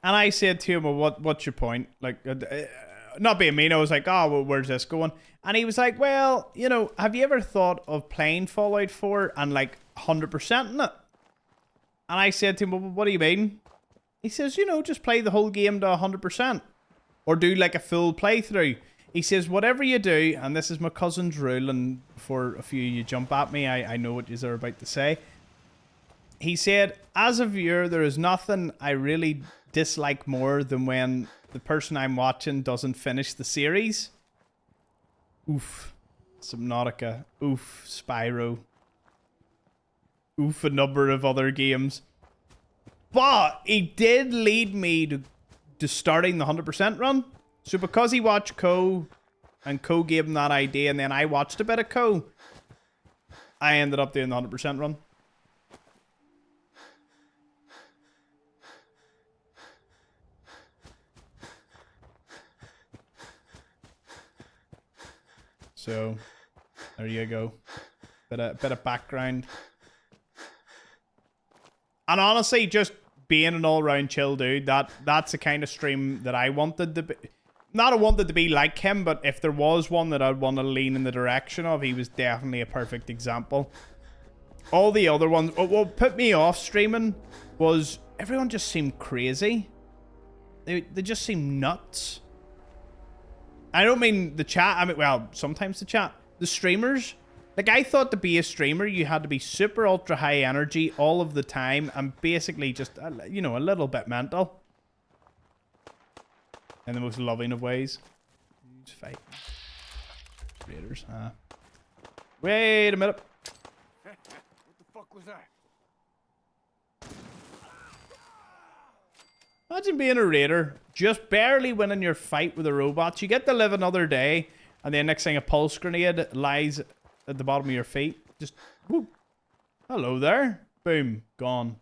[SPEAKER 1] And I said to him, well, what's your point? Like, not being mean, I was like, oh, well, where's this going? And he was like, well, you know, have you ever thought of playing Fallout 4 and like 100% in it? And I said to him, well, what do you mean? He says, you know, just play the whole game to 100%. Or do like a full playthrough. He says, whatever you do, and this is my cousin's rule, and before a few of you jump at me, I know what you're about to say. He said, as a viewer, there is nothing I really dislike more than when the person I'm watching doesn't finish the series. Oof. Subnautica. Oof. Spyro. Oof. A number of other games. But he did lead me to starting the 100% run. So because he watched Co, and Co gave him that idea, and then I watched a bit of Co, I ended up doing the 100% run. So, there you go. Bit of background. And honestly, just being an all-round chill dude, that's the kind of stream that I wanted to be. Not I wanted to be like him, but if there was one that I'd want to lean in the direction of, he was definitely a perfect example. All the other ones, what put me off streaming was everyone just seemed crazy. They just seemed nuts. I don't mean the chat. I mean, well, sometimes the chat. The streamers. Like, I thought to be a streamer, you had to be super ultra high energy all of the time and basically just, you know, a little bit mental. In the most loving of ways. Who's fighting? Raiders. Wait a minute.
[SPEAKER 5] What the fuck was that?
[SPEAKER 1] Imagine being a raider, just barely winning your fight with the robots. You get to live another day, and then next thing a pulse grenade lies at the bottom of your feet. Just, whoop. Hello there. Boom. Gone.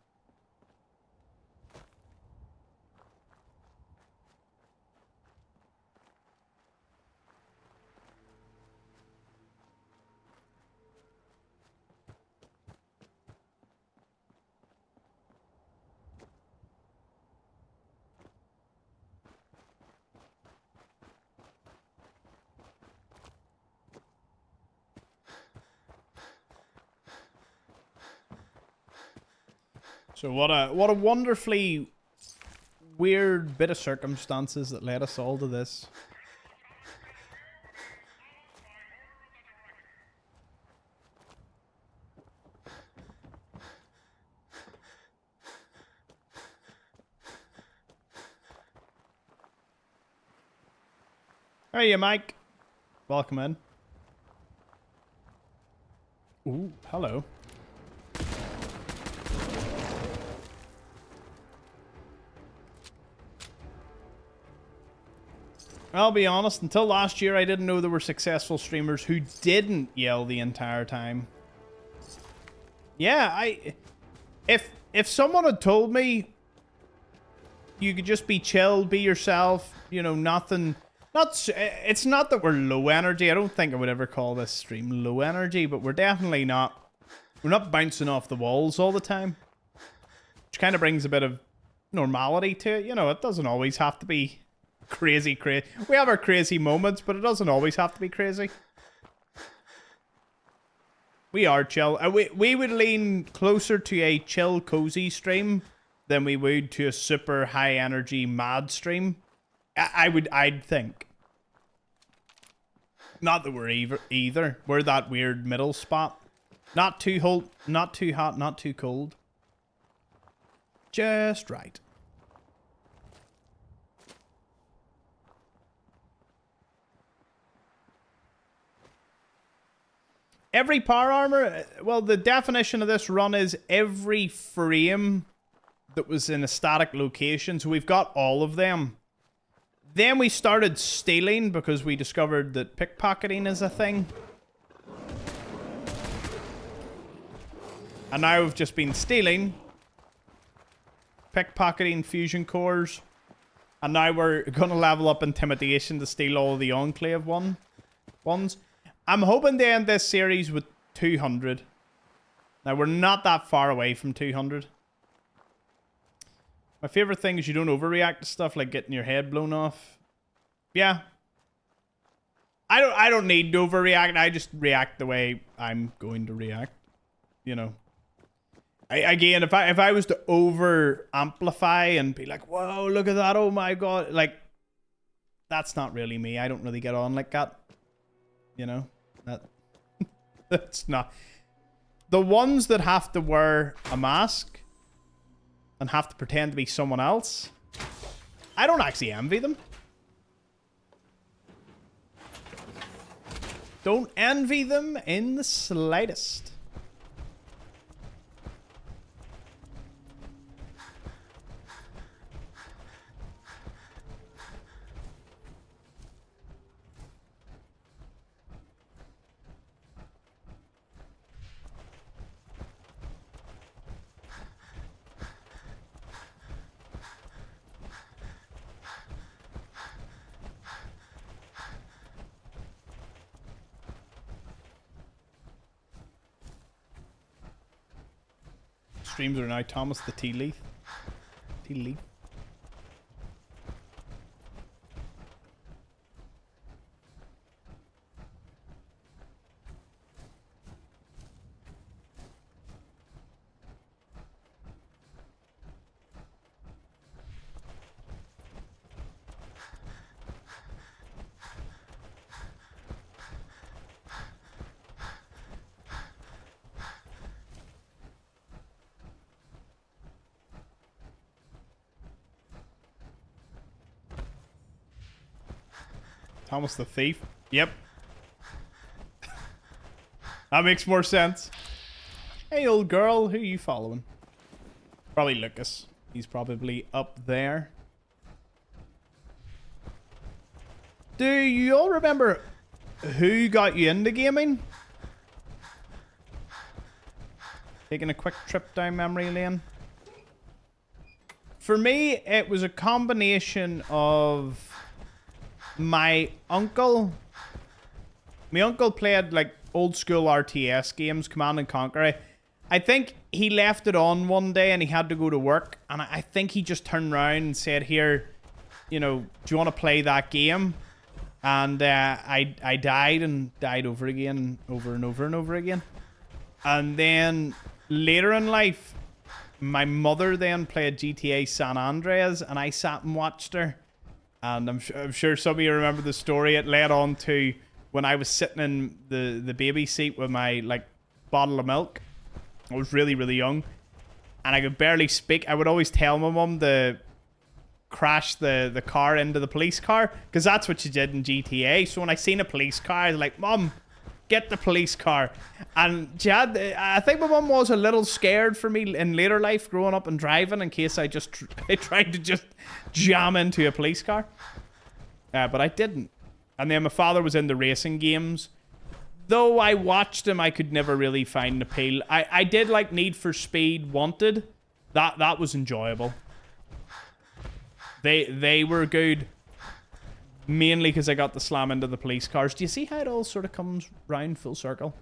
[SPEAKER 1] So what a wonderfully weird bit of circumstances that led us all to this. How are you, Mike? Welcome in. Ooh, hello. I'll be honest, until last year I didn't know there were successful streamers who didn't yell the entire time. Yeah, if someone had told me you could just be chill, be yourself, you know, nothing, it's not that we're low energy. I don't think I would ever call this stream low energy, but we're definitely not, we're not bouncing off the walls all the time. Which kind of brings a bit of normality to it. You know, it doesn't always have to be crazy. We have our crazy moments, but it doesn't always have to be crazy. We are chill. We would lean closer to a chill, cozy stream than we would to a super high energy mad stream. I'd think. Not that we're either. We're that weird middle spot. Not too hot, not too cold. Just right. Every power armor, well, the definition of this run is every frame that was in a static location. So we've got all of them. Then we started stealing because we discovered that pickpocketing is a thing. And now we've just been stealing, pickpocketing fusion cores. And now we're going to level up Intimidation to steal all the Enclave one. ones. I'm hoping to end this series with 200. Now, we're not that far away from 200. My favorite thing is you don't overreact to stuff like getting your head blown off. Yeah. I don't need to overreact. I just react the way I'm going to react. You know. Again, if I was to over amplify and be like, whoa, look at that, oh my god, like, that's not really me. I don't really get on like that. You know? That's not. The ones that have to wear a mask and have to pretend to be someone else, I don't actually envy them. Don't envy them in the slightest. Streams are now Thomas the Tea Leaf. Tea Leaf. Thomas the Thief. Yep. That makes more sense. Hey, old girl. Who are you following? Probably Lucas. He's probably up there. Do you all remember who got you into gaming? Taking a quick trip down memory lane. For me, it was a combination of my uncle. My uncle played like old school RTS games, Command and Conquer. I think he left it on one day and he had to go to work, and I think he just turned around and said, here, you know, do you want to play that game? And I died and died over again and over and over and over again. And then later in life, my mother then played GTA San Andreas, and I sat and watched her. And I'm sure some of you remember the story. It led on to when I was sitting in the baby seat with my like bottle of milk. I was really, really young, and I could barely speak. I would always tell my mum to crash the car into the police car, because that's what she did in GTA. So when I seen a police car, I was like, Mum, get the police car. And she had, I think my mum was a little scared for me in later life growing up and driving, in case I just tried to just jam into a police car. But I didn't. And then my father was in the racing games. Though I watched him, I could never really find an appeal. I did like Need for Speed Wanted. That was enjoyable. They were good. Mainly because I got to slam into the police cars. Do you see how it all sort of comes round full circle?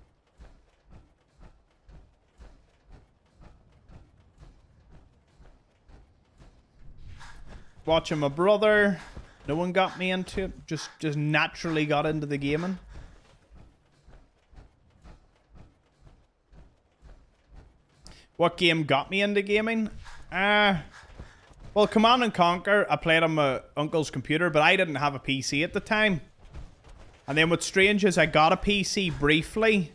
[SPEAKER 1] Watching my brother. No one got me into it. Just naturally got into the gaming. What game got me into gaming? Well, Command and Conquer, I played on my uncle's computer, but I didn't have a PC at the time. And then what's strange is I got a PC briefly,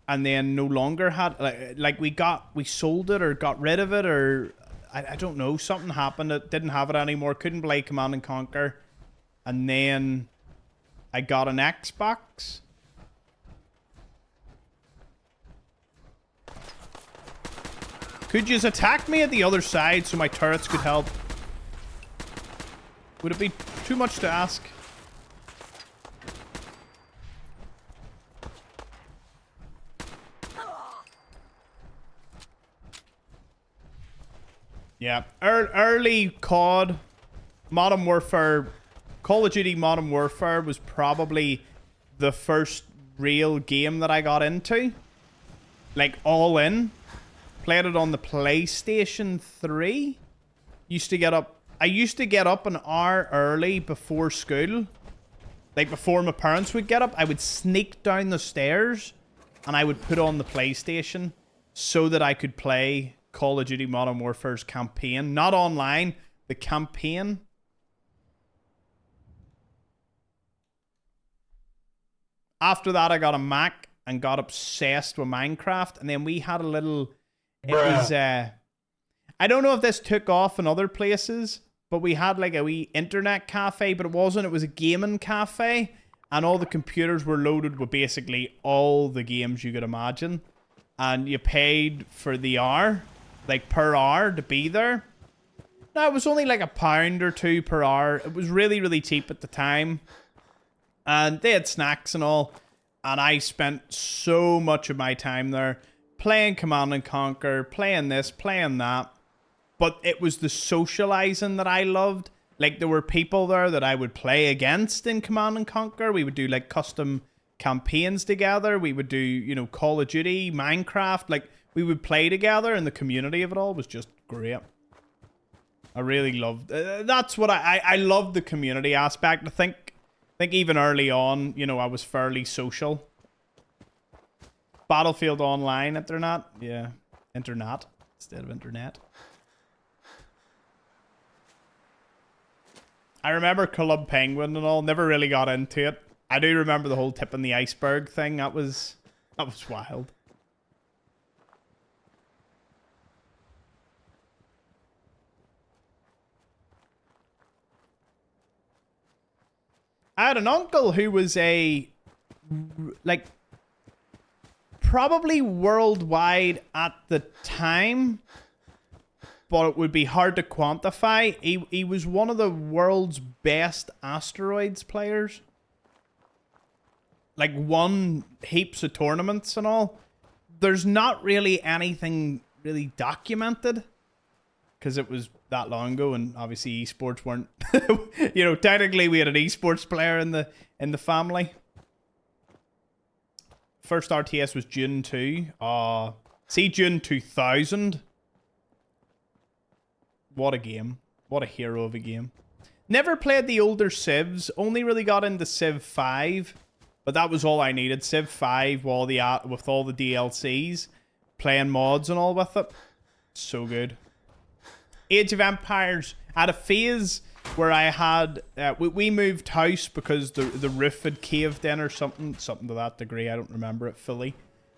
[SPEAKER 1] and then no longer had, like we sold it or got rid of it, or I don't know, something happened. It didn't have it anymore. Couldn't play Command and Conquer. And then I got an Xbox. Could you attack me at the other side so my turrets could help? Would it be too much to ask? Yeah, early COD, Modern Warfare, Call of Duty Modern Warfare was probably the first real game that I got into. Like, all in. Played it on the PlayStation 3. I used to get up an hour early before school. Like, before my parents would get up, I would sneak down the stairs and I would put on the PlayStation so that I could play Call of Duty Modern Warfare's campaign. Not online, the campaign. After that, I got a Mac and got obsessed with Minecraft. And then we had a little... It was... I don't know if this took off in other places, but we had like a wee internet cafe, but it wasn't. It was a gaming cafe. And all the computers were loaded with basically all the games you could imagine. And you paid for the hour, like per hour, to be there. Now, it was only like £1 or £2 per hour. It was really, really cheap at the time. And they had snacks and all. And I spent so much of my time there playing Command and Conquer, playing this, playing that. But it was the socializing that I loved. Like, there were people there that I would play against in Command and Conquer. We would do, like, custom campaigns together. We would do, you know, Call of Duty, Minecraft. Like, we would play together, and the community of it all was just great. I really loved... that's what I loved, the community aspect. I think even early on, you know, I was fairly social. Battlefield Online, internet. Yeah, internet instead of internet. I remember Club Penguin and all. Never really got into it. I do remember the whole tip in the iceberg thing. That was wild. I had an uncle who was like, probably worldwide at the time, but it would be hard to quantify. He was one of the world's best asteroids players. Like, won heaps of tournaments and all. There's not really anything really documented, because it was that long ago, and obviously esports weren't... you know, technically we had an esports player in the family. First RTS was June 2. See, June 2000. What a game. What a hero of a game. Never played the older Civs. Only really got into Civ 5. But that was all I needed. Civ 5 with all the DLCs. Playing mods and all with it. So good. Age of Empires. I had a phase where I had... we moved house because the roof had caved in or something. Something to that degree. I don't remember it fully.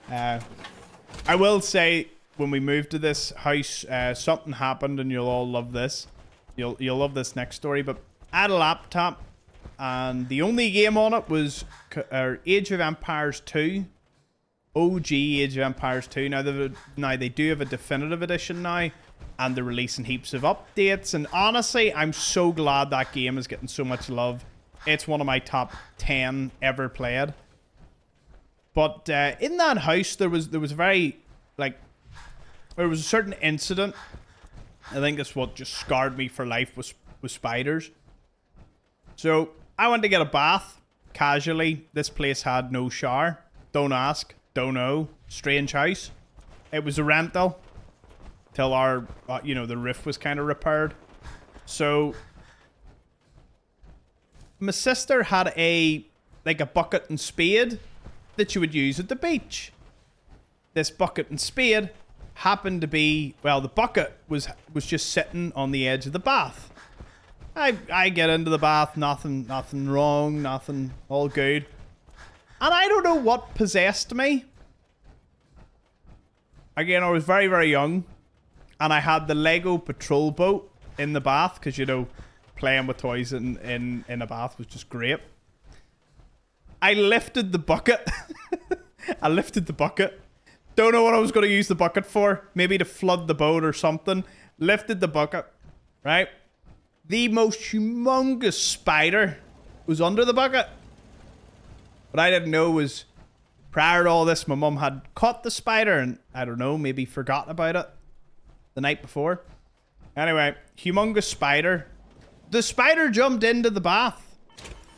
[SPEAKER 1] I will say... when we moved to this house, something happened, and you'll all love this. You'll love this next story. But I had a laptop, and the only game on it was Age of Empires 2. OG Age of Empires 2. Now they do have a definitive edition now, and they're releasing heaps of updates. And honestly, I'm so glad that game is getting so much love. It's one of my top 10 ever played. But in that house, there was a very, like... there was a certain incident. I think that's what just scarred me for life with spiders. So I went to get a bath casually. This place had no shower. Don't ask. Don't know. Strange house. It was a rental till our, you know, the roof was kind of repaired. So my sister had a bucket and spade that you would use at the beach. This bucket and spade happened to be, well, the bucket was just sitting on the edge of the bath. I get into the bath, nothing wrong, nothing, all good. And I don't know what possessed me. Again, I was very, very young. And I had the Lego patrol boat in the bath, because, you know, playing with toys in a bath was just great. I lifted the bucket. I lifted the bucket. Don't know what I was going to use the bucket for. Maybe to flood the boat or something. Lifted the bucket. Right? The most humongous spider was under the bucket. What I didn't know was, prior to all this, my mum had caught the spider and, I don't know, maybe forgotten about it the night before. Anyway, humongous spider. The spider jumped into the bath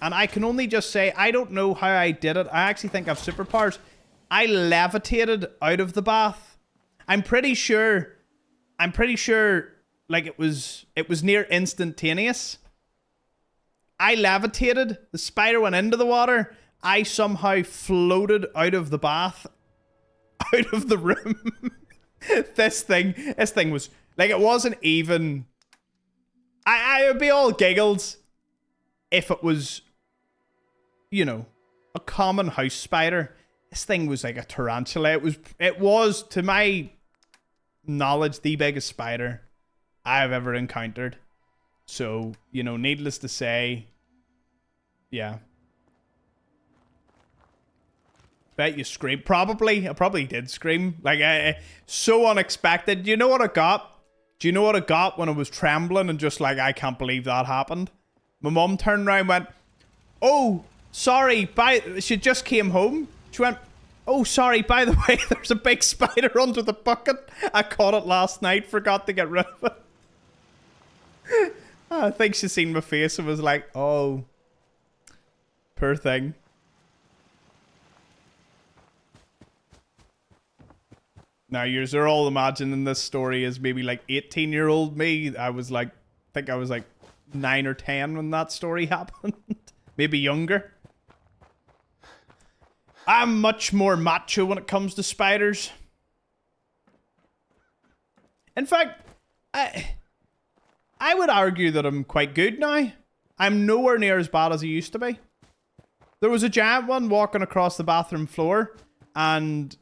[SPEAKER 1] And I can only just say, I don't know how I did it. I actually think I have superpowers. I levitated out of the bath. I'm pretty sure, like it was near instantaneous. I levitated. The spider went into the water. I somehow floated out of the bath, out of the room. This thing was, like, it wasn't even... I would be all giggles if it was, you know, a common house spider. This thing was like a tarantula. It was, to my knowledge, the biggest spider I've ever encountered. So, you know, needless to say, yeah. Bet you screamed. Probably. I probably did scream. Like, so unexpected. You know what I got? Do you know what I got when I was trembling and just like, I can't believe that happened? My mum turned around and went, oh, sorry, she just came home. She went, oh, sorry, by the way, there's a big spider under the bucket. I caught it last night, forgot to get rid of it. I think she seen my face and was like, oh, poor thing. Now, you're all imagining this story as maybe like 18-year-old me. I was like, I think I was like 9 or 10 when that story happened. Maybe younger. I'm much more macho when it comes to spiders. In fact, I would argue that I'm quite good now. I'm nowhere near as bad as I used to be. There was a giant one walking across the bathroom floor, and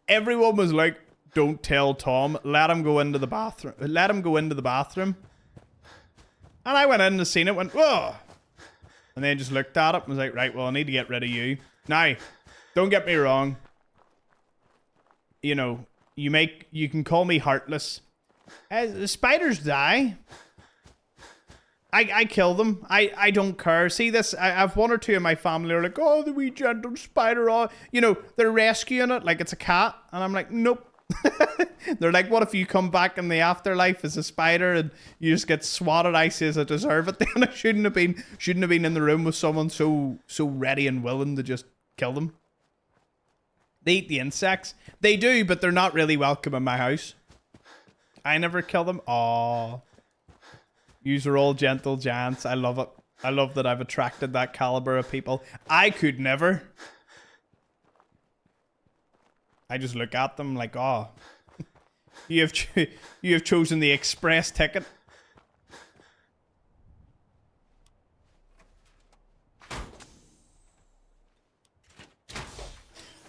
[SPEAKER 1] everyone was like, don't tell Tom, let him go into the bathroom. Let him go into the bathroom. And I went in and seen it, went, whoa. And then just looked at it and was like, right, well, I need to get rid of you. Now, don't get me wrong. You know, you can call me heartless. As spiders die, I kill them. I don't care. See this, I have one or two in my family are like, oh, the wee gentle spider. Oh, you know, they're rescuing it like it's a cat. And I'm like, nope. They're like, what if you come back in the afterlife as a spider and you just get swatted? I says I deserve it. Then I shouldn't have been in the room with someone so ready and willing to just kill them. They eat the insects. They do, but they're not really welcome in my house. I never kill them. Aww. Yous are all gentle giants. I love it. I love that I've attracted that caliber of people. I could never. I just look at them like, oh, you have chosen the express ticket.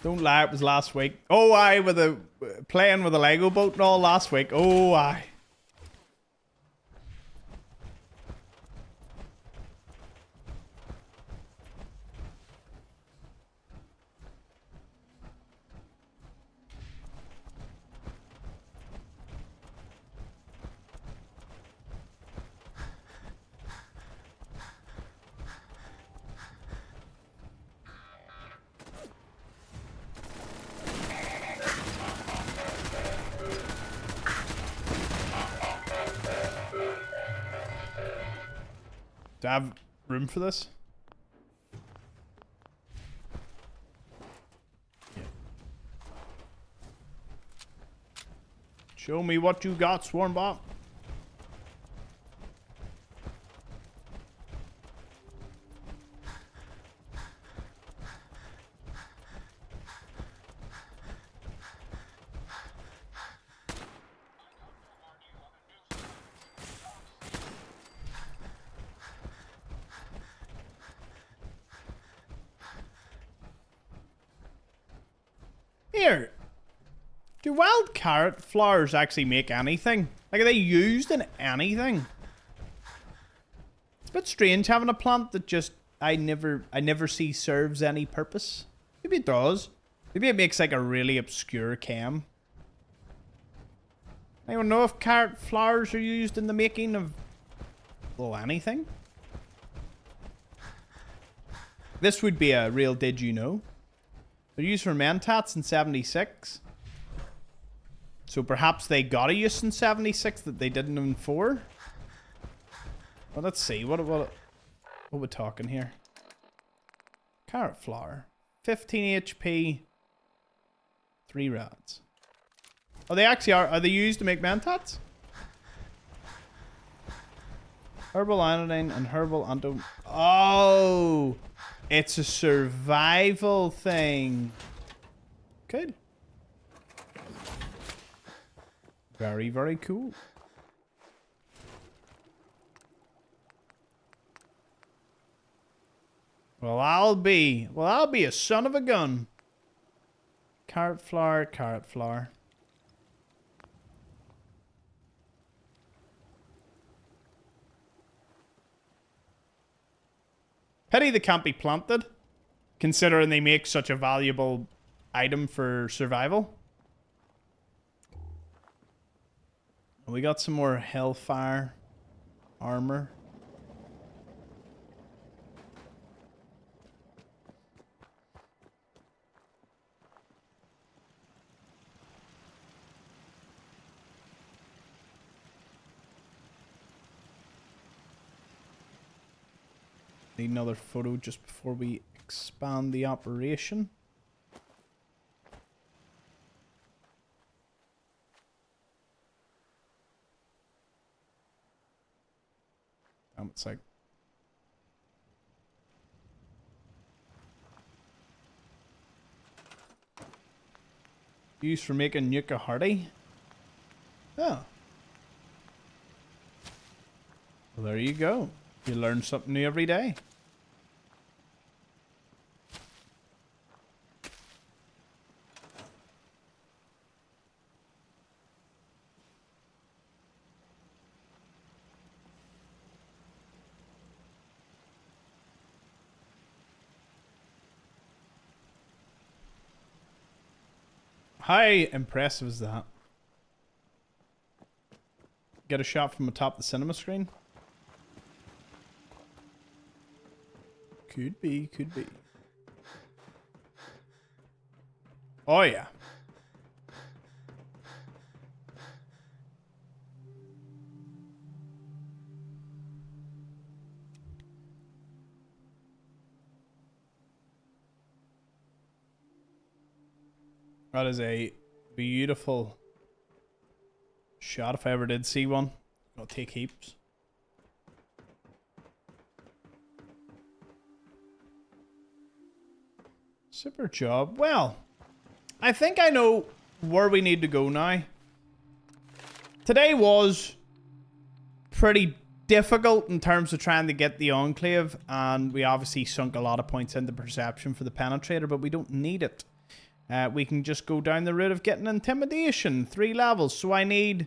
[SPEAKER 1] Don't lie, it was last week. Oh, playing with a Lego boat and all last week. Oh, aye. Do I have room for this? Yeah. Show me what you got, Swarmbot. Here, do wild carrot flowers actually make anything? Like, are they used in anything? It's a bit strange having a plant that just I never see serves any purpose. Maybe it does. Maybe it makes like a really obscure chem. Anyone know if carrot flowers are used in the making of, well, anything? This would be a real did you know? They're used for mentats in 76. So perhaps they got a use in 76 that they didn't in 4. Well, let's see. What are we talking here? Carrot flower. 15 HP. 3 rods. Oh, they actually are. Are they used to make mentats? Herbal anodyne and herbal anto. Oh, it's a survival thing. Good. Very, very cool. Well, I'll be a son of a gun. Carrot flower, carrot flower. Pity they can't be planted, considering they make such a valuable item for survival. We got some more hellfire armor. Need another photo just before we expand the operation. It's like used for making nuka hearty. Oh. Well, there you go. You learn something new every day. How impressive is that? Get a shot from atop the cinema screen? Could be, could be. Oh yeah. That is a beautiful shot if I ever did see one. I'll take heaps. Super job. Well, I think I know where we need to go now. Today was pretty difficult in terms of trying to get the Enclave, and we obviously sunk a lot of points into perception for the penetrator, but we don't need it. We can just go down the route of getting Intimidation, 3 levels. So I need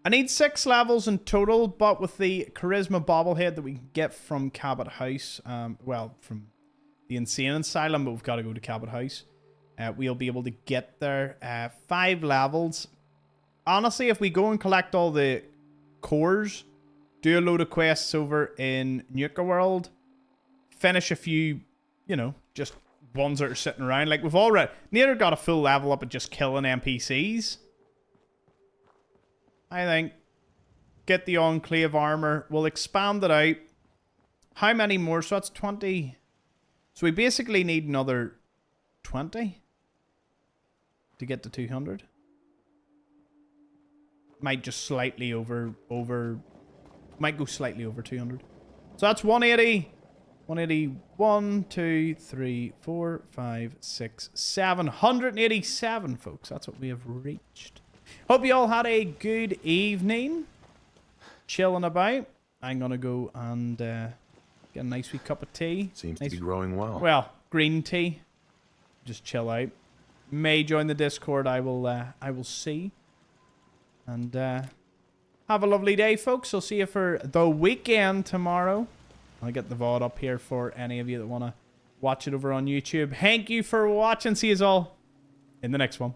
[SPEAKER 1] 6 levels in total, but with the Charisma bobblehead that we can get from Cabot House, well, from the Insane Asylum, but we've got to go to Cabot House. We'll be able to get there. 5 levels. Honestly, if we go and collect all the cores, do a load of quests over in Nuka World, finish a few, you know, just ones that are sitting around. Like, we've already nearly got a full level up at just killing NPCs. I think get the Enclave armor. We'll expand it out. How many more? So that's 20. So we basically need another 20 to get to 200. Might just slightly over might go slightly over 200. So that's 180. 181, 2, 3, 4, 5, 6, 787, folks. That's what we have reached. Hope you all had a good evening. Chilling about. I'm going to go and get a nice wee cup of tea.
[SPEAKER 10] Seems to be growing well.
[SPEAKER 1] Well, green tea. Just chill out. May join the Discord. I will see. And have a lovely day, folks. I'll see you for the weekend tomorrow. I'll get the VOD up here for any of you that want to watch it over on YouTube. Thank you for watching. See you all in the next one.